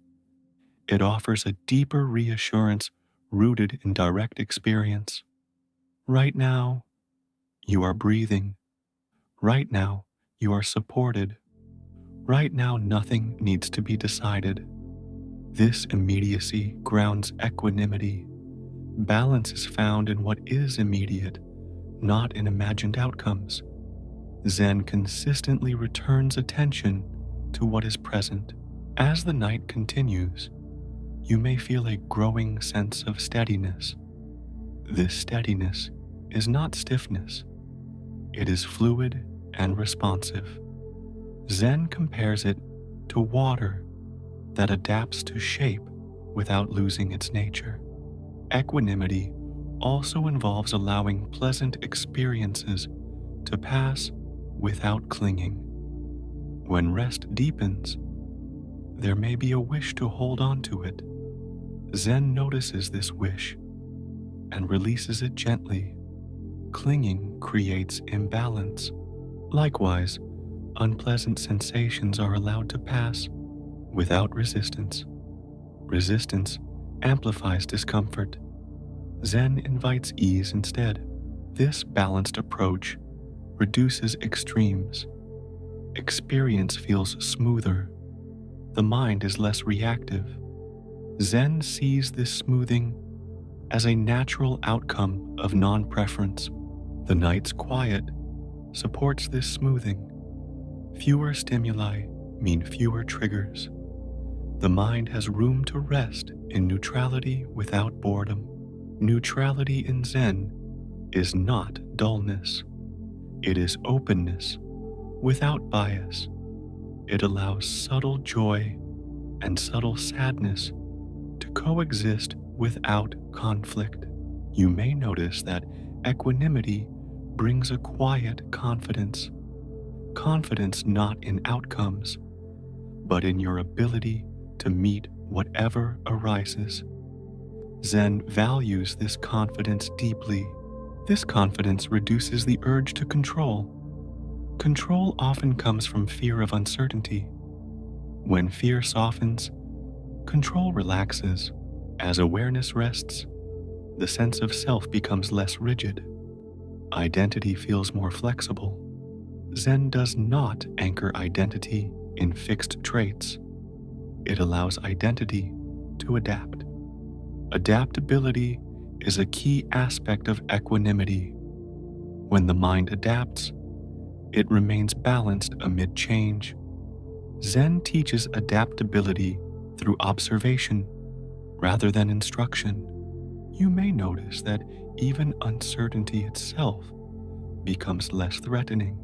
Speaker 1: It offers a deeper reassurance rooted in direct experience. Right now, you are breathing. Right now, you are supported. Right now, nothing needs to be decided. This immediacy grounds equanimity. Balance is found in what is immediate, not in imagined outcomes. Zen consistently returns attention to what is present. As the night continues, you may feel a growing sense of steadiness. This steadiness is not stiffness. It is fluid and responsive. Zen compares it to water that adapts to shape without losing its nature. Equanimity also involves allowing pleasant experiences to pass without clinging. When rest deepens, there may be a wish to hold on to it. Zen notices this wish and releases it gently. Clinging creates imbalance. Likewise, unpleasant sensations are allowed to pass without resistance. Resistance amplifies discomfort. Zen invites ease instead. This balanced approach reduces extremes. Experience feels smoother. The mind is less reactive. Zen sees this smoothing as a natural outcome of non-preference. The night's quiet supports this smoothing. Fewer stimuli mean fewer triggers. The mind has room to rest in neutrality without boredom. Neutrality in Zen is not dullness. It is openness without bias. It allows subtle joy and subtle sadness to coexist without conflict. You may notice that equanimity brings a quiet confidence. Confidence not in outcomes, but in your ability to meet whatever arises. Zen values this confidence deeply. This confidence reduces the urge to control. Control often comes from fear of uncertainty. When fear softens, control relaxes. As awareness rests, the sense of self becomes less rigid. Identity feels more flexible. Zen does not anchor identity in fixed traits. It allows identity to adapt. Adaptability is a key aspect of equanimity. When the mind adapts, it remains balanced amid change. Zen teaches adaptability through observation rather than instruction. You may notice that even uncertainty itself becomes less threatening.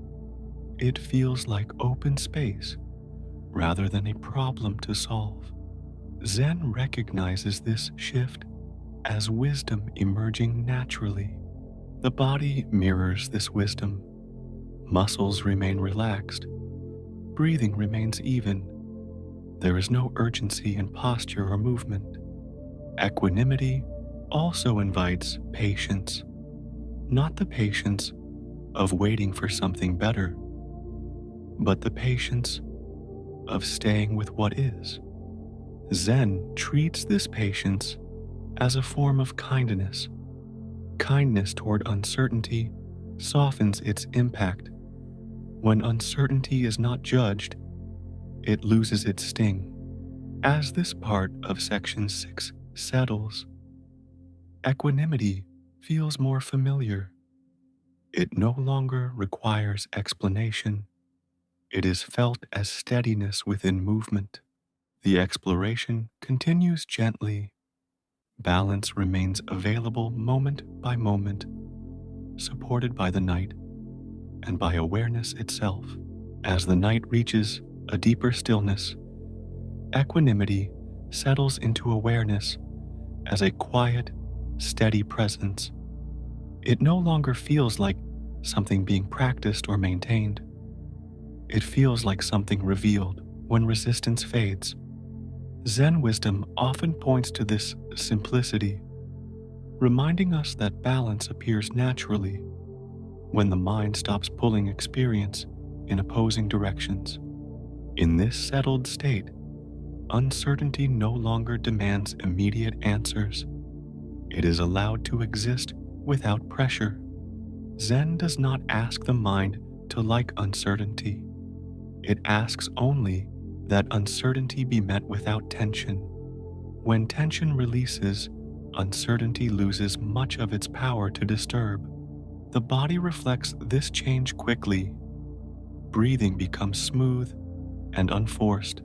Speaker 1: It feels like open space rather than a problem to solve. Zen recognizes this shift as wisdom emerging naturally. The body mirrors this wisdom. Muscles remain relaxed. Breathing remains even. There is no urgency in posture or movement. Equanimity also invites patience, not the patience of waiting for something better, but the patience of staying with what is. Zen treats this patience as a form of kindness. Kindness toward uncertainty softens its impact. When uncertainty is not judged, it loses its sting. As this part of Section 6 settles, equanimity feels more familiar. It no longer requires explanation. It is felt as steadiness within movement. The exploration continues gently. Balance remains available moment by moment, supported by the night and by awareness itself. As the night reaches a deeper stillness, equanimity settles into awareness as a quiet, steady presence. It no longer feels like something being practiced or maintained. It feels like something revealed when resistance fades. Zen wisdom often points to this simplicity, reminding us that balance appears naturally when the mind stops pulling experience in opposing directions. In this settled state, uncertainty no longer demands immediate answers. It is allowed to exist without pressure. Zen does not ask the mind to like uncertainty. It asks only that uncertainty be met without tension. When tension releases, uncertainty loses much of its power to disturb. The body reflects this change quickly. Breathing becomes smooth and unforced.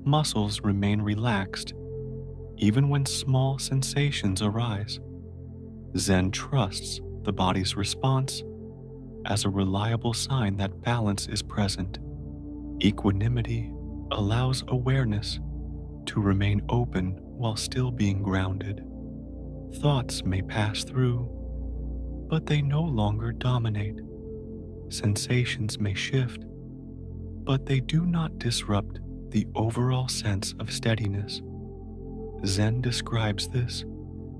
Speaker 1: Muscles remain relaxed, even when small sensations arise. Zen trusts the body's response as a reliable sign that balance is present. Equanimity allows awareness to remain open while still being grounded. Thoughts may pass through, but they no longer dominate. Sensations may shift, but they do not disrupt the overall sense of steadiness. Zen describes this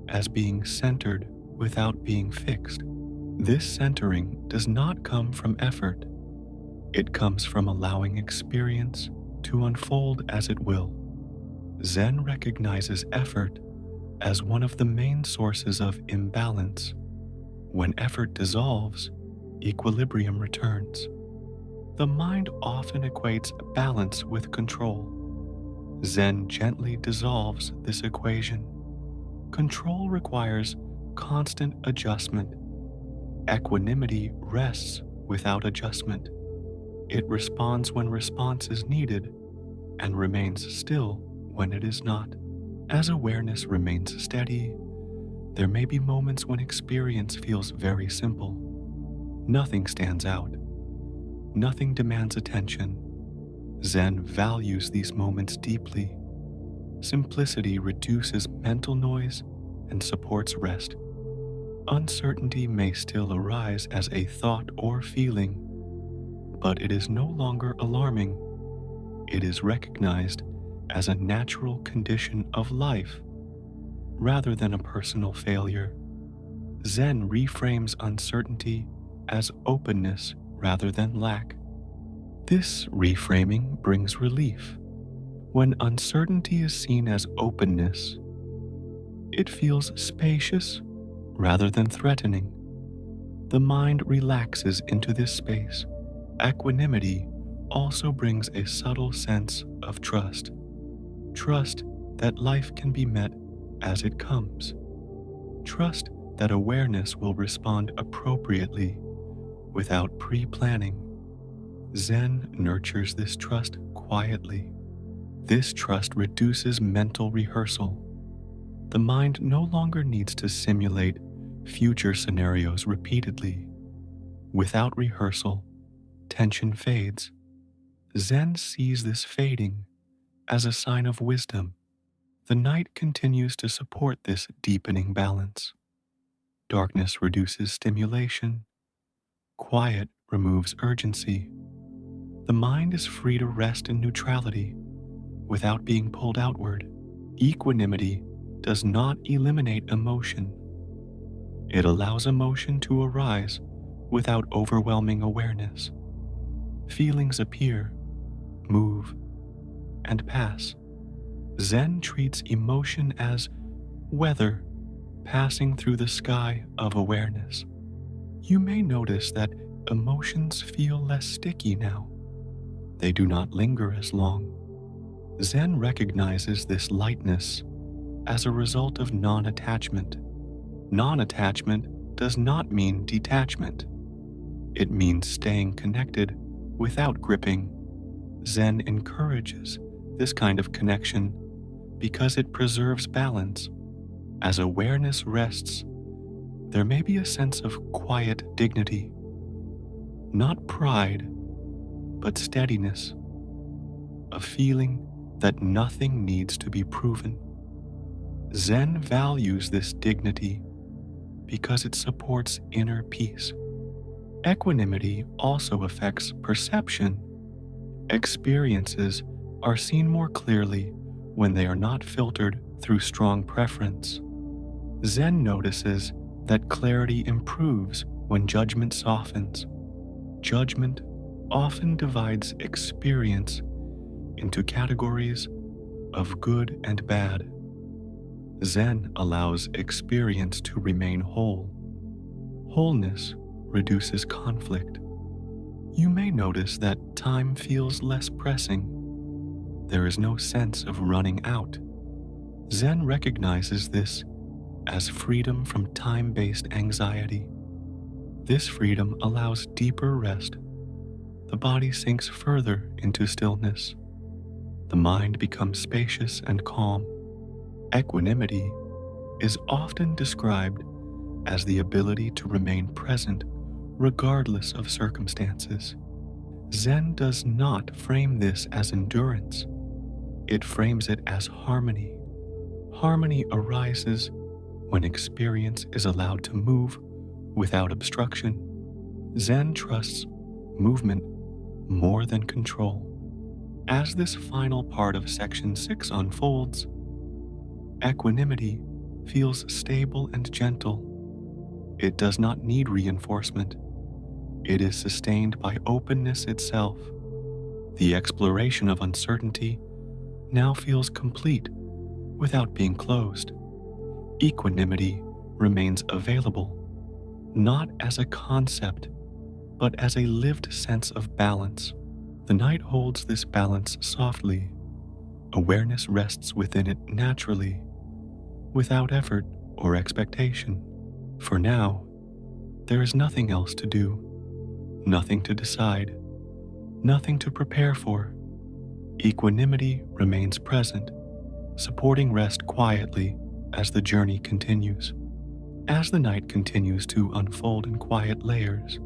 Speaker 1: as being centered without being fixed. This centering does not come from effort. It comes from allowing experience to unfold as it will. Zen recognizes effort as one of the main sources of imbalance. When effort dissolves, equilibrium returns. The mind often equates balance with control. Zen gently dissolves this equation. Control requires constant adjustment. Equanimity rests without adjustment. It responds when response is needed and remains still when it is not. As awareness remains steady, there may be moments when experience feels very simple. Nothing stands out. Nothing demands attention. Zen values these moments deeply. Simplicity reduces mental noise and supports rest. Uncertainty may still arise as a thought or feeling, but it is no longer alarming. It is recognized as a natural condition of life rather than a personal failure. Zen reframes uncertainty as openness rather than lack. This reframing brings relief. When uncertainty is seen as openness, it feels spacious rather than threatening. The mind relaxes into this space. Equanimity also brings a subtle sense of trust. Trust that life can be met as it comes. Trust that awareness will respond appropriately without pre-planning. Zen nurtures this trust quietly. This trust reduces mental rehearsal. The mind no longer needs to simulate future scenarios repeatedly. Without rehearsal, tension fades. Zen sees this fading as a sign of wisdom. The night continues to support this deepening balance. Darkness reduces stimulation. Quiet removes urgency. The mind is free to rest in neutrality without being pulled outward. Equanimity does not eliminate emotion. It allows emotion to arise without overwhelming awareness. Feelings appear, move, and pass. Zen treats emotion as weather passing through the sky of awareness. You may notice that emotions feel less sticky now. They do not linger as long. Zen recognizes this lightness as a result of non-attachment. Non-attachment does not mean detachment. It means staying connected without gripping. Zen encourages this kind of connection because it preserves balance. As awareness rests, there may be a sense of quiet dignity, not pride, but steadiness, a feeling that nothing needs to be proven. Zen values this dignity because it supports inner peace. Equanimity also affects perception. Experiences are seen more clearly when they are not filtered through strong preference. Zen notices that clarity improves when judgment softens. Judgment often divides experience into categories of good and bad. Zen allows experience to remain whole. Wholeness reduces conflict. You may notice that time feels less pressing. There is no sense of running out. Zen recognizes this as freedom from time-based anxiety. This freedom allows deeper rest. The body sinks further into stillness. The mind becomes spacious and calm. Equanimity is often described as the ability to remain present regardless of circumstances. Zen does not frame this as endurance. It frames it as harmony. Harmony arises when experience is allowed to move without obstruction. Zen trusts movement more than control. As this final part of Section 6 unfolds, equanimity feels stable and gentle. It does not need reinforcement. It is sustained by openness itself. The exploration of uncertainty now feels complete without being closed. Equanimity remains available, not as a concept, but as a lived sense of balance. The night holds this balance softly. Awareness rests within it naturally, without effort or expectation. For now, there is nothing else to do, nothing to decide, nothing to prepare for. Equanimity remains present, supporting rest quietly as the journey continues. As the night continues to unfold in quiet layers,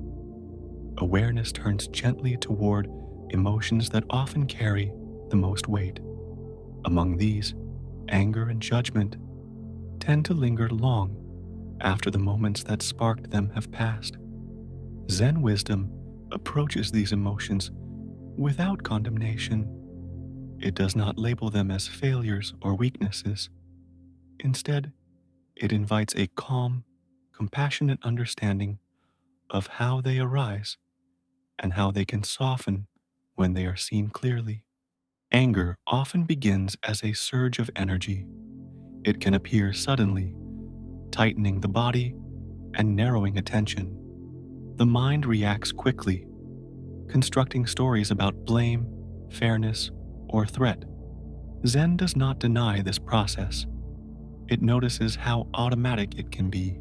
Speaker 1: awareness turns gently toward emotions that often carry the most weight. Among these, anger and judgment tend to linger long after the moments that sparked them have passed. Zen wisdom approaches these emotions without condemnation. It does not label them as failures or weaknesses. Instead, it invites a calm, compassionate understanding of how they arise and how they can soften when they are seen clearly. Anger often begins as a surge of energy. It can appear suddenly, tightening the body and narrowing attention. The mind reacts quickly, constructing stories about blame, fairness, or threat. Zen does not deny this process. It notices how automatic it can be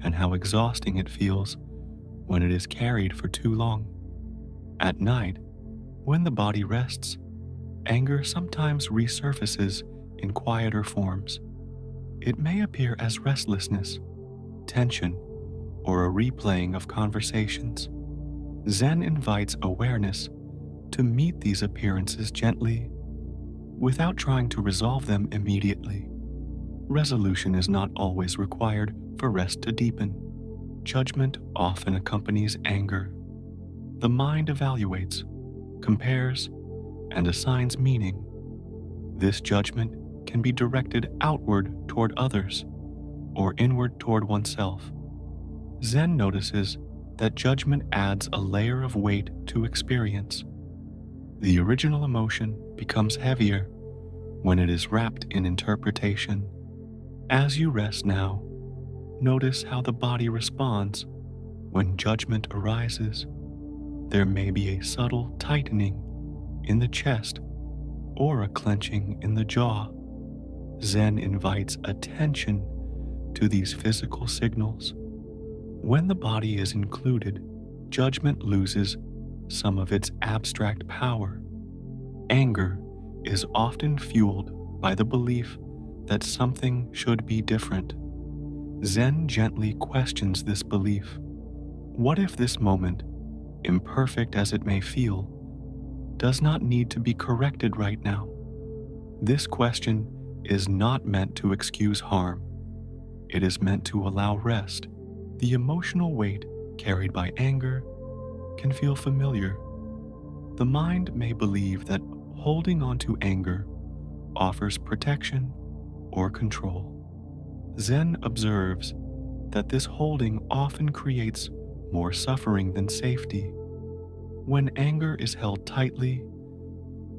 Speaker 1: and how exhausting it feels when it is carried for too long. At night, when the body rests, anger sometimes resurfaces in quieter forms. It may appear as restlessness, tension, or a replaying of conversations. Zen invites awareness to meet these appearances gently without trying to resolve them immediately. Resolution is not always required for rest to deepen. Judgment often accompanies anger. The mind evaluates, compares, and assigns meaning. This judgment can be directed outward toward others or inward toward oneself. Zen notices that judgment adds a layer of weight to experience. The original emotion becomes heavier when it is wrapped in interpretation. As you rest now, notice how the body responds when judgment arises. There may be a subtle tightening in the chest or a clenching in the jaw. Zen invites attention to these physical signals. When the body is included, judgment loses some of its abstract power. Anger is often fueled by the belief that something should be different. Zen gently questions this belief. What if this moment, imperfect as it may feel, does not need to be corrected right now? This question is not meant to excuse harm. It is meant to allow rest. The emotional weight carried by anger can feel familiar. The mind may believe that holding on to anger offers protection or control. Zen observes that this holding often creates more suffering than safety. When anger is held tightly,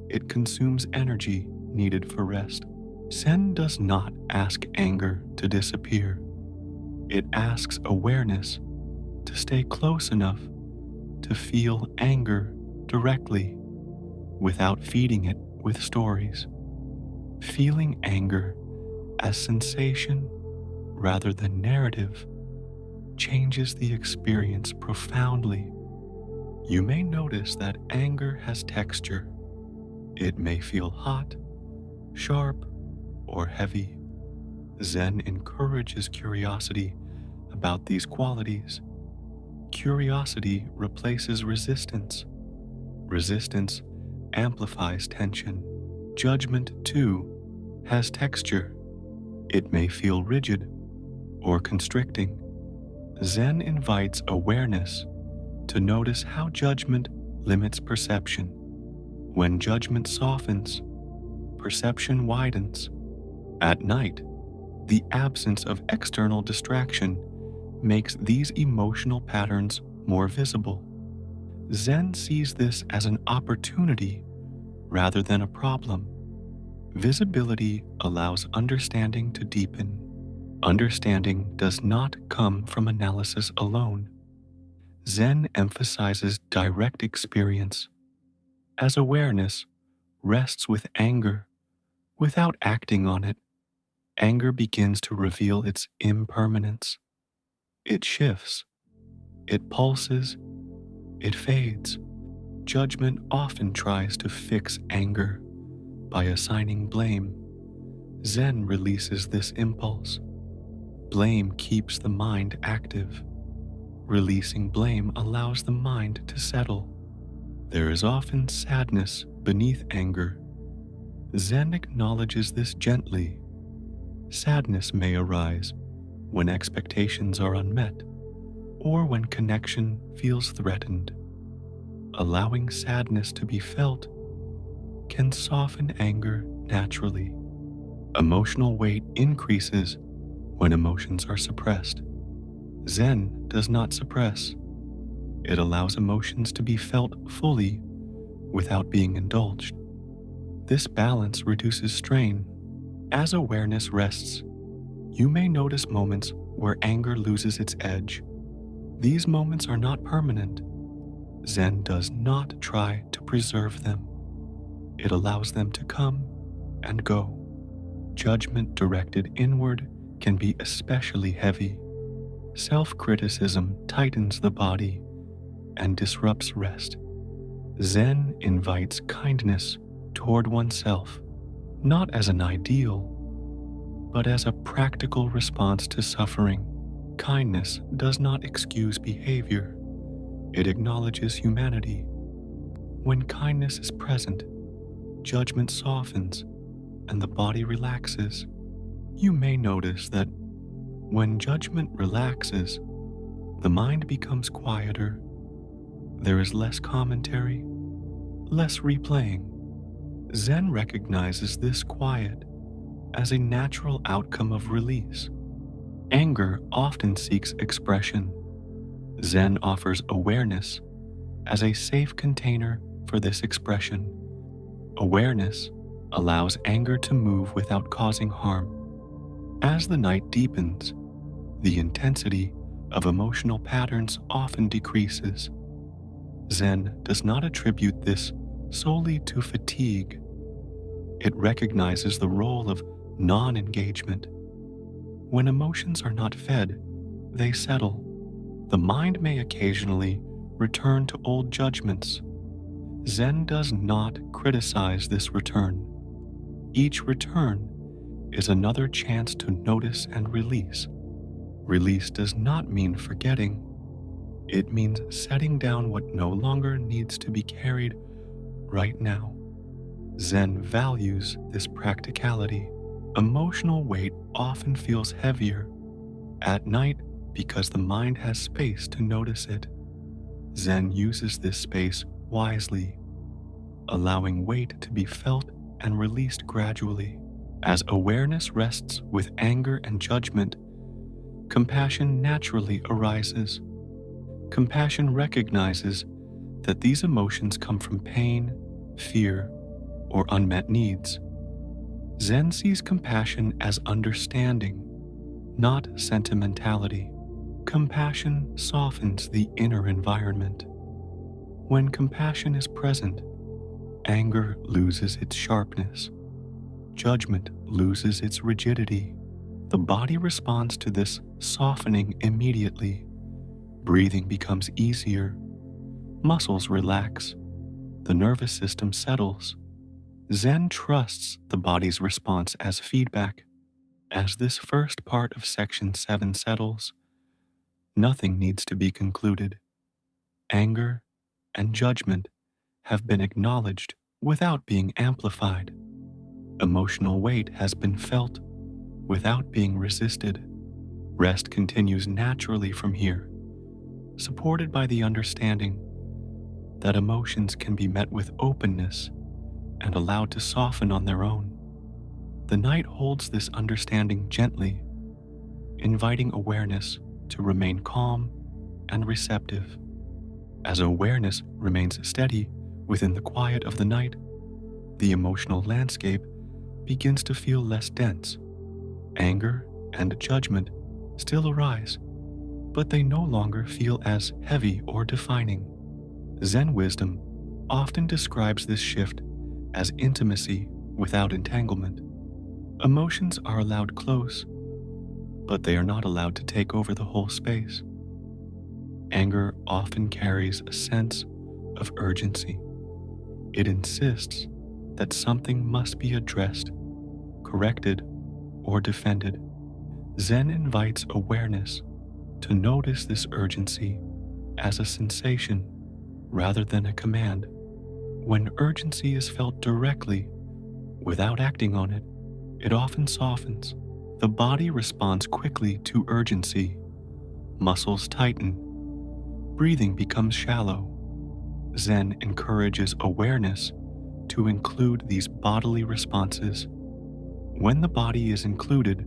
Speaker 1: it consumes energy needed for rest. Zen does not ask anger to disappear. It asks awareness to stay close enough to feel anger directly without feeding it with stories. Feeling anger as sensation rather than narrative changes the experience profoundly. You may notice that anger has texture. It may feel hot, sharp, or heavy. Zen encourages curiosity about these qualities. Curiosity replaces resistance. Resistance amplifies tension. Judgment, too, has texture. It may feel rigid or constricting. Zen invites awareness to notice how judgment limits perception. When judgment softens, perception widens. At night, the absence of external distraction makes these emotional patterns more visible. Zen sees this as an opportunity rather than a problem. Visibility allows understanding to deepen. Understanding does not come from analysis alone. Zen emphasizes direct experience. As awareness rests with anger without acting on it, anger begins to reveal its impermanence. It shifts, it pulses, it fades. Judgment often tries to fix anger by assigning blame. Zen releases this impulse. Blame keeps the mind active. Releasing blame allows the mind to settle. There is often sadness beneath anger. Zen acknowledges this gently. Sadness may arise when expectations are unmet or when connection feels threatened. Allowing sadness to be felt can soften anger naturally. Emotional weight increases when emotions are suppressed. Zen does not suppress. It allows emotions to be felt fully without being indulged. This balance reduces strain. As awareness rests, you may notice moments where anger loses its edge. These moments are not permanent. Zen does not try to preserve them. It allows them to come and go. Judgment directed inward can be especially heavy. Self-criticism tightens the body and disrupts rest. Zen invites kindness toward oneself, not as an ideal, but as a practical response to suffering. Kindness does not excuse behavior. It acknowledges humanity. When kindness is present, judgment softens and the body relaxes. You may notice that when judgment relaxes, the mind becomes quieter. There is less commentary, less replaying. Zen recognizes this quiet as a natural outcome of release. Anger often seeks expression. Zen offers awareness as a safe container for this expression. Awareness allows anger to move without causing harm. As the night deepens, the intensity of emotional patterns often decreases. Zen does not attribute this solely to fatigue. It recognizes the role of non-engagement. When emotions are not fed, they settle. The mind may occasionally return to old judgments. Zen does not criticize this return. Each return is another chance to notice and release. Release does not mean forgetting. It means setting down what no longer needs to be carried right now. Zen values this practicality. Emotional weight often feels heavier at night because the mind has space to notice it. Zen uses this space wisely, allowing weight to be felt and released gradually. As awareness rests with anger and judgment, compassion naturally arises. Compassion recognizes that these emotions come from pain, fear, or unmet needs. Zen sees compassion as understanding, not sentimentality. Compassion softens the inner environment. When compassion is present, anger loses its sharpness. Judgment loses its rigidity. The body responds to this softening immediately. Breathing becomes easier. Muscles relax. The nervous system settles. Zen trusts the body's response as feedback. As this first part of Section 7 settles, nothing needs to be concluded. Anger and judgment have been acknowledged without being amplified. Emotional weight has been felt without being resisted. Rest continues naturally from here, supported by the understanding that emotions can be met with openness and allowed to soften on their own. The night holds this understanding gently, inviting awareness to remain calm and receptive. As awareness remains steady within the quiet of the night, the emotional landscape begins to feel less dense. Anger and judgment still arise, but they no longer feel as heavy or defining. Zen wisdom often describes this shift as intimacy without entanglement. Emotions are allowed close, but they are not allowed to take over the whole space. Anger often carries a sense of urgency. It insists that something must be addressed, corrected, or defended. Zen invites awareness to notice this urgency as a sensation rather than a command. When urgency is felt directly, without acting on it, it often softens. The body responds quickly to urgency. Muscles tighten. Breathing becomes shallow. Zen encourages awareness to include these bodily responses. When the body is included,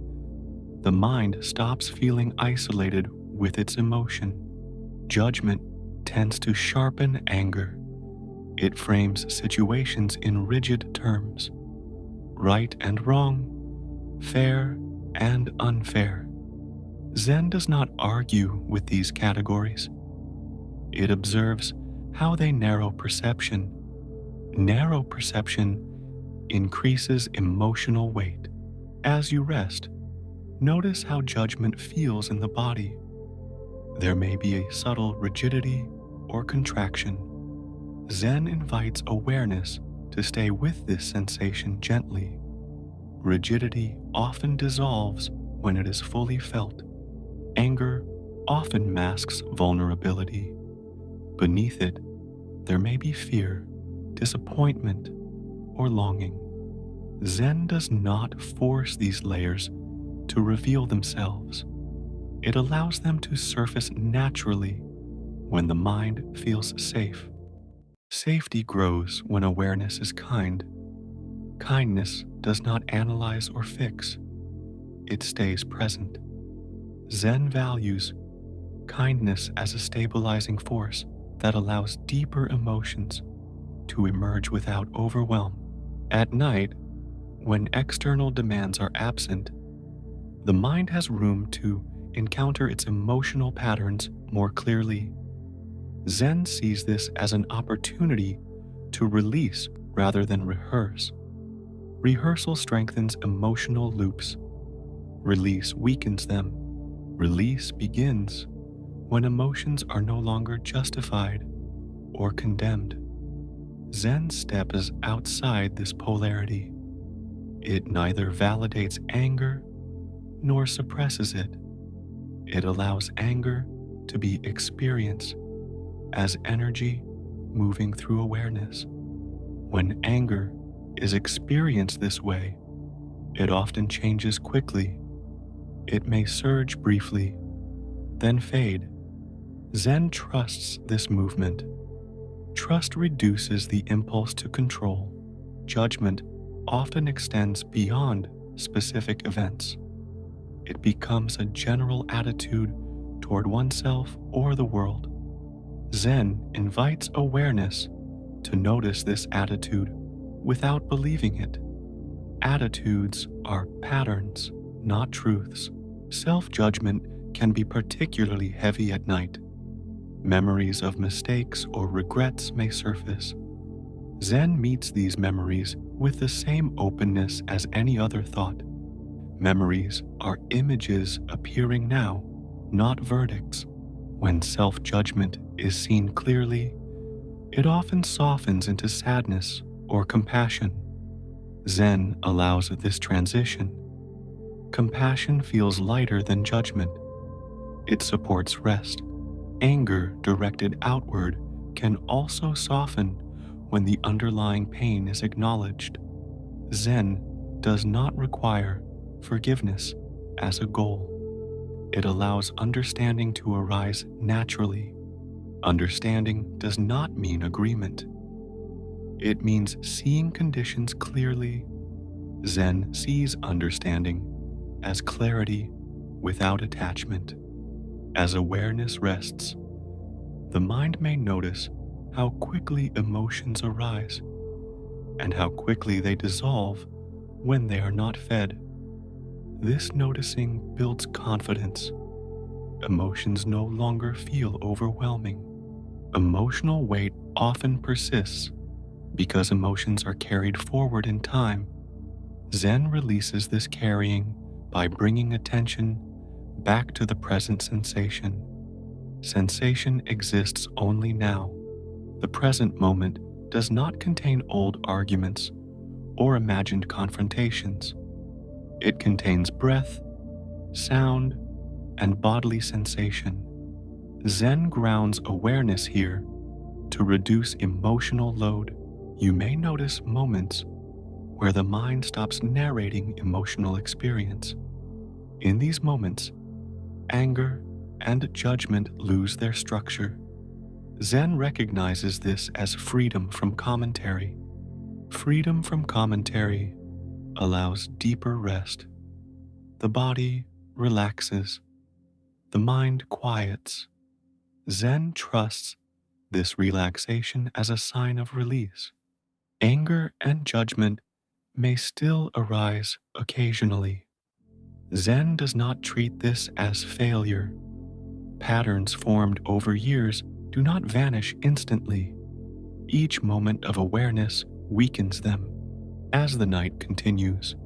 Speaker 1: the mind stops feeling isolated with its emotion. Judgment tends to sharpen anger. It frames situations in rigid terms: right and wrong, fair and unfair. Zen does not argue with these categories. It observes how they narrow perception. Narrow perception increases emotional weight. As you rest, notice how judgment feels in the body. There may be a subtle rigidity or contraction. Zen invites awareness to stay with this sensation gently. Rigidity often dissolves when it is fully felt. Anger often masks vulnerability. Beneath it, there may be fear, disappointment, or longing. Zen does not force these layers to reveal themselves. It allows them to surface naturally when the mind feels safe. Safety grows when awareness is kind. Kindness does not analyze or fix, it stays present. Zen values kindness as a stabilizing force that allows deeper emotions to emerge without overwhelm. At night, when external demands are absent, the mind has room to encounter its emotional patterns more clearly. Zen sees this as an opportunity to release rather than rehearse. Rehearsal strengthens emotional loops. Release weakens them. Release begins when emotions are no longer justified or condemned. Zen steps outside this polarity. It neither validates anger nor suppresses it. It allows anger to be experienced as energy moving through awareness. When anger is experienced this way, it often changes quickly. It may surge briefly, then fade. Zen trusts this movement. Trust reduces the impulse to control. Judgment often extends beyond specific events. It becomes a general attitude toward oneself or the world. Zen invites awareness to notice this attitude without believing it. Attitudes are patterns, not truths. Self-judgment can be particularly heavy at night. Memories of mistakes or regrets may surface. Zen meets these memories with the same openness as any other thought. Memories are images appearing now, not verdicts. When self-judgment is seen clearly, it often softens into sadness or compassion. Zen allows this transition. Compassion feels lighter than judgment. It supports rest. Anger directed outward can also soften when the underlying pain is acknowledged. Zen does not require forgiveness as a goal. It allows understanding to arise naturally. Understanding does not mean agreement. It means seeing conditions clearly. Zen sees understanding as clarity without attachment. As awareness rests, the mind may notice how quickly emotions arise and how quickly they dissolve when they are not fed. This noticing builds confidence. Emotions no longer feel overwhelming. Emotional weight often persists because emotions are carried forward in time. Zen releases this carrying by bringing attention back to the present sensation. Sensation exists only now. The present moment does not contain old arguments or imagined confrontations. It contains breath, sound, and bodily sensation. Zen grounds awareness here to reduce emotional load. You may notice moments where the mind stops narrating emotional experience. In these moments, anger and judgment lose their structure. Zen recognizes this as freedom from commentary. Freedom from commentary allows deeper rest. The body relaxes. The mind quiets. Zen trusts this relaxation as a sign of release. Anger and judgment may still arise occasionally. Zen does not treat this as failure. Patterns formed over years do not vanish instantly. Each moment of awareness weakens them. As the night continues,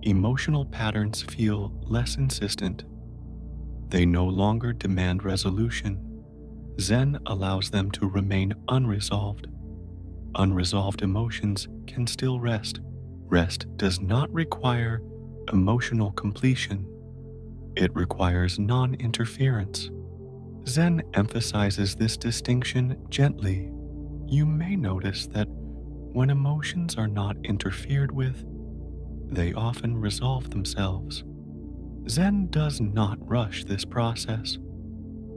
Speaker 1: emotional patterns feel less insistent. They no longer demand resolution. Zen allows them to remain unresolved. Unresolved emotions can still rest. Rest does not require emotional completion. It requires non-interference. Zen emphasizes this distinction gently. You may notice that when emotions are not interfered with, they often resolve themselves. Zen does not rush this process.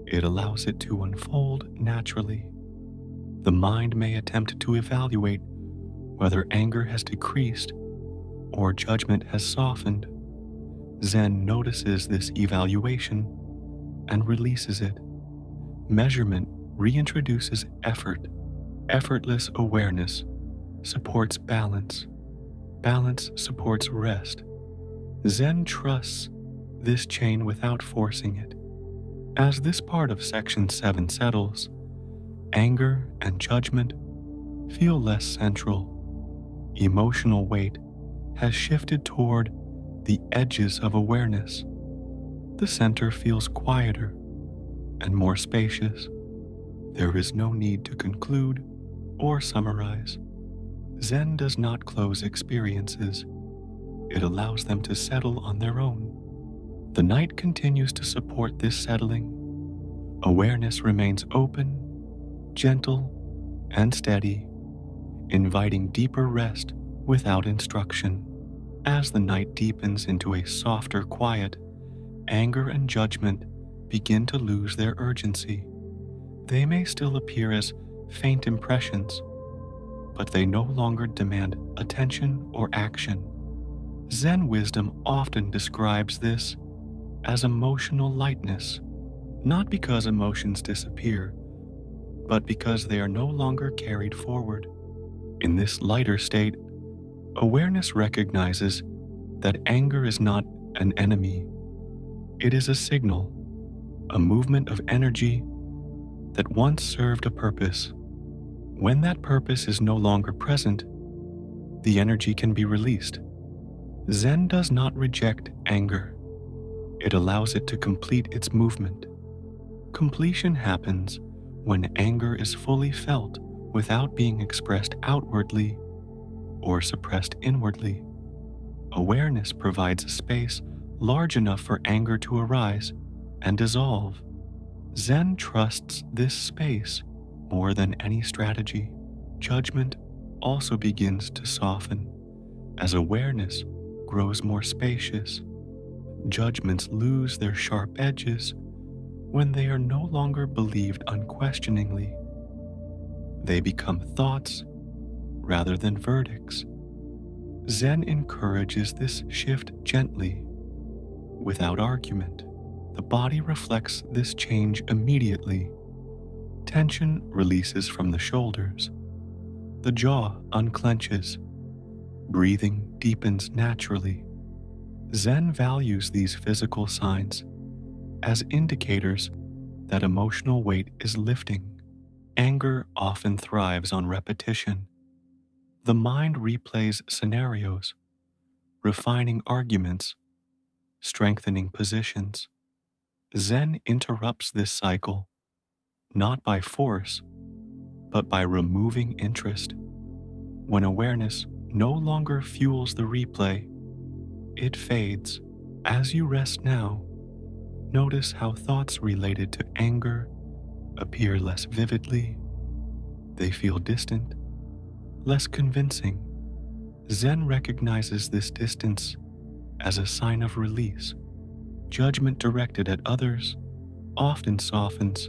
Speaker 1: It allows it to unfold naturally. The mind may attempt to evaluate whether anger has decreased or judgment has softened. Zen notices this evaluation and releases it. Measurement reintroduces effort. Effortless awareness supports balance. Balance supports rest. Zen trusts this chain without forcing it. As this part of Section 7 settles, anger and judgment feel less central. Emotional weight has shifted toward the edges of awareness. The center feels quieter and more spacious. There is no need to conclude or summarize. Zen does not close experiences. It allows them to settle on their own. The night continues to support this settling. Awareness remains open, gentle, and steady, inviting deeper rest without instruction. As the night deepens into a softer quiet, anger and judgment begin to lose their urgency. They may still appear as faint impressions, but they no longer demand attention or action. Zen wisdom often describes this as emotional lightness, not because emotions disappear, but because they are no longer carried forward. In this lighter state, awareness recognizes that anger is not an enemy. It is a signal, a movement of energy that once served a purpose. When that purpose is no longer present, the energy can be released. Zen does not reject anger. It allows it to complete its movement. Completion happens when anger is fully felt without being expressed outwardly or suppressed inwardly. Awareness provides a space large enough for anger to arise and dissolve. Zen trusts this space more than any strategy. Judgment also begins to soften as awareness grows more spacious. Judgments lose their sharp edges when they are no longer believed unquestioningly. They become thoughts rather than verdicts. Zen encourages this shift gently, without argument. The body reflects this change immediately. Tension releases from the shoulders. The jaw unclenches. Breathing deepens naturally. Zen values these physical signs as indicators that emotional weight is lifting. Anger often thrives on repetition. The mind replays scenarios, refining arguments, strengthening positions. Zen interrupts this cycle, not by force, but by removing interest. When awareness no longer fuels the replay, it fades. As you rest now, notice how thoughts related to anger appear less vividly. They feel distant, less convincing. Zen recognizes this distance as a sign of release. Judgment directed at others often softens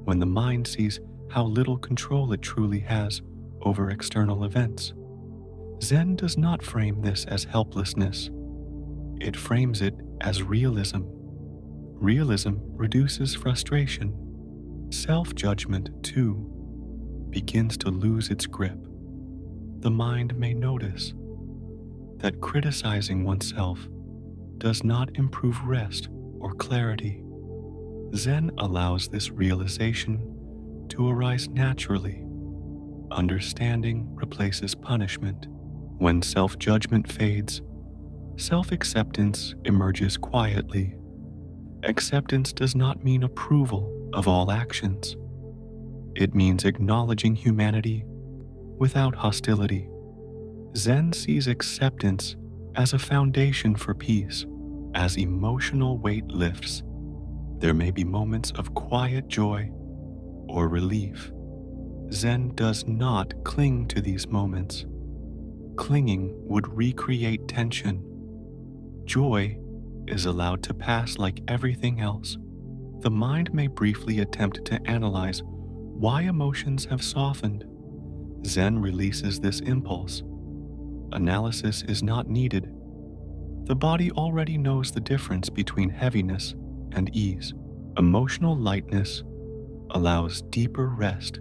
Speaker 1: when the mind sees how little control it truly has over external events. Zen does not frame this as helplessness. It frames it as realism. Realism reduces frustration. Self-judgment, too, begins to lose its grip. The mind may notice that criticizing oneself does not improve rest or clarity. Zen allows this realization to arise naturally. Understanding replaces punishment. When self-judgment fades, self-acceptance emerges quietly. Acceptance does not mean approval of all actions. It means acknowledging humanity without hostility. Zen sees acceptance as a foundation for peace. As emotional weight lifts, there may be moments of quiet joy or relief. Zen does not cling to these moments. Clinging would recreate tension. Joy is allowed to pass like everything else. The mind may briefly attempt to analyze why emotions have softened. Zen releases this impulse. Analysis is not needed. The body already knows the difference between heaviness and ease. Emotional lightness allows deeper rest.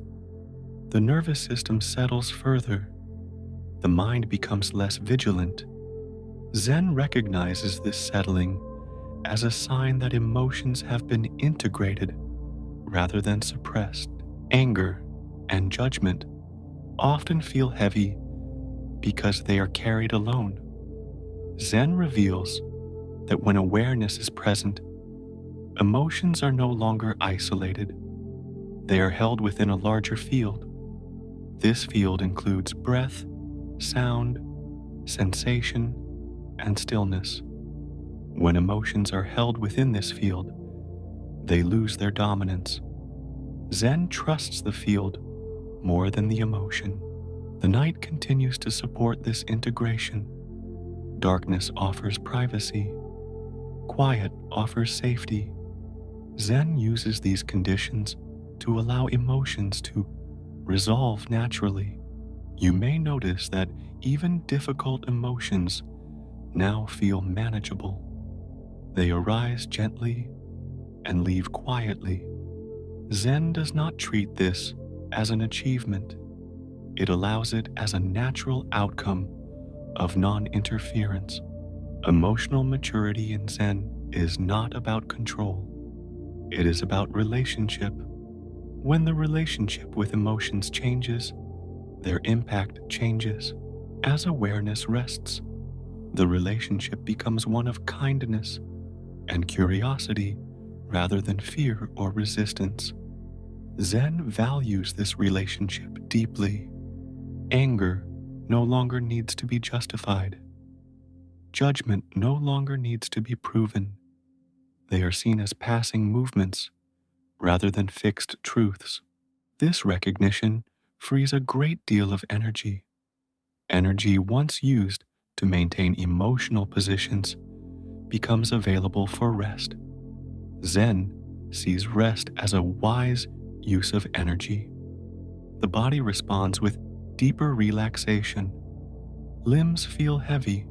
Speaker 1: The nervous system settles further. The mind becomes less vigilant. Zen recognizes this settling as a sign that emotions have been integrated rather than suppressed. Anger and judgment often feel heavy because they are carried alone. Zen reveals that when awareness is present, emotions are no longer isolated. They are held within a larger field. This field includes breath, sound, sensation, and stillness. When emotions are held within this field, they lose their dominance. Zen trusts the field more than the emotion. The night continues to support this integration. Darkness offers privacy. Quiet offers safety. Zen uses these conditions to allow emotions to resolve naturally. You may notice that even difficult emotions now feel manageable. They arise gently and leave quietly. Zen does not treat this as an achievement. It allows it as a natural outcome of non-interference. Emotional maturity in Zen is not about control. It is about relationship. When the relationship with emotions changes, their impact changes. As awareness rests, the relationship becomes one of kindness and curiosity rather than fear or resistance. Zen values this relationship deeply. Anger no longer needs to be justified. Judgment no longer needs to be proven. They are seen as passing movements rather than fixed truths. This recognition frees a great deal of energy. Energy once used to maintain emotional positions becomes available for rest. Zen sees rest as a wise use of energy. The body responds with deeper relaxation. Limbs feel heavy.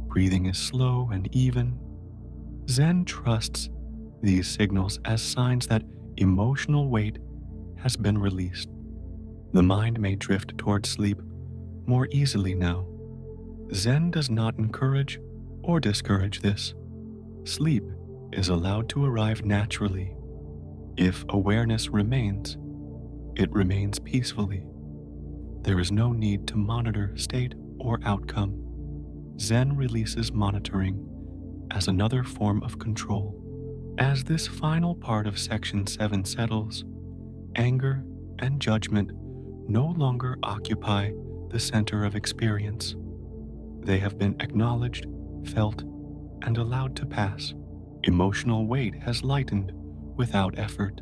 Speaker 1: Breathing is slow and even. Zen trusts these signals as signs that emotional weight has been released. The mind may drift toward sleep more easily now. Zen does not encourage or discourage this. Sleep is allowed to arrive naturally. If awareness remains, it remains peacefully. There is no need to monitor state or outcome. Zen releases monitoring as another form of control. As this final part of Section 7 settles, anger and judgment no longer occupy the center of experience. They have been acknowledged, felt, and allowed to pass. Emotional weight has lightened without effort.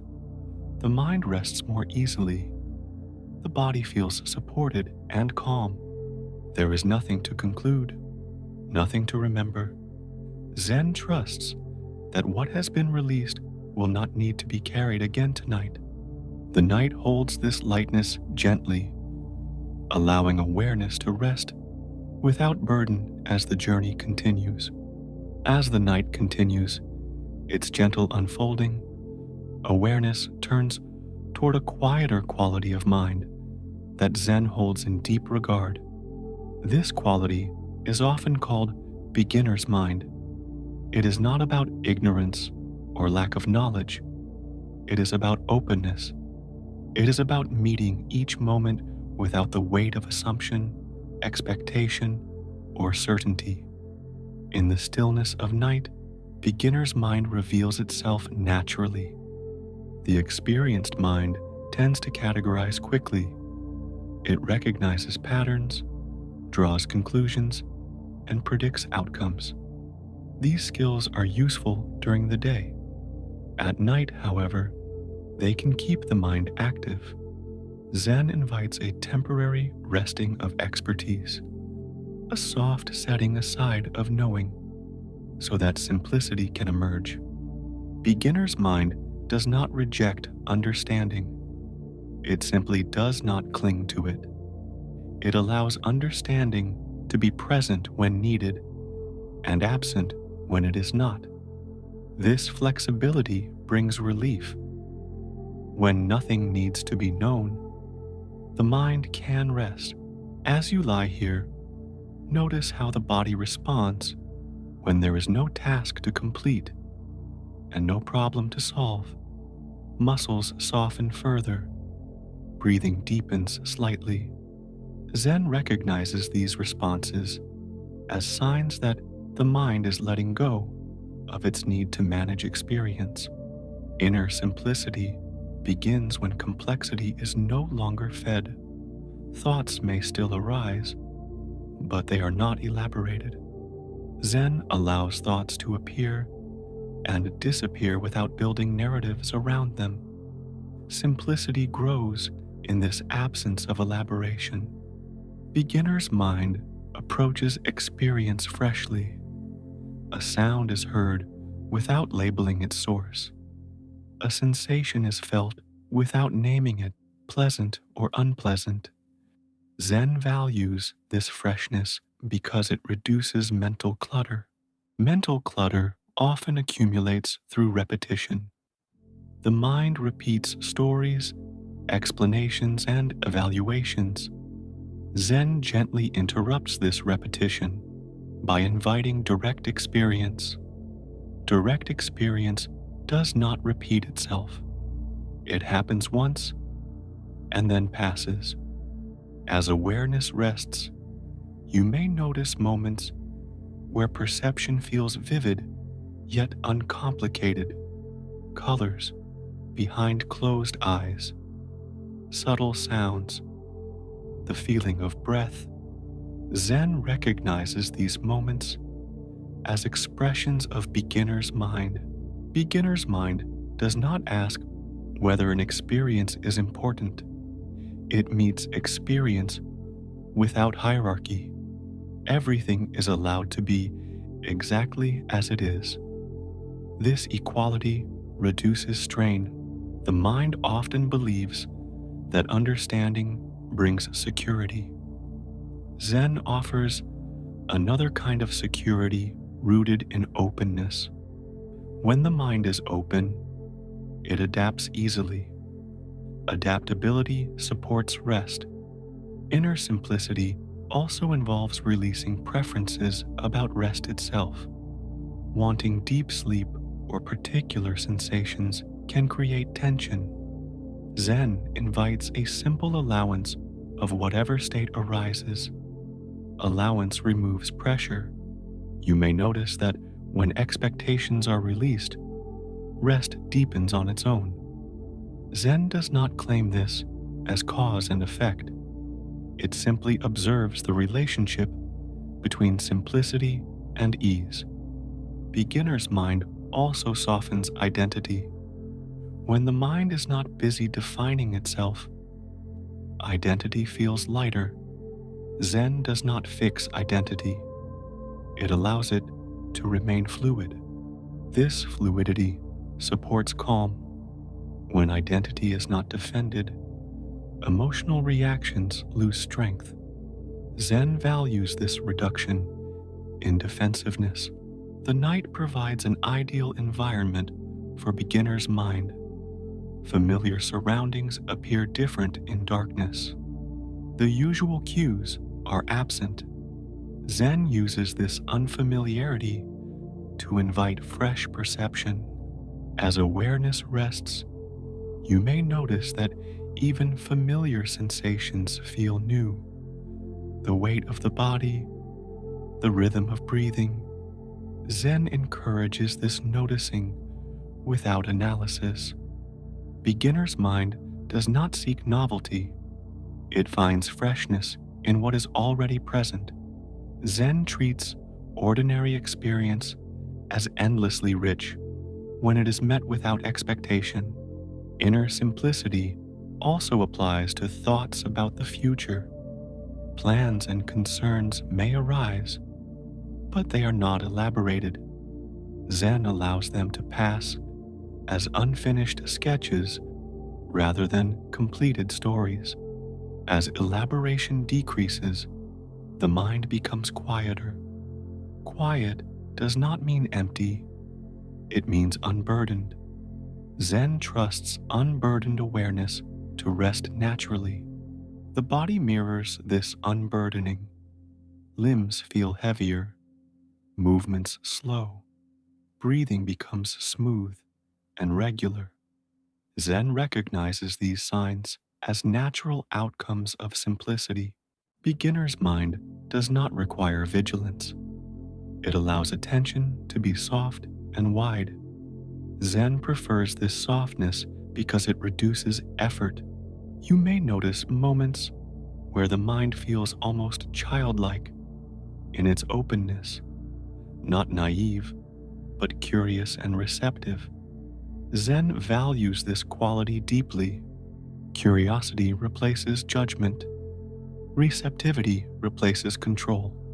Speaker 1: The mind rests more easily. The body feels supported and calm. There is nothing to conclude, nothing to remember. Zen trusts that what has been released will not need to be carried again tonight. The night holds this lightness gently, allowing awareness to rest without burden as the journey continues. As the night continues, its gentle unfolding, awareness turns toward a quieter quality of mind that Zen holds in deep regard. This quality is often called beginner's mind. It is not about ignorance or lack of knowledge. It is about openness. It is about meeting each moment without the weight of assumption, expectation, or certainty. In the stillness of night, beginner's mind reveals itself naturally. The experienced mind tends to categorize quickly. It recognizes patterns, draws conclusions, and predicts outcomes. These skills are useful during the day. At night, however, they can keep the mind active. Zen invites a temporary resting of expertise, a soft setting aside of knowing. so that simplicity can emerge. Beginner's mind does not reject understanding. It simply does not cling to it. It allows understanding to be present when needed and absent when it is not. This flexibility brings relief. When nothing needs to be known, the mind can rest. As you lie here, notice how the body responds when there is no task to complete and no problem to solve. Muscles soften further. Breathing deepens slightly. Zen recognizes these responses as signs that the mind is letting go of its need to manage experience. Inner simplicity begins when complexity is no longer fed. Thoughts may still arise, but they are not elaborated. Zen allows thoughts to appear and disappear without building narratives around them. Simplicity grows in this absence of elaboration. Beginner's mind approaches experience freshly. A sound is heard without labeling its source. A sensation is felt without naming it, pleasant or unpleasant. Zen values this freshness because it reduces mental clutter. Mental clutter often accumulates through repetition. The mind repeats stories, explanations, and evaluations. Zen gently interrupts this repetition by inviting direct experience. Direct experience does not repeat itself. It happens once and then passes. As awareness rests, you may notice moments where perception feels vivid yet uncomplicated. Colors behind closed eyes, subtle sounds, the feeling of breath. Zen recognizes these moments as expressions of beginner's mind. Beginner's mind does not ask whether an experience is important. It meets experience without hierarchy. Everything is allowed to be exactly as it is. This equality reduces strain. The mind often believes that understanding brings security. Zen offers another kind of security rooted in openness. When the mind is open, it adapts easily. Adaptability supports rest. Inner simplicity also involves releasing preferences about rest itself. Wanting deep sleep or particular sensations can create tension. Zen invites a simple allowance of whatever state arises. Allowance removes pressure. You may notice that when expectations are released, rest deepens on its own. Zen does not claim this as cause and effect. It simply observes the relationship between simplicity and ease. Beginner's mind also softens identity. When the mind is not busy defining itself, identity feels lighter. Zen does not fix identity. It allows it to remain fluid. This fluidity supports calm. When identity is not defended, emotional reactions lose strength. Zen values this reduction in defensiveness. The night provides an ideal environment for beginner's mind. Familiar surroundings appear different in darkness. The usual cues are absent. Zen uses this unfamiliarity to invite fresh perception. As awareness rests, you may notice that even familiar sensations feel new. The weight of the body, the rhythm of breathing. Zen encourages this noticing without analysis. Beginner's mind does not seek novelty. It finds freshness in what is already present. Zen treats ordinary experience as endlessly rich when it is met without expectation. Inner simplicity also applies to thoughts about the future. Plans and concerns may arise, but they are not elaborated. Zen allows them to pass as unfinished sketches rather than completed stories. As elaboration decreases, the mind becomes quieter. Quiet does not mean empty, it means unburdened. Zen trusts unburdened awareness to rest naturally. The body mirrors this unburdening. Limbs feel heavier, movements slow, breathing becomes smooth and regular. Zen recognizes these signs as natural outcomes of simplicity. Beginner's mind does not require vigilance. It allows attention to be soft and wide. Zen prefers this softness because it reduces effort. You may notice moments where the mind feels almost childlike in its openness, not naive, but curious and receptive. Zen values this quality deeply. Curiosity replaces judgment. Receptivity replaces control.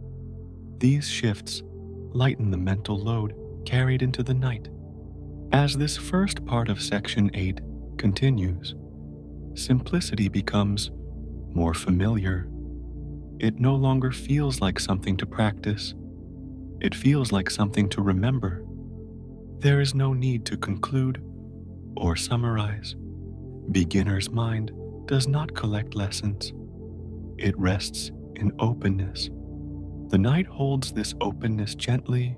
Speaker 1: These shifts lighten the mental load carried into the night. As this first part of Section 8 continues, simplicity becomes more familiar. It no longer feels like something to practice. It feels like something to remember. There is no need to conclude or summarize. Beginner's mind does not collect lessons. It rests in openness. The night holds this openness gently,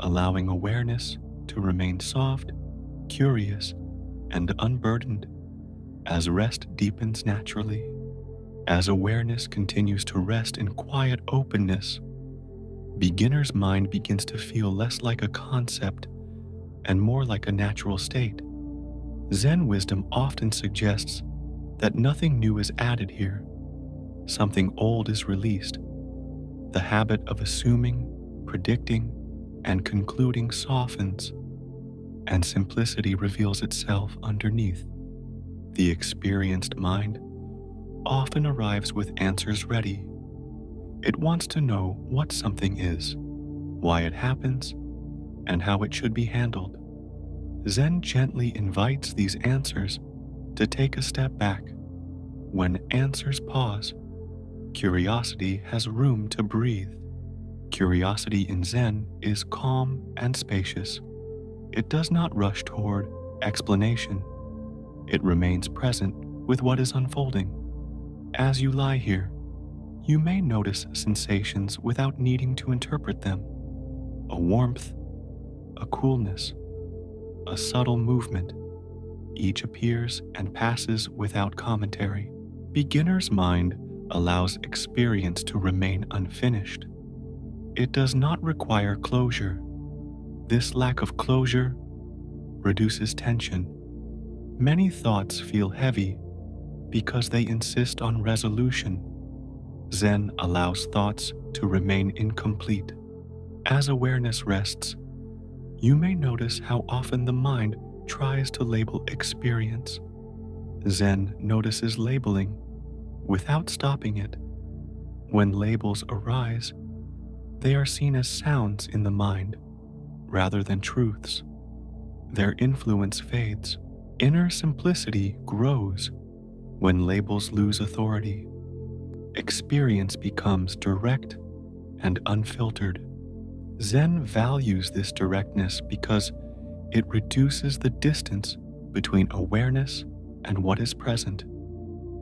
Speaker 1: allowing awareness to remain soft, curious, and unburdened as rest deepens naturally. As awareness continues to rest in quiet openness, beginner's mind begins to feel less like a concept and more like a natural state. Zen wisdom often suggests that nothing new is added here. Something old is released. The habit of assuming, predicting, and concluding softens, and simplicity reveals itself underneath. The experienced mind often arrives with answers ready. It wants to know what something is, why it happens, and how it should be handled. Zen gently invites these answers to take a step back. When answers pause, curiosity has room to breathe. Curiosity in Zen is calm and spacious. It does not rush toward explanation. It remains present with what is unfolding. As you lie here, you may notice sensations without needing to interpret them. A warmth, a coolness, a subtle movement. Each appears and passes without commentary. Beginner's mind allows experience to remain unfinished. It does not require closure. This lack of closure reduces tension. Many thoughts feel heavy because they insist on resolution. Zen allows thoughts to remain incomplete. As awareness rests, you may notice how often the mind tries to label experience. Zen notices labeling without stopping it. When labels arise, they are seen as sounds in the mind rather than truths. Their influence fades. Inner simplicity grows when labels lose authority. Experience becomes direct and unfiltered. Zen values this directness because it reduces the distance between awareness and what is present.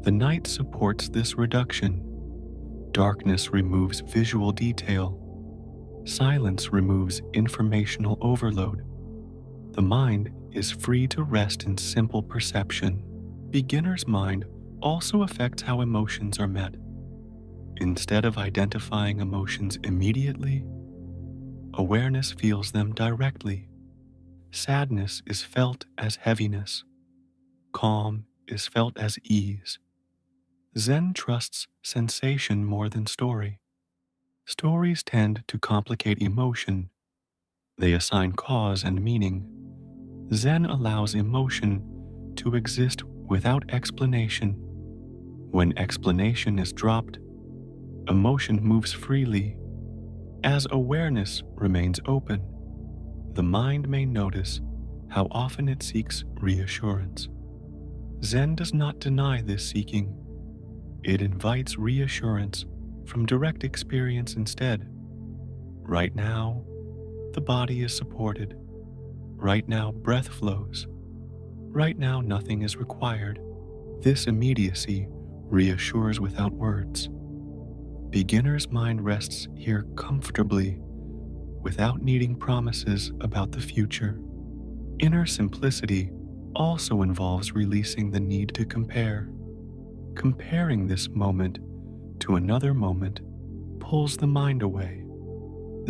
Speaker 1: The night supports this reduction. Darkness removes visual detail. Silence removes informational overload. The mind is free to rest in simple perception. Beginner's mind also affects how emotions are met. Instead of identifying emotions immediately, awareness feels them directly. Sadness is felt as heaviness. Calm is felt as ease. Zen trusts sensation more than story. Stories tend to complicate emotion. They assign cause and meaning. Zen allows emotion to exist without explanation. When explanation is dropped, emotion moves freely. As awareness remains open, The mind may notice how often it seeks reassurance. Zen does not deny this seeking. It invites reassurance from direct experience instead. Right now, the body is supported. Right now, breath flows. Right now, nothing is required. This immediacy reassures without words. Beginner's mind rests here comfortably without needing promises about the future. Inner simplicity also involves releasing the need to compare. Comparing this moment to another moment pulls the mind away.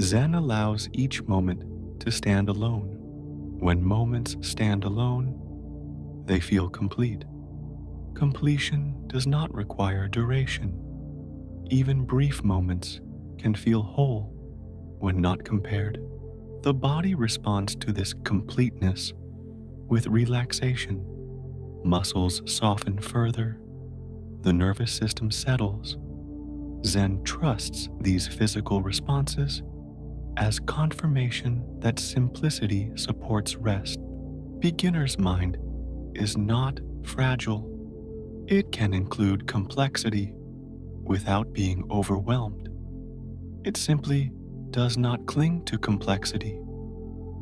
Speaker 1: Zen allows each moment to stand alone. When moments stand alone, they feel complete. Completion does not require duration. Even brief moments can feel whole when not compared. The body responds to this completeness with relaxation. Muscles soften further. The nervous system settles. Zen trusts these physical responses as confirmation that simplicity supports rest. Beginner's mind is not fragile. It can include complexity without being overwhelmed. It simply does not cling to complexity.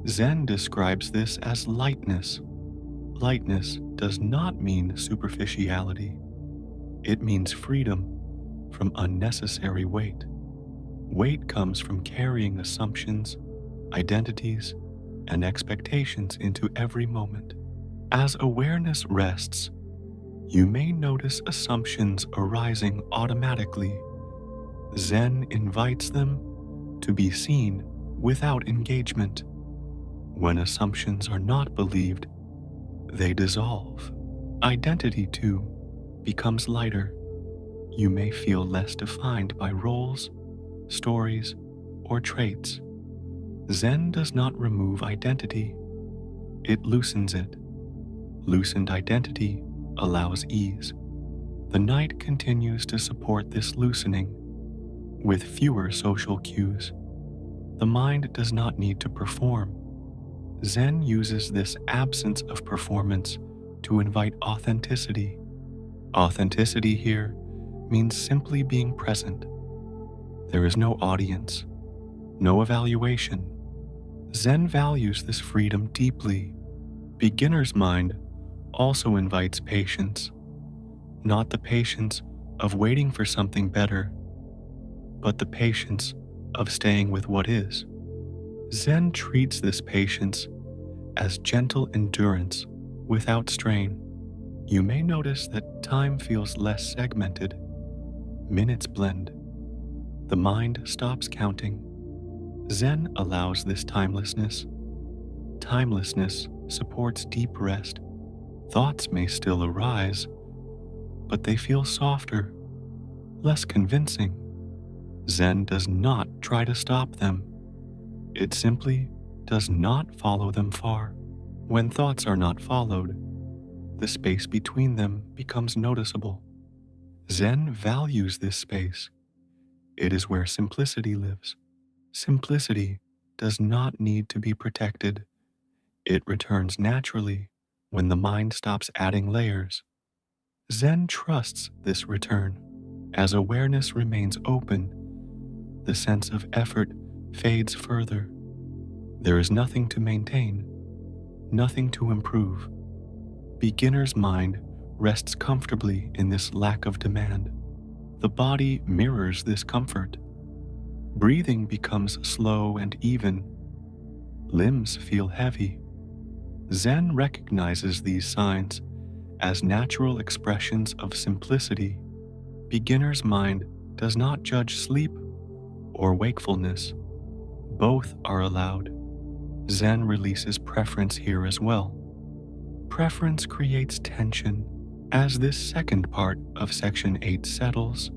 Speaker 1: Zen describes this as lightness. Lightness does not mean superficiality. It means freedom from unnecessary weight. Weight comes from carrying assumptions, identities, and expectations into every moment. As awareness rests, you may notice assumptions arising automatically. Zen invites them to be seen without engagement. When assumptions are not believed, they dissolve. Identity, too, becomes lighter. You may feel less defined by roles, stories, or traits. Zen does not remove identity, it loosens it. Loosened identity allows ease. The night continues to support this loosening. With fewer social cues, the mind does not need to perform. Zen uses this absence of performance to invite authenticity. Authenticity here means simply being present. There is no audience, no evaluation. Zen values this freedom deeply. Beginner's mind also invites patience, not the patience of waiting for something better, but the patience of staying with what is. Zen treats this patience as gentle endurance without strain. You may notice that time feels less segmented. Minutes blend. The mind stops counting. Zen allows this timelessness. Timelessness supports deep rest. Thoughts may still arise, but they feel softer, less convincing. Zen does not try to stop them. It simply does not follow them far. When thoughts are not followed, the space between them becomes noticeable. Zen values this space. It is where simplicity lives. Simplicity does not need to be protected. It returns naturally when the mind stops adding layers. Zen trusts this return. As awareness remains open, the sense of effort fades further. There is nothing to maintain, nothing to improve. Beginner's mind rests comfortably in this lack of demand. The body mirrors this comfort. Breathing becomes slow and even. Limbs feel heavy. Zen recognizes these signs as natural expressions of simplicity. Beginner's mind does not judge sleep or wakefulness. Both are allowed. Zen releases preference here as well. Preference creates tension. As this second part of Section 8 settles,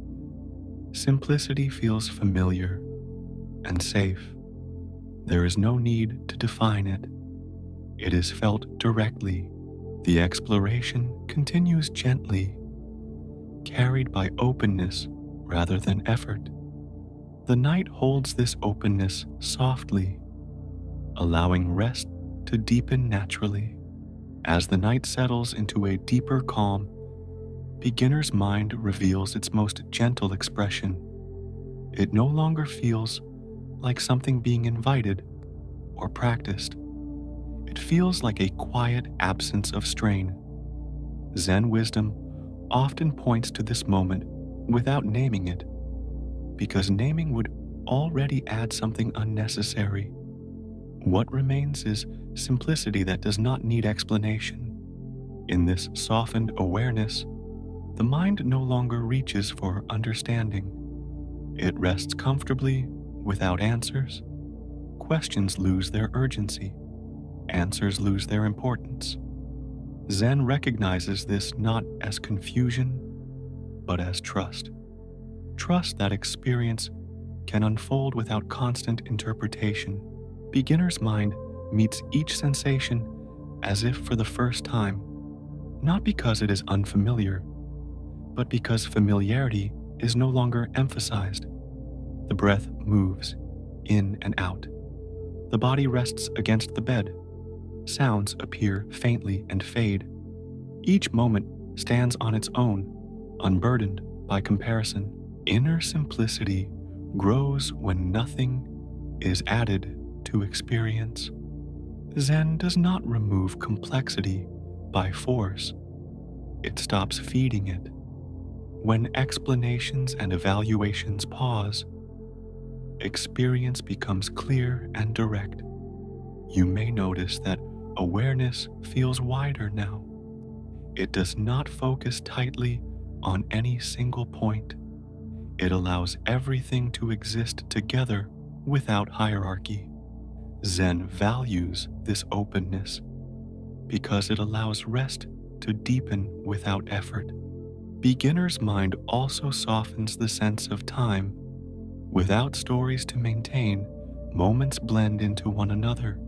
Speaker 1: simplicity feels familiar and safe. There is no need to define it. It is felt directly. The exploration continues gently, carried by openness rather than effort. The night holds this openness softly. allowing rest to deepen naturally. As the night settles into a deeper calm, beginner's mind reveals its most gentle expression. It no longer feels like something being invited or practiced. It feels like a quiet absence of strain. Zen wisdom often points to this moment without naming it, because naming would already add something unnecessary. What remains is simplicity that does not need explanation. In this softened awareness, the mind no longer reaches for understanding. It rests comfortably without answers. Questions lose their urgency. Answers lose their importance. Zen recognizes this not as confusion, but as trust. Trust that experience can unfold without constant interpretation. Beginner's mind meets each sensation as if for the first time, not because it is unfamiliar, but because familiarity is no longer emphasized. The breath moves in and out. The body rests against the bed. Sounds appear faintly and fade. Each moment stands on its own, unburdened by comparison. Inner simplicity grows when nothing is added to experience. Zen does not remove complexity by force. It stops feeding it. When explanations and evaluations pause, experience becomes clear and direct. You may notice that awareness feels wider now. It does not focus tightly on any single point. It allows everything to exist together without hierarchy. Zen values this openness because it allows rest to deepen without effort. Beginner's mind also softens the sense of time. Without stories to maintain, moments blend into one another.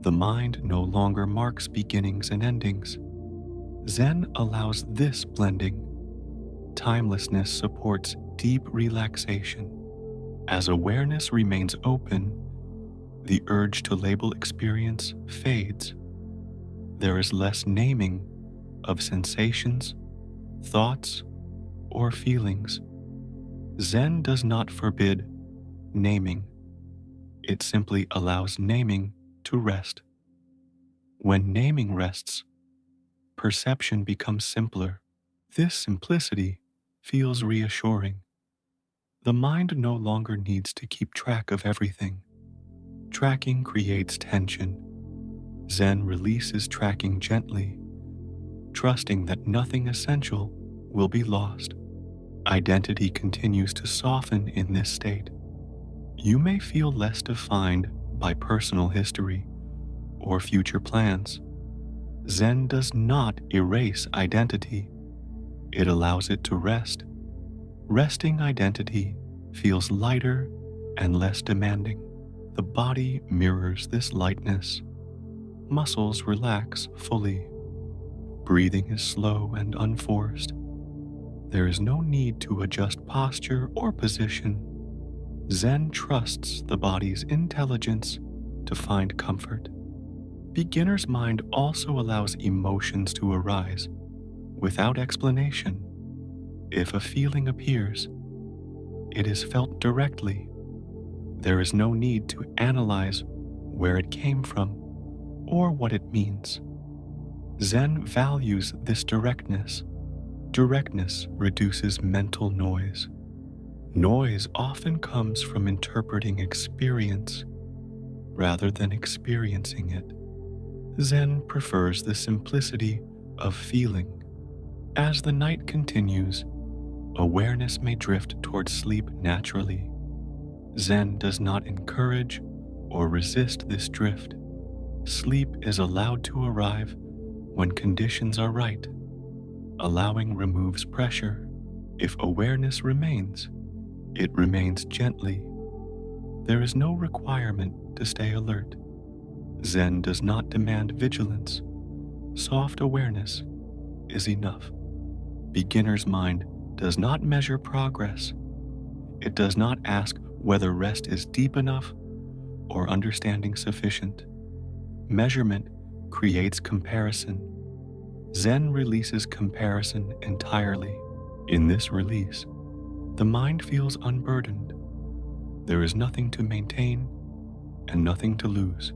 Speaker 1: The mind no longer marks beginnings and endings. Zen allows this blending. Timelessness supports deep relaxation. As awareness remains open, the urge to label experience fades. There is less naming of sensations, thoughts, or feelings. Zen does not forbid naming. It simply allows naming to rest. When naming rests, perception becomes simpler. This simplicity feels reassuring. The mind no longer needs to keep track of everything. Tracking creates tension. Zen releases tracking gently, trusting that nothing essential will be lost. Identity continues to soften in this state. You may feel less defined by personal history or future plans. Zen does not erase identity. It allows it to rest. Resting identity feels lighter and less demanding. The body mirrors this lightness. Muscles relax fully. Breathing is slow and unforced. There is no need to adjust posture or position. Zen trusts the body's intelligence to find comfort. Beginner's mind also allows emotions to arise without explanation. If a feeling appears, it is felt directly. There is no need to analyze where it came from or what it means. Zen values this directness. Directness reduces mental noise. Noise often comes from interpreting experience rather than experiencing it. Zen prefers the simplicity of feeling. As the night continues, awareness may drift towards sleep naturally. Zen does not encourage or resist this drift. Sleep is allowed to arrive when conditions are right. Allowing removes pressure. If awareness remains, it remains gently. There is no requirement to stay alert. Zen does not demand vigilance. Soft awareness is enough. Beginner's mind does not measure progress. It does not ask whether rest is deep enough or understanding sufficient. Measurement creates comparison. Zen releases comparison entirely. In this release, the mind feels unburdened. There is nothing to maintain and nothing to lose.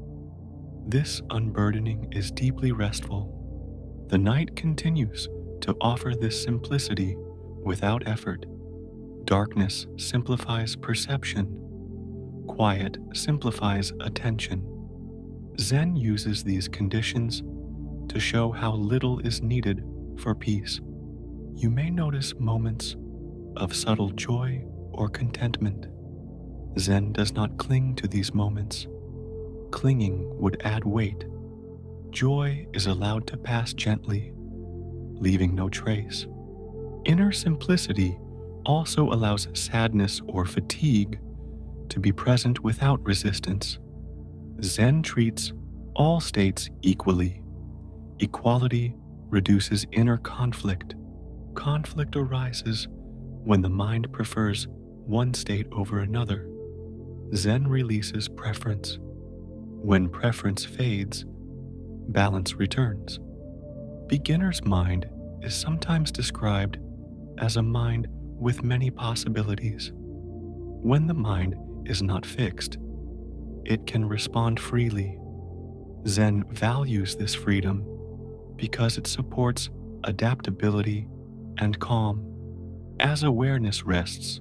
Speaker 1: This unburdening is deeply restful. The night continues to offer this simplicity without effort. Darkness simplifies perception. Quiet simplifies attention. Zen uses these conditions to show how little is needed for peace. You may notice moments of subtle joy or contentment. Zen does not cling to these moments. Clinging would add weight. Joy is allowed to pass gently, leaving no trace. Inner simplicity also allows sadness or fatigue to be present without resistance. Zen treats all states equally. Equality reduces inner conflict. Conflict arises when the mind prefers one state over another. Zen releases preference. When preference fades, balance returns. Beginner's mind is sometimes described as a mind with many possibilities. When the mind is not fixed, it can respond freely. Zen values this freedom because it supports adaptability and calm. As awareness rests,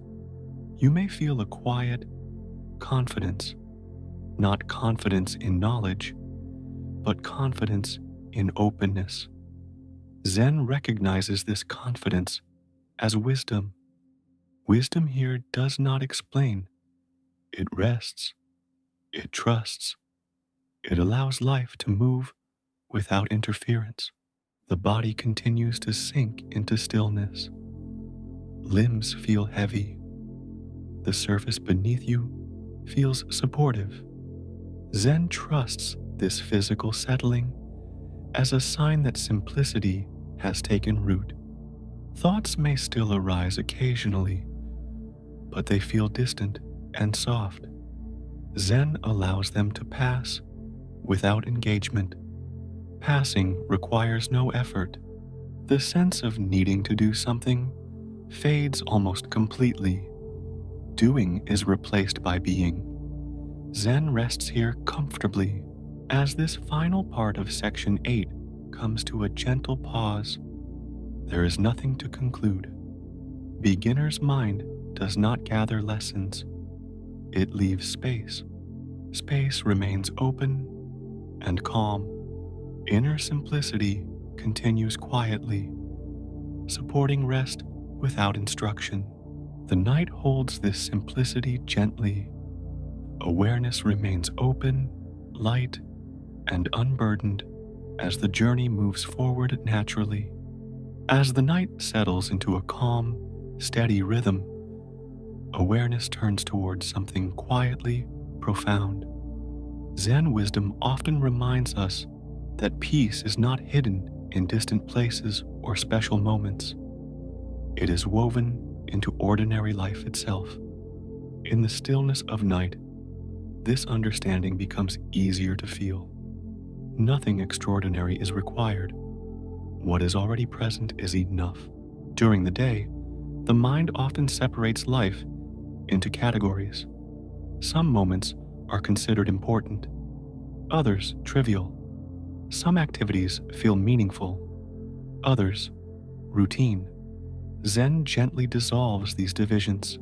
Speaker 1: you may feel a quiet confidence, not confidence in knowledge, but confidence in openness. Zen recognizes this confidence as wisdom. Wisdom here does not explain. It rests. It trusts. It allows life to move without interference. The body continues to sink into stillness. Limbs feel heavy. The surface beneath you feels supportive. Zen trusts this physical settling as a sign that simplicity has taken root. Thoughts may still arise occasionally, but they feel distant and soft. Zen allows them to pass without engagement. Passing requires no effort. The sense of needing to do something fades almost completely. Doing is replaced by being. Zen rests here comfortably. As this final part of Section 8 comes to a gentle pause, there is nothing to conclude. Beginner's mind does not gather lessons. It leaves space. Space remains open and calm. Inner simplicity continues quietly, supporting rest without instruction. The night holds this simplicity gently. Awareness remains open, light, and unburdened as the journey moves forward naturally. As the night settles into a calm, steady rhythm, awareness turns towards something quietly profound. Zen wisdom often reminds us that peace is not hidden in distant places or special moments. It is woven into ordinary life itself. In the stillness of night, this understanding becomes easier to feel. Nothing extraordinary is required. What is already present is enough. During the day, the mind often separates life into categories. Some moments are considered important, others trivial. Some activities feel meaningful, others routine. Zen gently dissolves these divisions.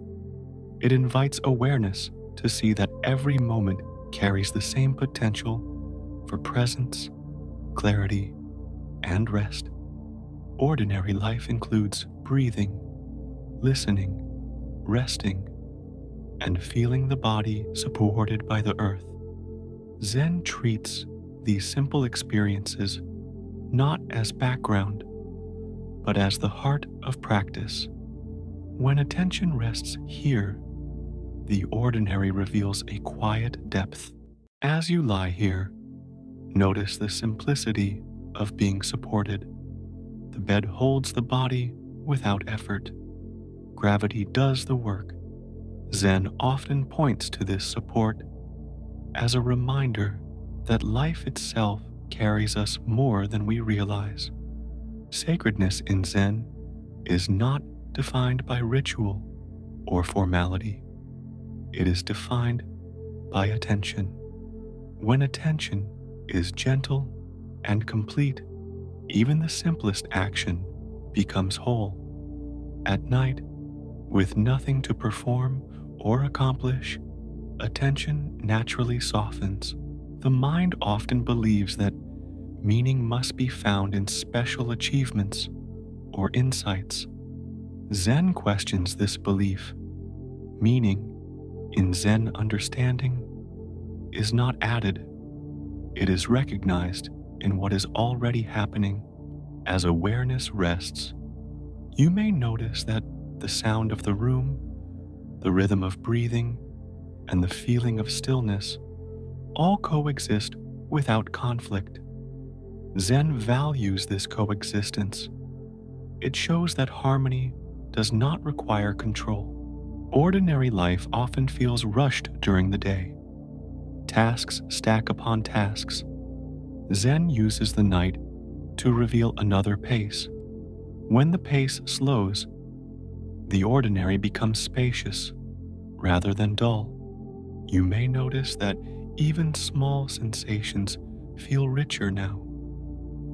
Speaker 1: It invites awareness to see that every moment carries the same potential for presence, clarity, and rest. Ordinary life includes breathing, listening, resting, and feeling the body supported by the earth. Zen treats these simple experiences not as background, but as the heart of practice. When attention rests here, the ordinary reveals a quiet depth. As you lie here, notice the simplicity of being supported. The bed holds the body without effort. Gravity does the work. Zen often points to this support as a reminder that life itself carries us more than we realize. Sacredness in Zen is not defined by ritual or formality. It is defined by attention. When attention is gentle and complete, even the simplest action becomes whole. At night, with nothing to perform or accomplish, attention naturally softens. The mind often believes that meaning must be found in special achievements or insights. Zen questions this belief. Meaning, in Zen understanding, is not added. It is recognized in what is already happening. As awareness rests, you may notice that the sound of the room, the rhythm of breathing, and the feeling of stillness all coexist without conflict. Zen values this coexistence. It shows that harmony does not require control. Ordinary life often feels rushed during the day. Tasks stack upon tasks. Zen uses the night to reveal another pace. When the pace slows, the ordinary becomes spacious rather than dull. You may notice that even small sensations feel richer now.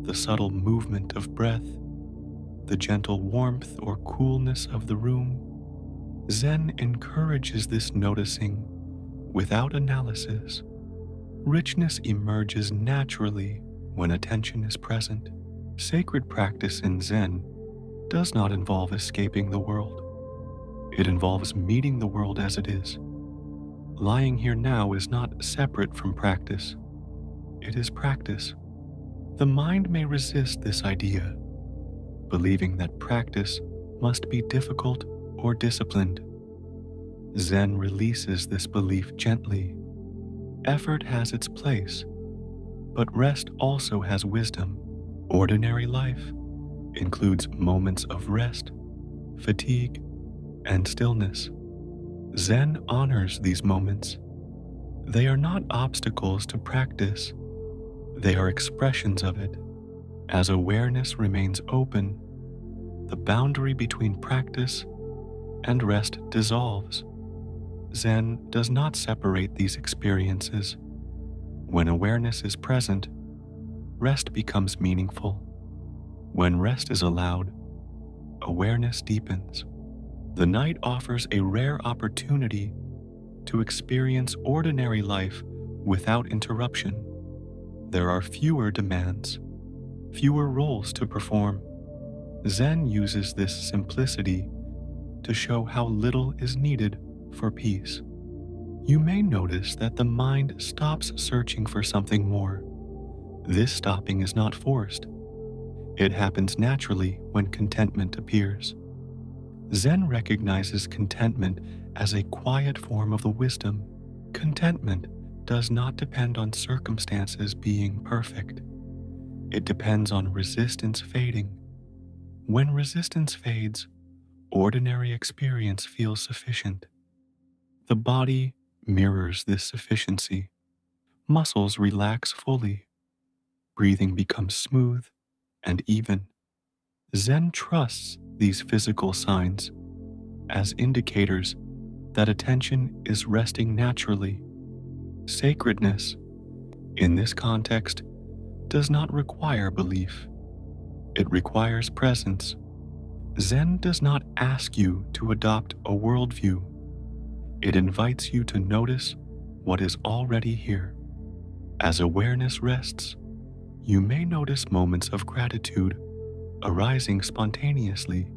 Speaker 1: The subtle movement of breath, the gentle warmth or coolness of the room. Zen encourages this noticing without analysis. Richness emerges naturally when attention is present. Sacred practice in Zen does not involve escaping the world. It involves meeting the world as it is. Lying here now is not separate from practice. It is practice. The mind may resist this idea, believing that practice must be difficult or disciplined. Zen releases this belief gently. Effort has its place, but rest also has wisdom. Ordinary life includes moments of rest, fatigue, and stillness. Zen honors these moments. They are not obstacles to practice. They are expressions of it. As awareness remains open, the boundary between practice and rest dissolves. Zen does not separate these experiences. When awareness is present, rest becomes meaningful. When rest is allowed, awareness deepens. The night offers a rare opportunity to experience ordinary life without interruption. There are fewer demands, fewer roles to perform. Zen uses this simplicity to show how little is needed for peace. You may notice that the mind stops searching for something more. This stopping is not forced. It happens naturally when contentment appears. Zen recognizes contentment as a quiet form of the wisdom. Contentment does not depend on circumstances being perfect. It depends on resistance fading. When resistance fades, ordinary experience feels sufficient. The body mirrors this sufficiency. Muscles relax fully. Breathing becomes smooth and even. Zen trusts these physical signs as indicators that attention is resting naturally. Sacredness, in this context, does not require belief. It requires presence. Zen does not ask you to adopt a worldview. It invites you to notice what is already here. As awareness rests, you may notice moments of gratitude arising spontaneously.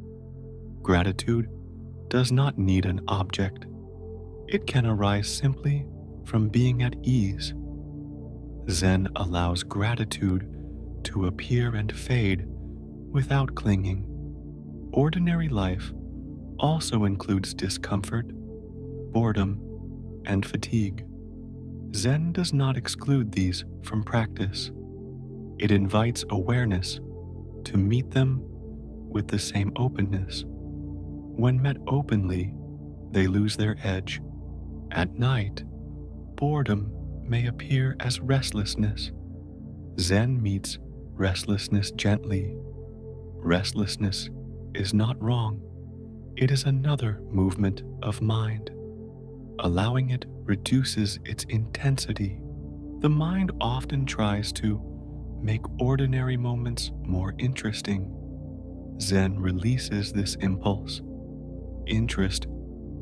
Speaker 1: Gratitude does not need an object. It can arise simply from being at ease. Zen allows gratitude to appear and fade without clinging. Ordinary life also includes discomfort, boredom, and fatigue. Zen does not exclude these from practice. It invites awareness to meet them with the same openness. When met openly, they lose their edge. At night, boredom may appear as restlessness. Zen meets restlessness gently. Restlessness is not wrong. It is another movement of mind. Allowing it reduces its intensity. The mind often tries to make ordinary moments more interesting. Zen releases this impulse. Interest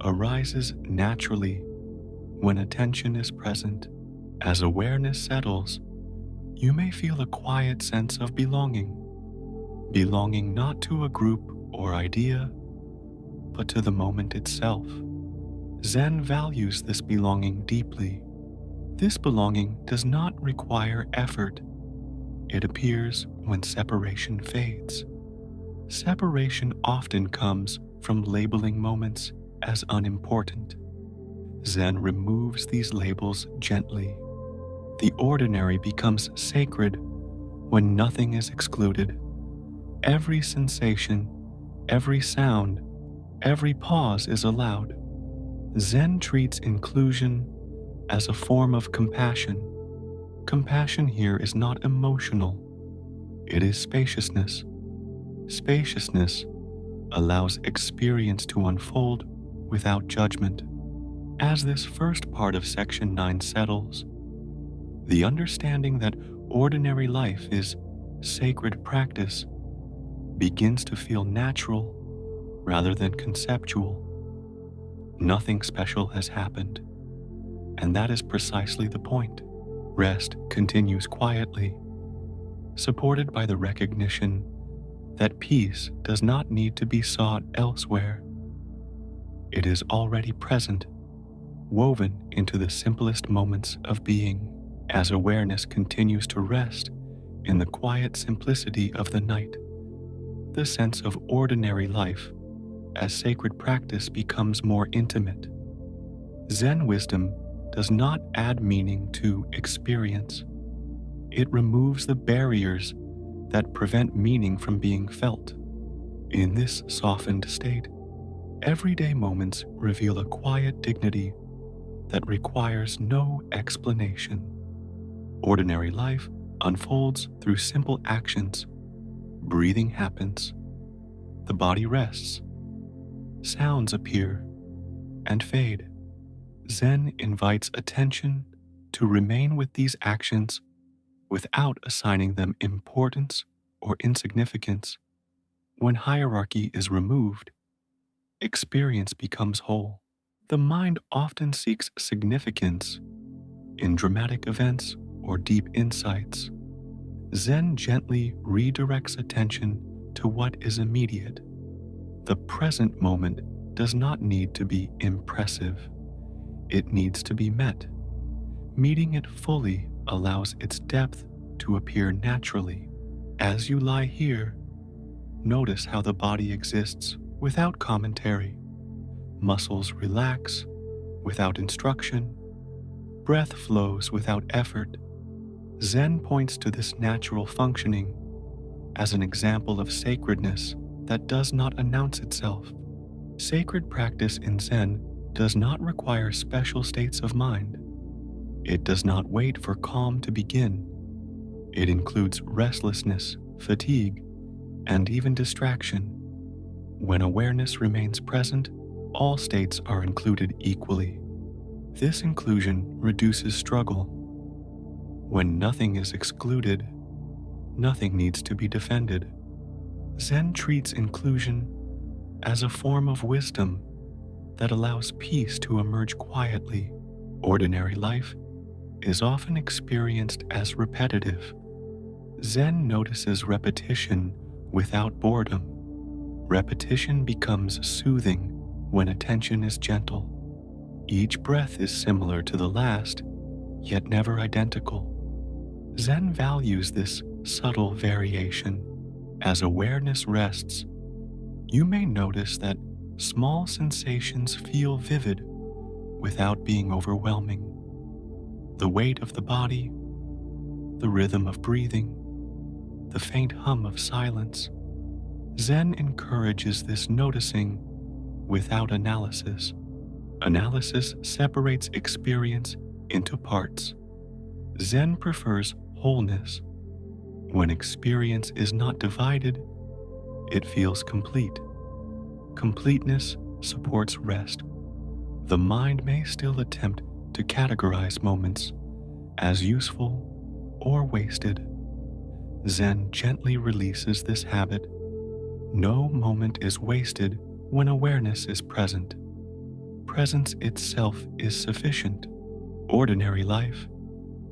Speaker 1: arises naturally when attention is present. As awareness settles, you may feel a quiet sense of belonging. Belonging not to a group or idea, but to the moment itself. Zen values this belonging deeply. This belonging does not require effort. It appears when separation fades. Separation often comes from labeling moments as unimportant. Zen removes these labels gently. The ordinary becomes sacred when nothing is excluded. Every sensation, every sound, every pause is allowed. Zen treats inclusion as a form of compassion. Compassion here is not emotional. It is spaciousness. Spaciousness allows experience to unfold without judgment. As this first part of Section 9 settles, the understanding that ordinary life is sacred practice begins to feel natural rather than conceptual. Nothing special has happened, and that is precisely the point. Rest continues quietly, supported by the recognition that peace does not need to be sought elsewhere. It is already present, woven into the simplest moments of being. As awareness continues to rest in the quiet simplicity of the night, the sense of ordinary life as sacred practice becomes more intimate. Zen wisdom does not add meaning to experience. It removes the barriers that prevent meaning from being felt. In this softened state, everyday moments reveal a quiet dignity that requires no explanation. Ordinary life unfolds through simple actions. Breathing happens. The body rests. Sounds appear and fade. Zen invites attention to remain with these actions without assigning them importance or insignificance. When hierarchy is removed, experience becomes whole. The mind often seeks significance in dramatic events or deep insights. Zen gently redirects attention to what is immediate. The present moment does not need to be impressive. It needs to be met. Meeting it fully allows its depth to appear naturally. As you lie here, notice how the body exists without commentary. Muscles relax without instruction. Breath flows without effort. Zen points to this natural functioning as an example of sacredness that does not announce itself. Sacred practice in Zen does not require special states of mind. It does not wait for calm to begin. It includes restlessness, fatigue, and even distraction. When awareness remains present, all states are included equally. This inclusion reduces struggle. When nothing is excluded, nothing needs to be defended. Zen treats inclusion as a form of wisdom that allows peace to emerge quietly. Ordinary life is often experienced as repetitive. Zen notices repetition without boredom. Repetition becomes soothing when attention is gentle. Each breath is similar to the last, yet never identical. Zen values this subtle variation. As awareness rests, you may notice that small sensations feel vivid without being overwhelming. The weight of the body, the rhythm of breathing, the faint hum of silence. Zen encourages this noticing without analysis. Analysis separates experience into parts. Zen prefers wholeness. When experience is not divided, it feels complete. Completeness supports rest. The mind may still attempt to categorize moments as useful or wasted. Zen gently releases this habit. No moment is wasted when awareness is present. Presence itself is sufficient. Ordinary life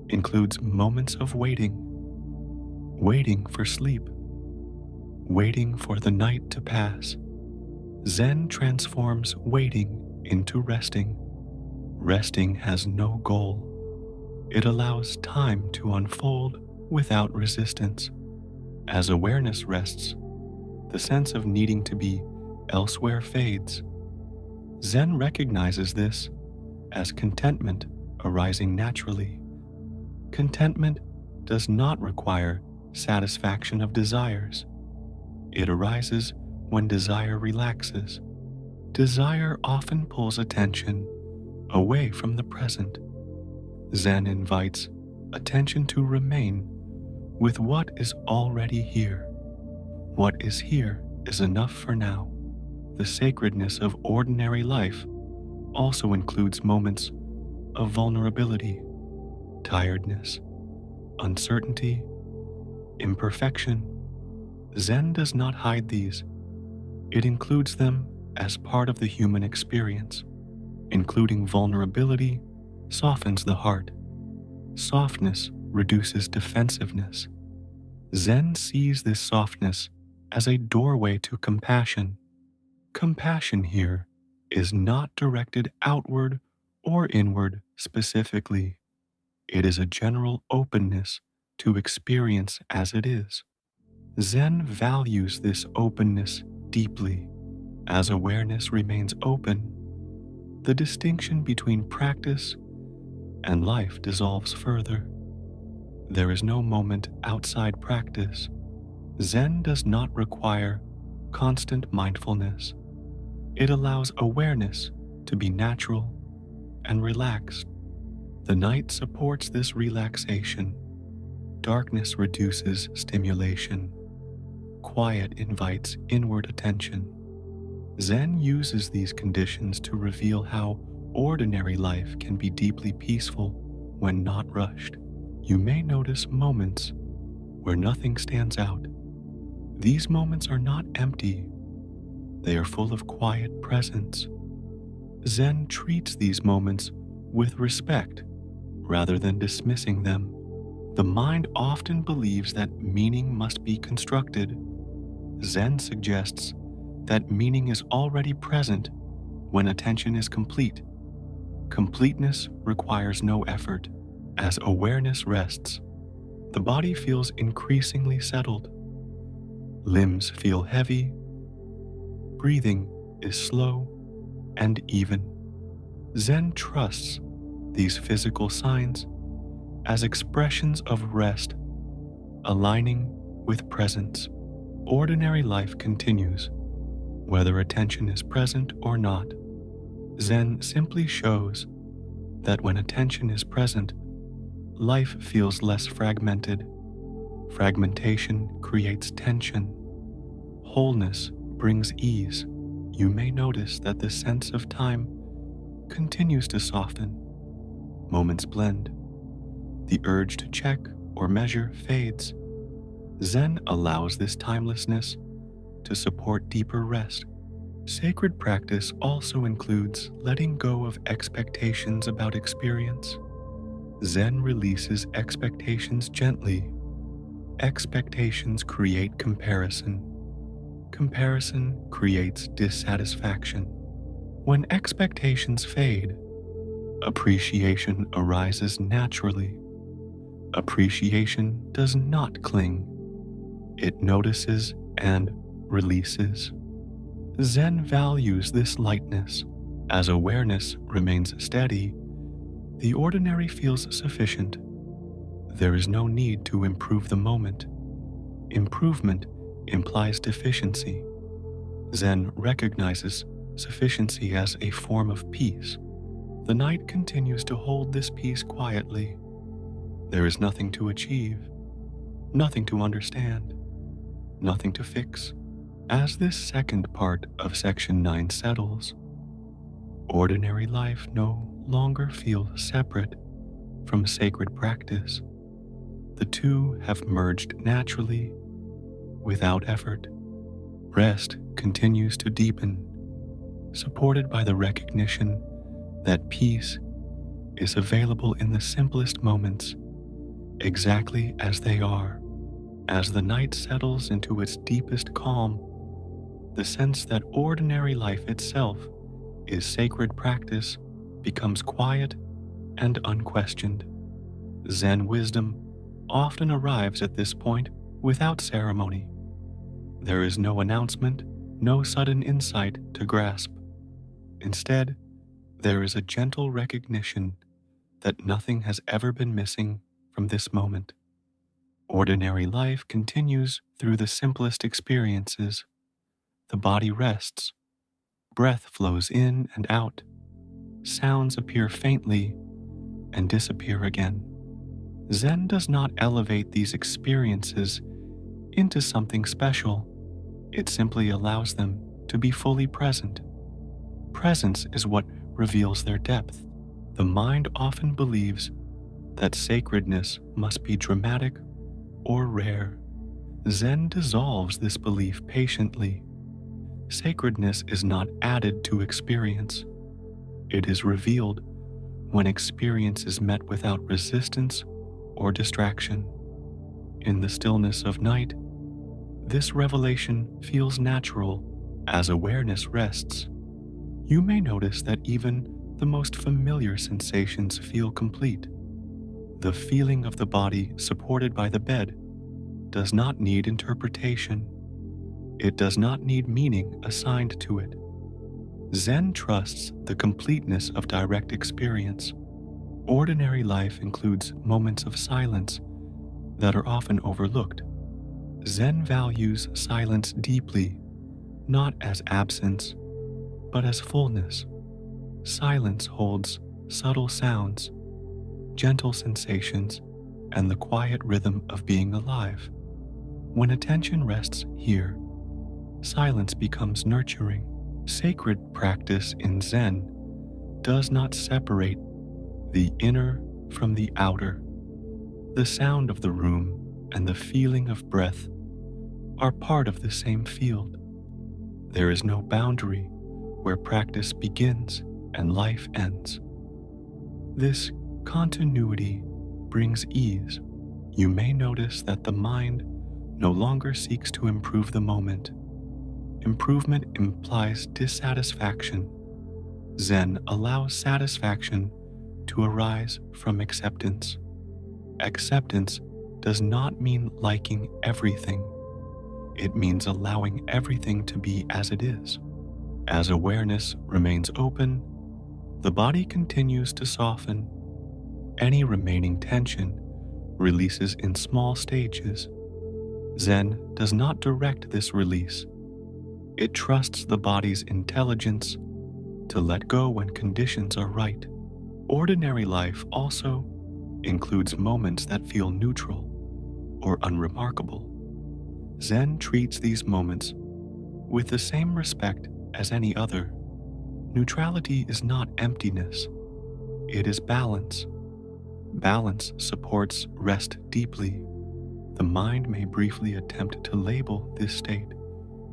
Speaker 1: includes moments of waiting, waiting for sleep, waiting for the night to pass. Zen transforms waiting into resting. Resting has no goal. It allows time to unfold without resistance. As awareness rests, the sense of needing to be elsewhere fades. Zen recognizes this as contentment arising naturally. Contentment does not require satisfaction of desires. It arises when desire relaxes. Desire often pulls attention away from the present. Zen invites attention to remain with what is already here. What is here is enough for now. The sacredness of ordinary life also includes moments of vulnerability, tiredness, uncertainty, imperfection. Zen does not hide these. It includes them as part of the human experience. Including vulnerability softens the heart. Softness reduces defensiveness. Zen sees this softness as a doorway to compassion. Compassion here is not directed outward or inward specifically. It is a general openness to experience as it is. Zen values this openness deeply. As awareness remains open, the distinction between practice and life dissolves further. There is no moment outside practice. Zen does not require constant mindfulness. It allows awareness to be natural and relaxed. The night supports this relaxation. Darkness reduces stimulation. Quiet invites inward attention. Zen uses these conditions to reveal how ordinary life can be deeply peaceful when not rushed. You may notice moments where nothing stands out. These moments are not empty. They are full of quiet presence. Zen treats these moments with respect rather than dismissing them. The mind often believes that meaning must be constructed. Zen suggests that meaning is already present when attention is complete. Completeness requires no effort. As awareness rests, the body feels increasingly settled. Limbs feel heavy. Breathing is slow and even. Zen trusts these physical signs as expressions of rest, aligning with presence. Ordinary life continues, whether attention is present or not. Zen simply shows that when attention is present, life feels less fragmented. Fragmentation creates tension. Wholeness brings ease. You may notice that the sense of time continues to soften. Moments blend. The urge to check or measure fades. Zen allows this timelessness to support deeper rest. Sacred practice also includes letting go of expectations about experience. Zen releases expectations gently. Expectations create comparison. Comparison creates dissatisfaction. When expectations fade, appreciation arises naturally. Appreciation does not cling. It notices and releases. Zen values this lightness. As awareness remains steady, the ordinary feels sufficient. There is no need to improve the moment. Improvement implies deficiency. Zen recognizes sufficiency as a form of peace. The night continues to hold this peace quietly. There is nothing to achieve, nothing to understand, nothing to fix. As this second part of Section 9 settles, ordinary life no longer feels separate from sacred practice. The two have merged naturally, without effort. Rest continues to deepen, supported by the recognition that peace is available in the simplest moments, exactly as they are. As the night settles into its deepest calm, the sense that ordinary life itself is sacred practice becomes quiet and unquestioned. Zen wisdom often arrives at this point without ceremony. There is no announcement, no sudden insight to grasp. Instead, there is a gentle recognition that nothing has ever been missing from this moment. Ordinary life continues through the simplest experiences. The body rests, breath flows in and out, sounds appear faintly and disappear again. Zen does not elevate these experiences into something special. It simply allows them to be fully present. Presence is what reveals their depth. The mind often believes that sacredness must be dramatic or rare. Zen dissolves this belief patiently. Sacredness is not added to experience. It is revealed when experience is met without resistance or distraction. In the stillness of night, this revelation feels natural. As awareness rests, you may notice that even the most familiar sensations feel complete. The feeling of the body supported by the bed does not need interpretation. It does not need meaning assigned to it. Zen trusts the completeness of direct experience. Ordinary life includes moments of silence that are often overlooked. Zen values silence deeply, not as absence, but as fullness. Silence holds subtle sounds, gentle sensations, and the quiet rhythm of being alive. When attention rests here, silence becomes nurturing. Sacred practice in Zen does not separate the inner from the outer. The sound of the room and the feeling of breath are part of the same field. There is no boundary where practice begins and life ends. This continuity brings ease. You may notice that the mind no longer seeks to improve the moment. Improvement implies dissatisfaction. Zen allows satisfaction to arise from acceptance. Acceptance does not mean liking everything. It means allowing everything to be as it is. As awareness remains open, the body continues to soften. Any remaining tension releases in small stages. Zen does not direct this release. It trusts the body's intelligence to let go when conditions are right. Ordinary life also includes moments that feel neutral or unremarkable. Zen treats these moments with the same respect as any other. Neutrality is not emptiness, it is balance. Balance supports rest deeply. The mind may briefly attempt to label this state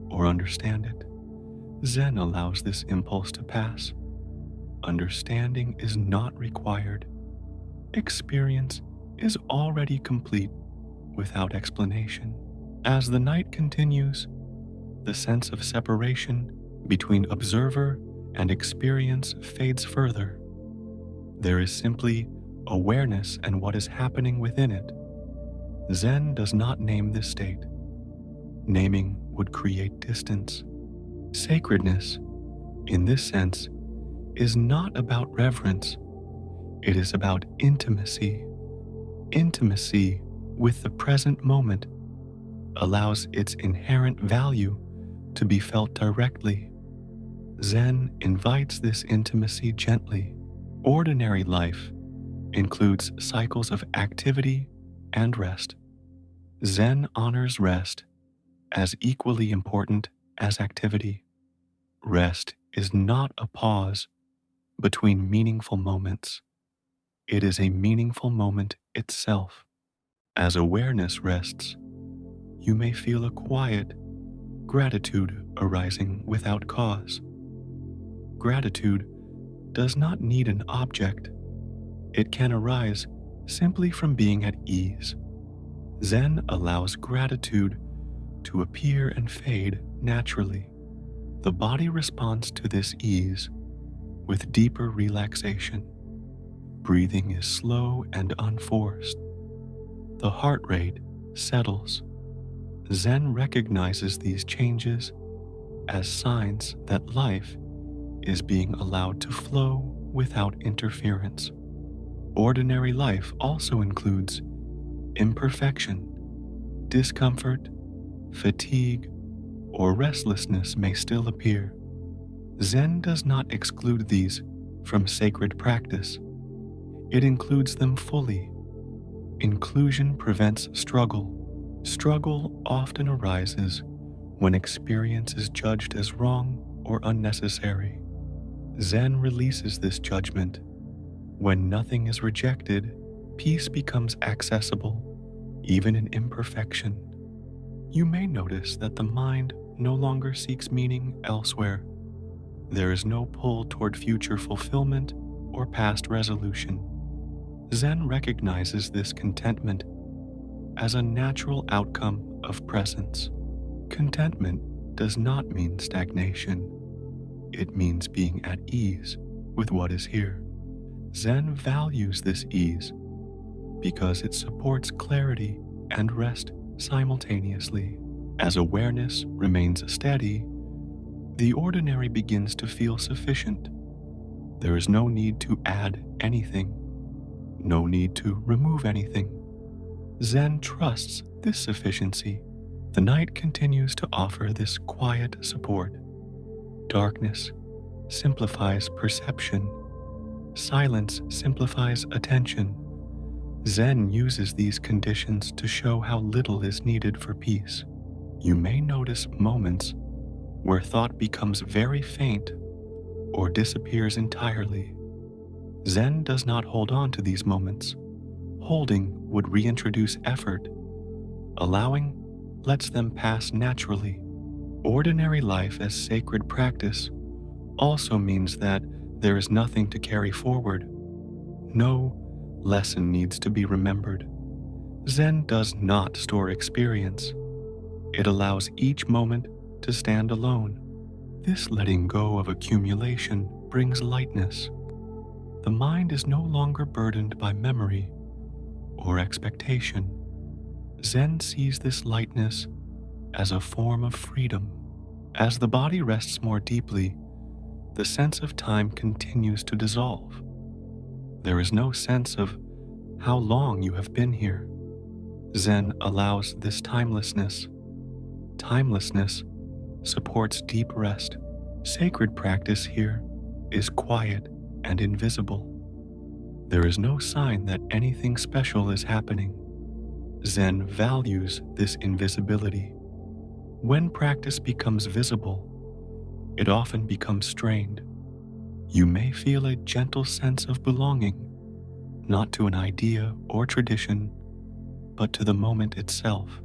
Speaker 1: or understand it. Zen allows this impulse to pass. Understanding is not required. Experience is already complete without explanation. As the night continues, the sense of separation between observer and experience fades further. There is simply awareness and what is happening within it. Zen does not name this state. Naming would create distance. Sacredness, in this sense, is not about reverence. It is about intimacy. Intimacy with the present moment allows its inherent value to be felt directly. Zen invites this intimacy gently. Ordinary life includes cycles of activity and rest. Zen honors rest as equally important as activity. Rest is not a pause between meaningful moments. It is a meaningful moment itself. As awareness rests, you may feel a quiet gratitude arising without cause. Gratitude does not need an object. It can arise simply from being at ease. Zen allows gratitude to appear and fade naturally. The body responds to this ease with deeper relaxation. Breathing is slow and unforced. The heart rate settles. Zen recognizes these changes as signs that life is being allowed to flow without interference. Ordinary life also includes imperfection, discomfort, fatigue, or restlessness may still appear. Zen does not exclude these from sacred practice. It includes them fully. Inclusion prevents struggle. Struggle often arises when experience is judged as wrong or unnecessary. Zen releases this judgment. When nothing is rejected, peace becomes accessible, even in imperfection. You may notice that the mind no longer seeks meaning elsewhere. There is no pull toward future fulfillment or past resolution. Zen recognizes this contentment as a natural outcome of presence. Contentment does not mean stagnation. It means being at ease with what is here. Zen values this ease because it supports clarity and rest simultaneously. As awareness remains steady, the ordinary begins to feel sufficient. There is no need to add anything, no need to remove anything. Zen trusts this sufficiency. The night continues to offer this quiet support. Darkness simplifies perception. Silence simplifies attention. Zen uses these conditions to show how little is needed for peace. You may notice moments where thought becomes very faint or disappears entirely. Zen does not hold on to these moments. Holding would reintroduce effort. Allowing lets them pass naturally. Ordinary life as sacred practice also means that there is nothing to carry forward. No lesson needs to be remembered. Zen does not store experience. It allows each moment to stand alone. This letting go of accumulation brings lightness. The mind is no longer burdened by memory or expectation. Zen sees this lightness as a form of freedom. As the body rests more deeply, the sense of time continues to dissolve. There is no sense of how long you have been here. Zen allows this timelessness. Timelessness supports deep rest. Sacred practice here is quiet and invisible. There is no sign that anything special is happening. Zen values this invisibility. When practice becomes visible, it often becomes strained. You may feel a gentle sense of belonging, not to an idea or tradition, but to the moment itself.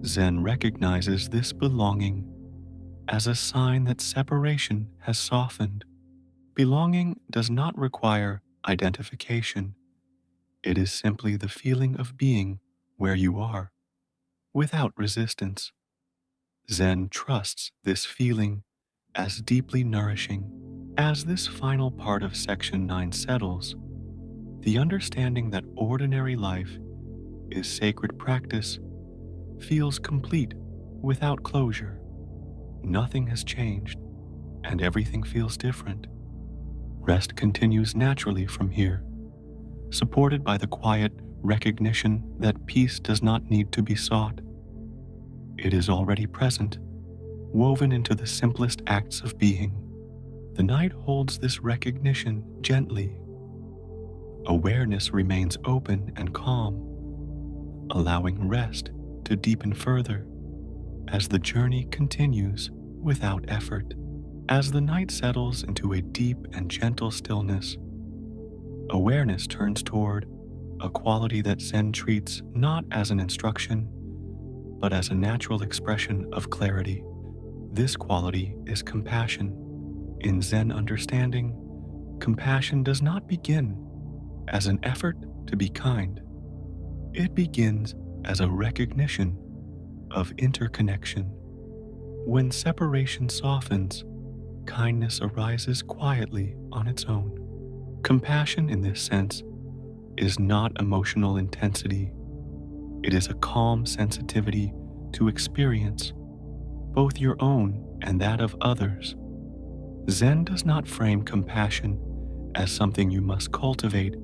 Speaker 1: Zen recognizes this belonging as a sign that separation has softened. Belonging does not require identification. It is simply the feeling of being where you are, without resistance. Zen trusts this feeling as deeply nourishing. As this final part of Section 9 settles, the understanding that ordinary life is sacred practice feels complete without closure. Nothing has changed, and everything feels different. Rest continues naturally from here, supported by the quiet recognition that peace does not need to be sought. It is already present, woven into the simplest acts of being. The night holds this recognition gently. Awareness remains open and calm, allowing rest to deepen further as the journey continues without effort. As the night settles into a deep and gentle stillness, awareness turns toward a quality that Zen treats not as an instruction, but as a natural expression of clarity. This quality is compassion. In Zen understanding, compassion does not begin as an effort to be kind. It begins as a recognition of interconnection. When separation softens, kindness arises quietly on its own. Compassion in this sense is not emotional intensity. It is a calm sensitivity to experience, both your own and that of others. Zen does not frame compassion as something you must cultivate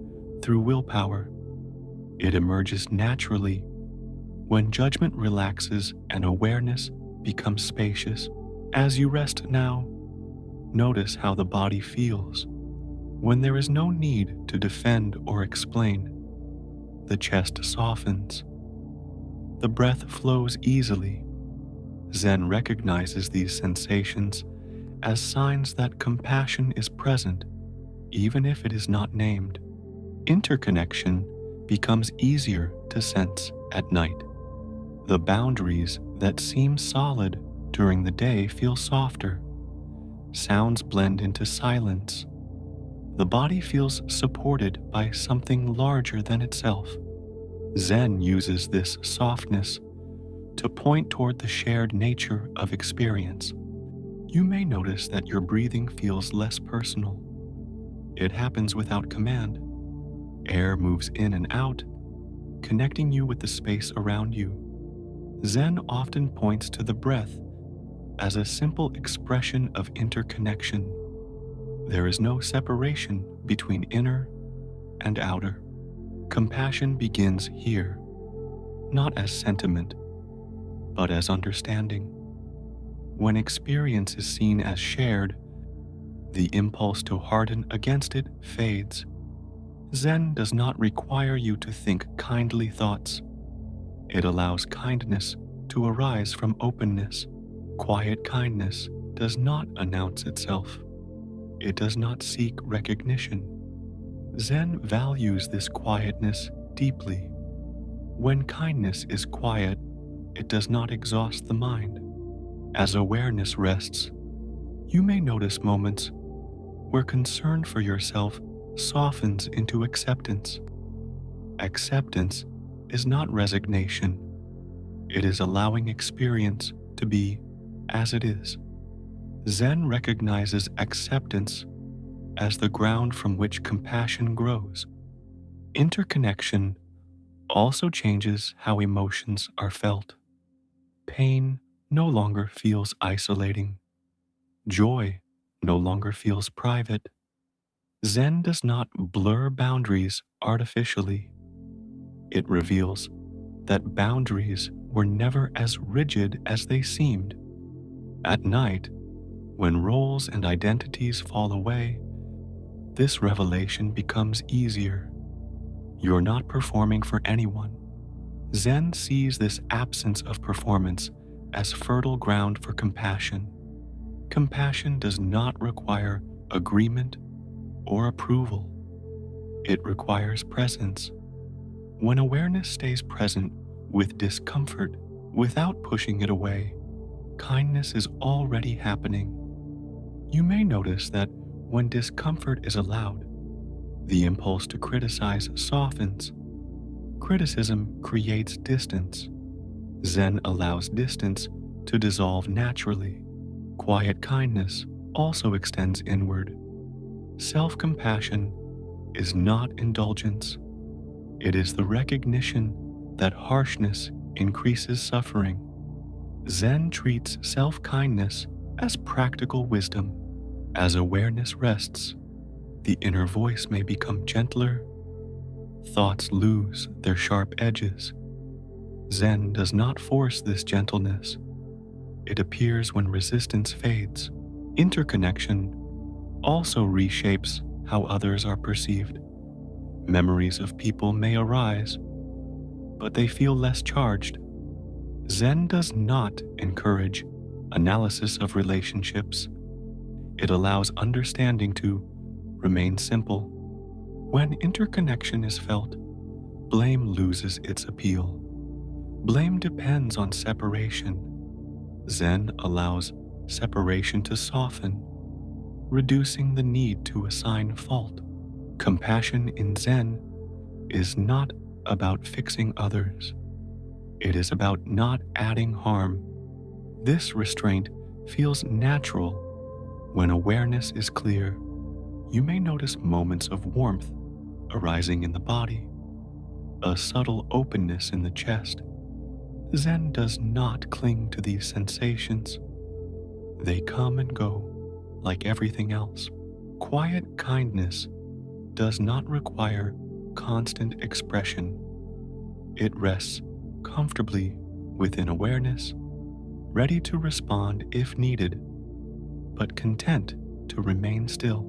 Speaker 1: through willpower. It emerges naturally when judgment relaxes and awareness becomes spacious. As you rest now, notice how the body feels. When there is no need to defend or explain, the chest softens. The breath flows easily. Zen recognizes these sensations as signs that compassion is present, even if it is not named. Interconnection becomes easier to sense at night. The boundaries that seem solid during the day feel softer. Sounds blend into silence. The body feels supported by something larger than itself. Zen uses this softness to point toward the shared nature of experience. You may notice that your breathing feels less personal. It happens without command. Air moves in and out, connecting you with the space around you. Zen often points to the breath as a simple expression of interconnection. There is no separation between inner and outer. Compassion begins here, not as sentiment, but as understanding. When experience is seen as shared, the impulse to harden against it fades. Zen does not require you to think kindly thoughts. It allows kindness to arise from openness. Quiet kindness does not announce itself. It does not seek recognition. Zen values this quietness deeply. When kindness is quiet, it does not exhaust the mind. As awareness rests, you may notice moments where concern for yourself softens into acceptance. Acceptance is not resignation. It is allowing experience to be as it is. Zen recognizes acceptance as the ground from which compassion grows. Interconnection also changes how emotions are felt. Pain no longer feels isolating. Joy no longer feels private. Zen does not blur boundaries artificially. It reveals that boundaries were never as rigid as they seemed. At night, when roles and identities fall away, this revelation becomes easier. You're not performing for anyone. Zen sees this absence of performance as fertile ground for compassion. Compassion does not require agreement or approval. It requires presence. When awareness stays present with discomfort without pushing it away, kindness is already happening. You may notice that when discomfort is allowed, the impulse to criticize softens. Criticism creates distance. Zen allows distance to dissolve naturally. Quiet kindness also extends inward. Self-compassion is not indulgence. It is the recognition that harshness increases suffering. Zen treats self-kindness as practical wisdom. As awareness rests, the inner voice may become gentler. Thoughts lose their sharp edges. Zen does not force this gentleness. It appears when resistance fades. Interconnection also reshapes how others are perceived. Memories of people may arise, but they feel less charged. Zen does not encourage analysis of relationships. It allows understanding to remain simple. When interconnection is felt, blame loses its appeal. Blame depends on separation. Zen allows separation to soften, reducing the need to assign fault. Compassion in Zen is not about fixing others. It is about not adding harm. This restraint feels natural when awareness is clear. You may notice moments of warmth arising in the body, a subtle openness in the chest. Zen does not cling to these sensations. They come and go like everything else. Quiet kindness does not require constant expression. It rests comfortably within awareness, ready to respond if needed, but content to remain still.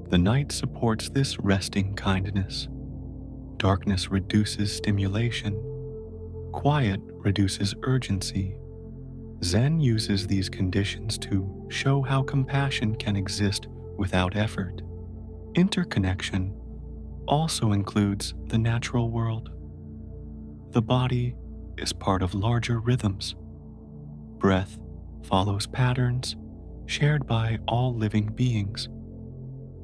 Speaker 1: The night supports this resting kindness. Darkness reduces stimulation. Quiet reduces urgency. Zen uses these conditions to show how compassion can exist without effort. Interconnection also includes the natural world. The body is part of larger rhythms. Breath follows patterns shared by all living beings.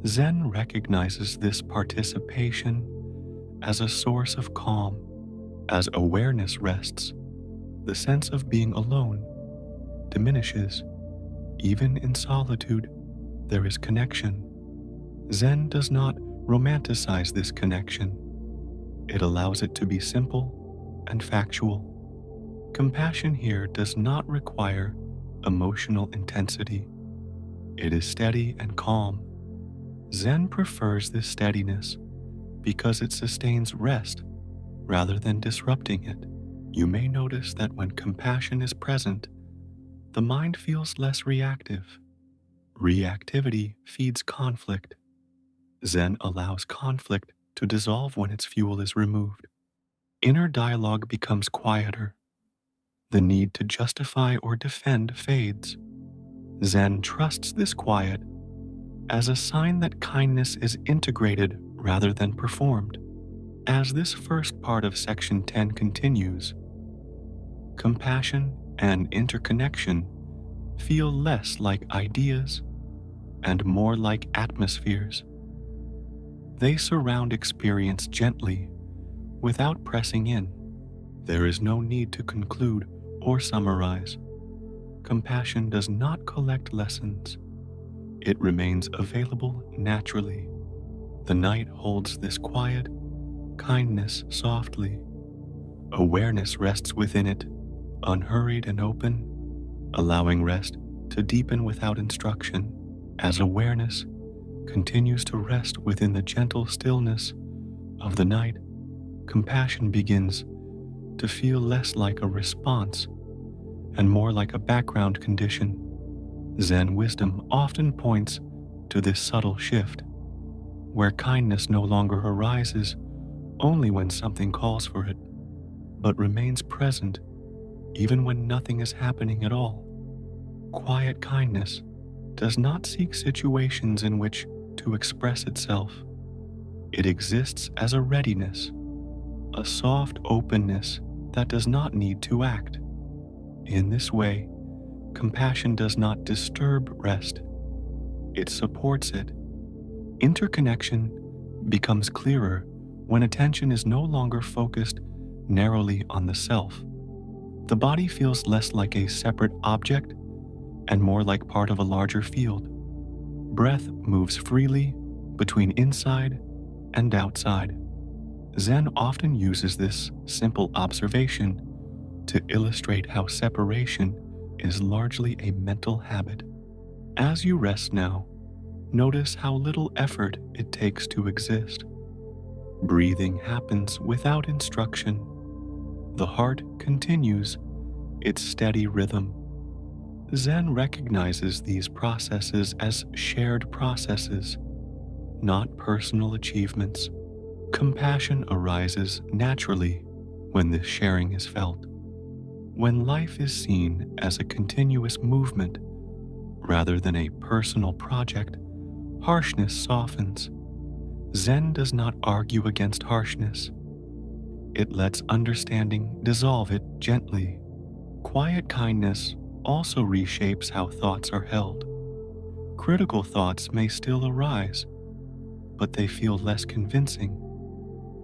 Speaker 1: Zen recognizes this participation as a source of calm. As awareness rests, the sense of being alone diminishes. Even in solitude, there is connection. Zen does not romanticize this connection. It allows it to be simple and factual. Compassion here does not require emotional intensity. It is steady and calm. Zen prefers this steadiness because it sustains rest rather than disrupting it. You may notice that when compassion is present, the mind feels less reactive. Reactivity feeds conflict. Zen allows conflict to dissolve when its fuel is removed. Inner dialogue becomes quieter. The need to justify or defend fades. Zen trusts this quiet as a sign that kindness is integrated rather than performed. As this first part of Section 10 continues, compassion and interconnection feel less like ideas and more like atmospheres. They surround experience gently without pressing in. There is no need to conclude or summarize. Compassion does not collect lessons. It remains available naturally. The night holds this quiet kindness softly. Awareness rests within it, unhurried and open, allowing rest to deepen without instruction. As awareness continues to rest within the gentle stillness of the night, compassion begins to feel less like a response and more like a background condition. Zen wisdom often points to this subtle shift, where kindness no longer arises only when something calls for it, but remains present even when nothing is happening at all. Quiet kindness does not seek situations in which to express itself. It exists as a readiness, a soft openness that does not need to act. In this way, compassion does not disturb rest. It supports it. Interconnection becomes clearer when attention is no longer focused narrowly on the self. The body feels less like a separate object and more like part of a larger field. Breath moves freely between inside and outside. Zen often uses this simple observation to illustrate how separation is largely a mental habit. As you rest now, notice how little effort it takes to exist. Breathing happens without instruction. The heart continues its steady rhythm. Zen recognizes these processes as shared processes, not personal achievements. Compassion arises naturally when this sharing is felt. When life is seen as a continuous movement rather than a personal project, harshness softens. Zen does not argue against harshness. It lets understanding dissolve it gently. Quiet kindness also reshapes how thoughts are held. Critical thoughts may still arise, but they feel less convincing.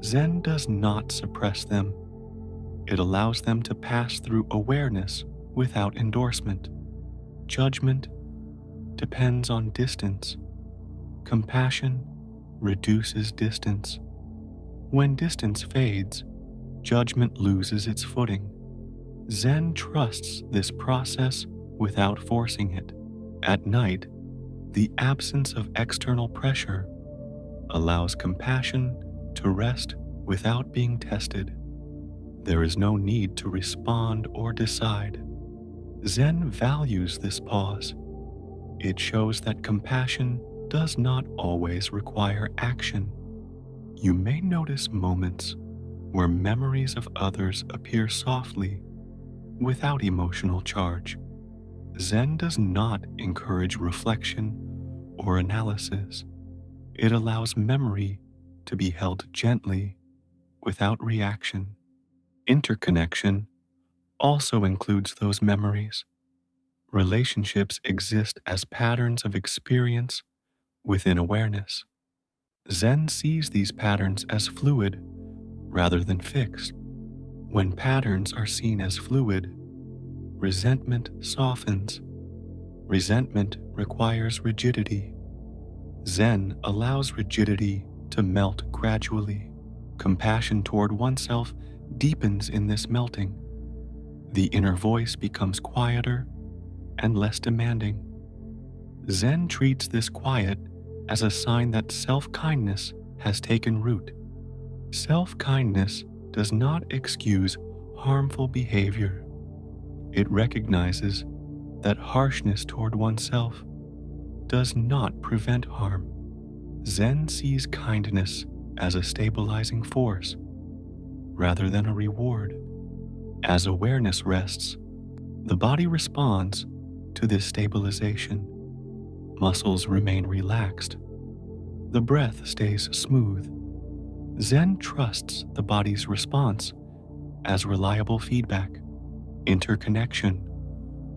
Speaker 1: Zen does not suppress them. It allows them to pass through awareness without endorsement. Judgment depends on distance. Compassion reduces distance. When distance fades, judgment loses its footing. Zen trusts this process without forcing it. At night, the absence of external pressure allows compassion to rest without being tested. There is no need to respond or decide. Zen values this pause. It shows that compassion does not always require action. You may notice moments where memories of others appear softly, without emotional charge. Zen does not encourage reflection or analysis. It allows memory to be held gently, without reaction. Interconnection also includes those memories. Relationships exist as patterns of experience within awareness. Zen sees these patterns as fluid rather than fixed. When patterns are seen as fluid, resentment softens. Resentment requires rigidity. Zen allows rigidity to melt gradually. Compassion toward oneself deepens in this melting. The inner voice becomes quieter and less demanding. Zen treats this quiet as a sign that self-kindness has taken root. Self-kindness does not excuse harmful behavior. It recognizes that harshness toward oneself does not prevent harm. Zen sees kindness as a stabilizing force rather than a reward. As awareness rests, the body responds to this stabilization. Muscles remain relaxed. The breath stays smooth. Zen trusts the body's response as reliable feedback. Interconnection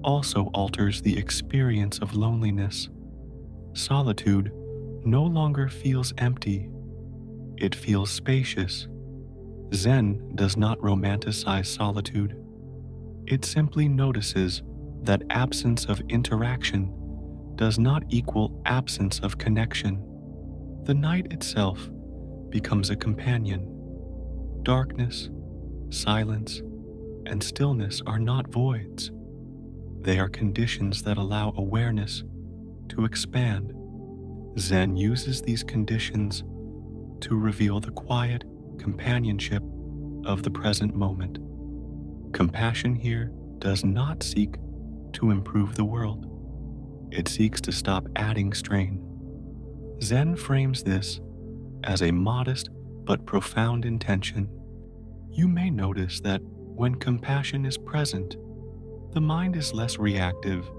Speaker 1: also alters the experience of loneliness. Solitude no longer feels empty. It feels spacious. Zen does not romanticize solitude. It simply notices that absence of interaction does not equal absence of connection. The night itself becomes a companion. Darkness, silence, and stillness are not voids. They are conditions that allow awareness to expand. Zen uses these conditions to reveal the quiet companionship of the present moment. Compassion here does not seek to improve the world. It seeks to stop adding strain. Zen frames this as a modest but profound intention. You may notice that when compassion is present, the mind is less reactive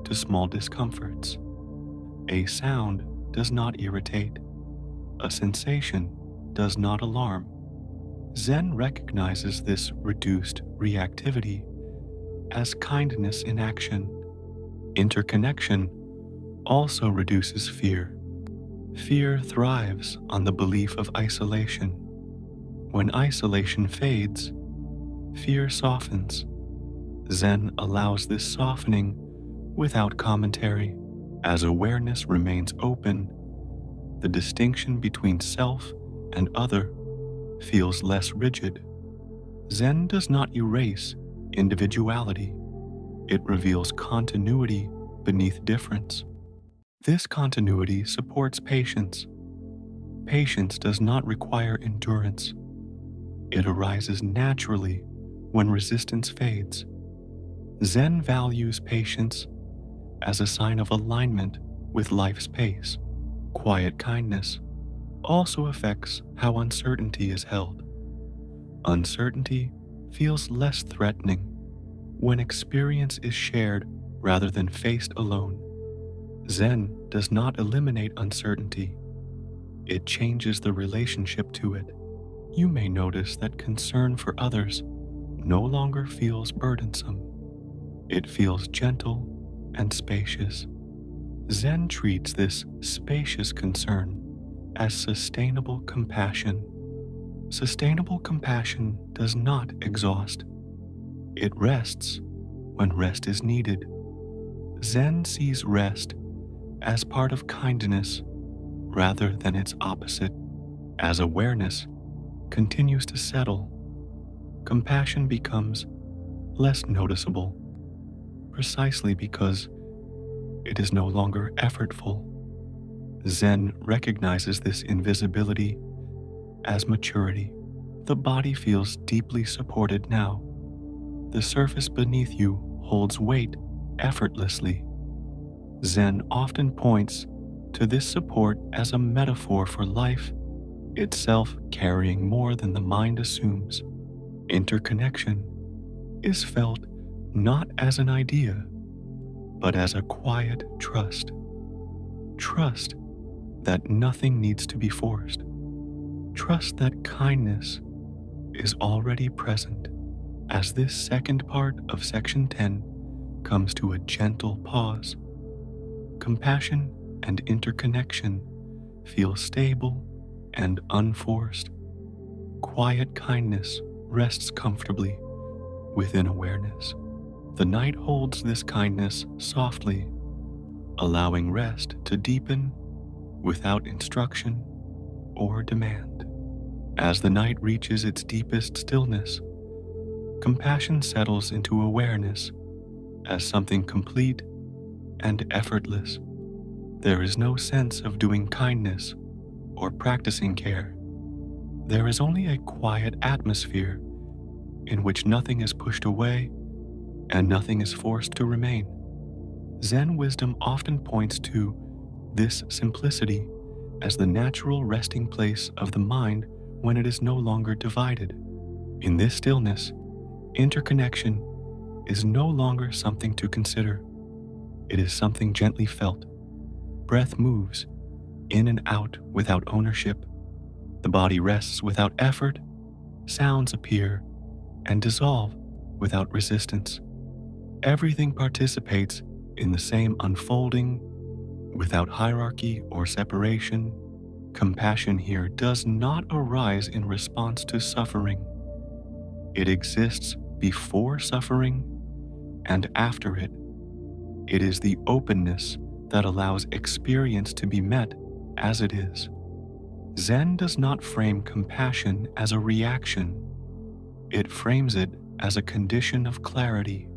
Speaker 1: to small discomforts. A sound does not irritate. A sensation does not alarm. Zen recognizes this reduced reactivity as kindness in action. Interconnection also reduces fear. Fear thrives on the belief of isolation. When isolation fades, fear softens. Zen allows this softening without commentary. As awareness remains open, the distinction between self and other feels less rigid. Zen does not erase individuality. It reveals continuity beneath difference. This continuity supports patience. Patience does not require endurance. It arises naturally when resistance fades. Zen values patience as a sign of alignment with life's pace. Quiet kindness also affects how uncertainty is held. Uncertainty feels less threatening when experience is shared rather than faced alone. Zen does not eliminate uncertainty, it changes the relationship to it. You may notice that concern for others no longer feels burdensome. It feels gentle and spacious. Zen treats this spacious concern as sustainable compassion. Sustainable compassion does not exhaust. It rests when rest is needed. Zen sees rest as part of kindness rather than its opposite. As awareness continues to settle, compassion becomes less noticeable, precisely because it is no longer effortful. Zen recognizes this invisibility as maturity. The body feels deeply supported now. The surface beneath you holds weight effortlessly. Zen often points to this support as a metaphor for life itself carrying more than the mind assumes. Interconnection is felt not as an idea, but as a quiet trust. Trust that nothing needs to be forced. Trust that kindness is already present. As this second part of section 10 comes to a gentle pause, compassion and interconnection feel stable and unforced. Quiet kindness rests comfortably within awareness. The night holds this kindness softly, allowing rest to deepen without instruction or demand. As the night reaches its deepest stillness, compassion settles into awareness as something complete and effortless. There is no sense of doing kindness or practicing care. There is only a quiet atmosphere in which nothing is pushed away and nothing is forced to remain. Zen wisdom often points to this simplicity as the natural resting place of the mind when it is no longer divided. In this stillness, interconnection is no longer something to consider. It is something gently felt. Breath moves in and out without ownership. The body rests without effort. Sounds appear and dissolve without resistance. Everything participates in the same unfolding without hierarchy or separation. Compassion here does not arise in response to suffering. It exists before suffering and after it. It is the openness that allows experience to be met as it is. Zen does not frame compassion as a reaction. It frames it as a condition of clarity.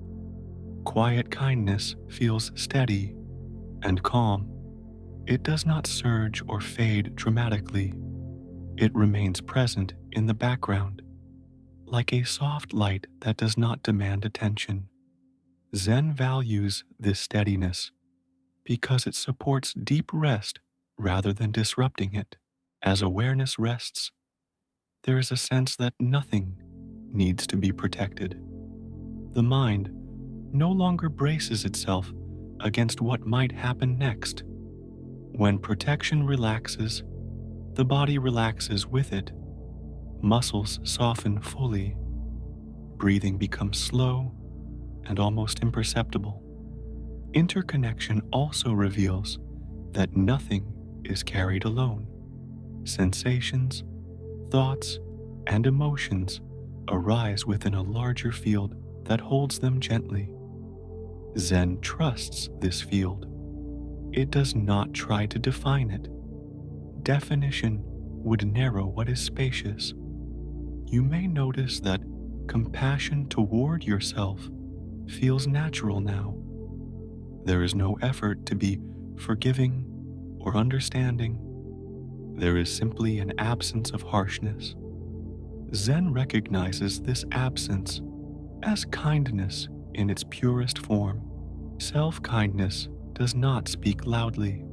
Speaker 1: Quiet kindness feels steady and calm. It does not surge or fade dramatically. It remains present in the background, like a soft light that does not demand attention. Zen values this steadiness because it supports deep rest rather than disrupting it. As awareness rests, there is a sense that nothing needs to be protected. The mind no longer braces itself against what might happen next. When protection relaxes, the body relaxes with it. Muscles soften fully. Breathing becomes slow and almost imperceptible. Interconnection also reveals that nothing is carried alone. Sensations, thoughts, and emotions arise within a larger field that holds them gently. Zen trusts this field. It does not try to define it. Definition would narrow what is spacious. You may notice that compassion toward yourself feels natural now. There is no effort to be forgiving or understanding. There is simply an absence of harshness. Zen recognizes this absence as kindness in its purest form. Self-kindness does not speak loudly.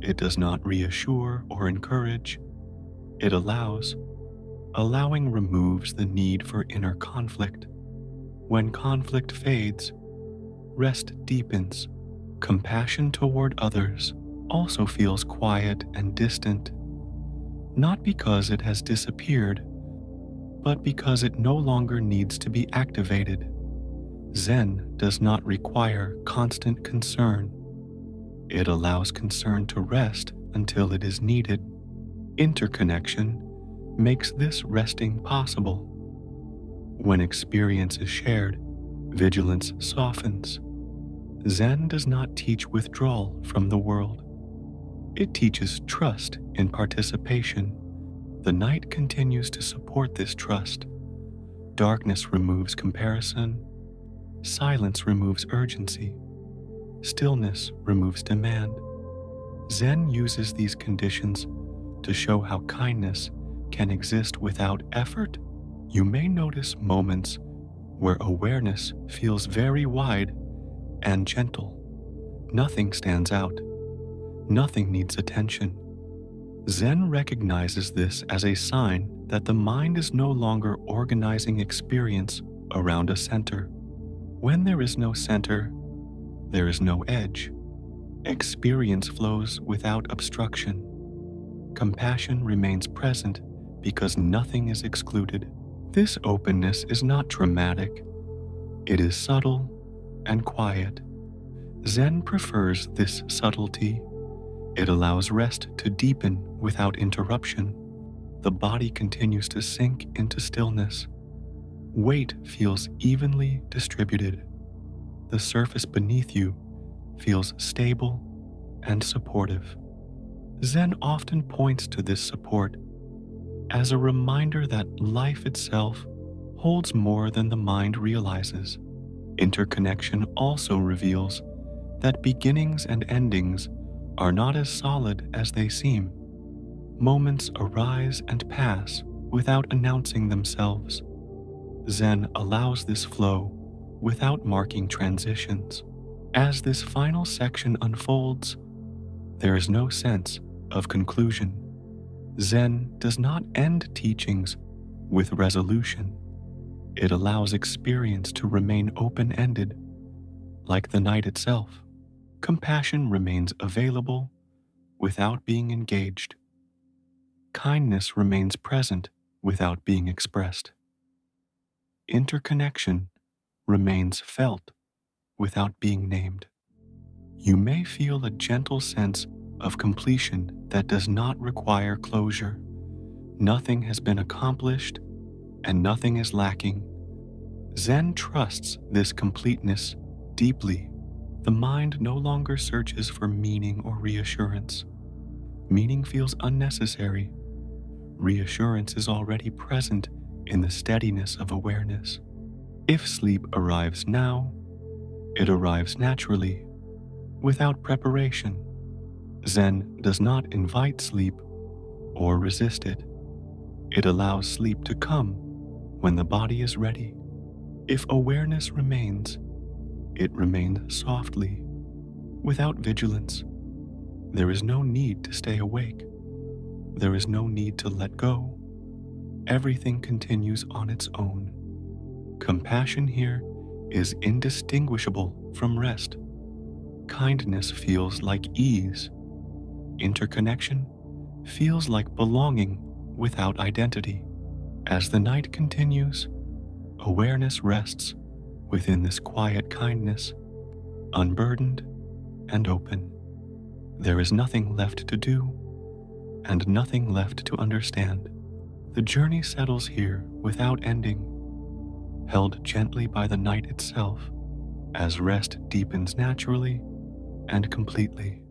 Speaker 1: It does not reassure or encourage. It allowing removes the need for inner conflict. When conflict fades, rest deepens. Compassion toward others also feels quiet and distant, not because it has disappeared, but because it no longer needs to be activated. Zen does not require constant concern. It allows concern to rest until it is needed. Interconnection makes this resting possible. When experience is shared, vigilance softens. Zen does not teach withdrawal from the world. It teaches trust in participation. The night continues to support this trust. Darkness removes comparison. Silence removes urgency. Stillness removes demand. Zen uses these conditions to show how kindness can exist without effort. You may notice moments where awareness feels very wide and gentle. Nothing stands out. Nothing needs attention. Zen recognizes this as a sign that the mind is no longer organizing experience around a center. When there is no center, there is no edge. Experience flows without obstruction. Compassion remains present because nothing is excluded. This openness is not dramatic. It is subtle and quiet. Zen prefers this subtlety. It allows rest to deepen without interruption. The body continues to sink into stillness. Weight feels evenly distributed. The surface beneath you feels stable and supportive. Zen often points to this support as a reminder that life itself holds more than the mind realizes. Interconnection also reveals that beginnings and endings are not as solid as they seem. Moments arise and pass without announcing themselves. Zen allows this flow without marking transitions. As this final section unfolds, there is no sense of conclusion. Zen does not end teachings with resolution. It allows experience to remain open-ended, like the night itself. Compassion remains available without being engaged. Kindness remains present without being expressed. Interconnection remains felt without being named. You may feel a gentle sense of completion that does not require closure. Nothing has been accomplished and nothing is lacking. Zen trusts this completeness deeply. The mind no longer searches for meaning or reassurance. Meaning feels unnecessary. Reassurance is already present in the steadiness of awareness. If sleep arrives now, it arrives naturally, without preparation. Zen does not invite sleep or resist it. It allows sleep to come when the body is ready. If awareness remains, it remains softly, without vigilance. There is no need to stay awake. There is no need to let go. Everything continues on its own. Compassion here is indistinguishable from rest. Kindness feels like ease. Interconnection feels like belonging without identity. As the night continues, awareness rests within this quiet kindness, unburdened and open. There is nothing left to do and nothing left to understand. The journey settles here without ending, held gently by the night itself, as rest deepens naturally and completely.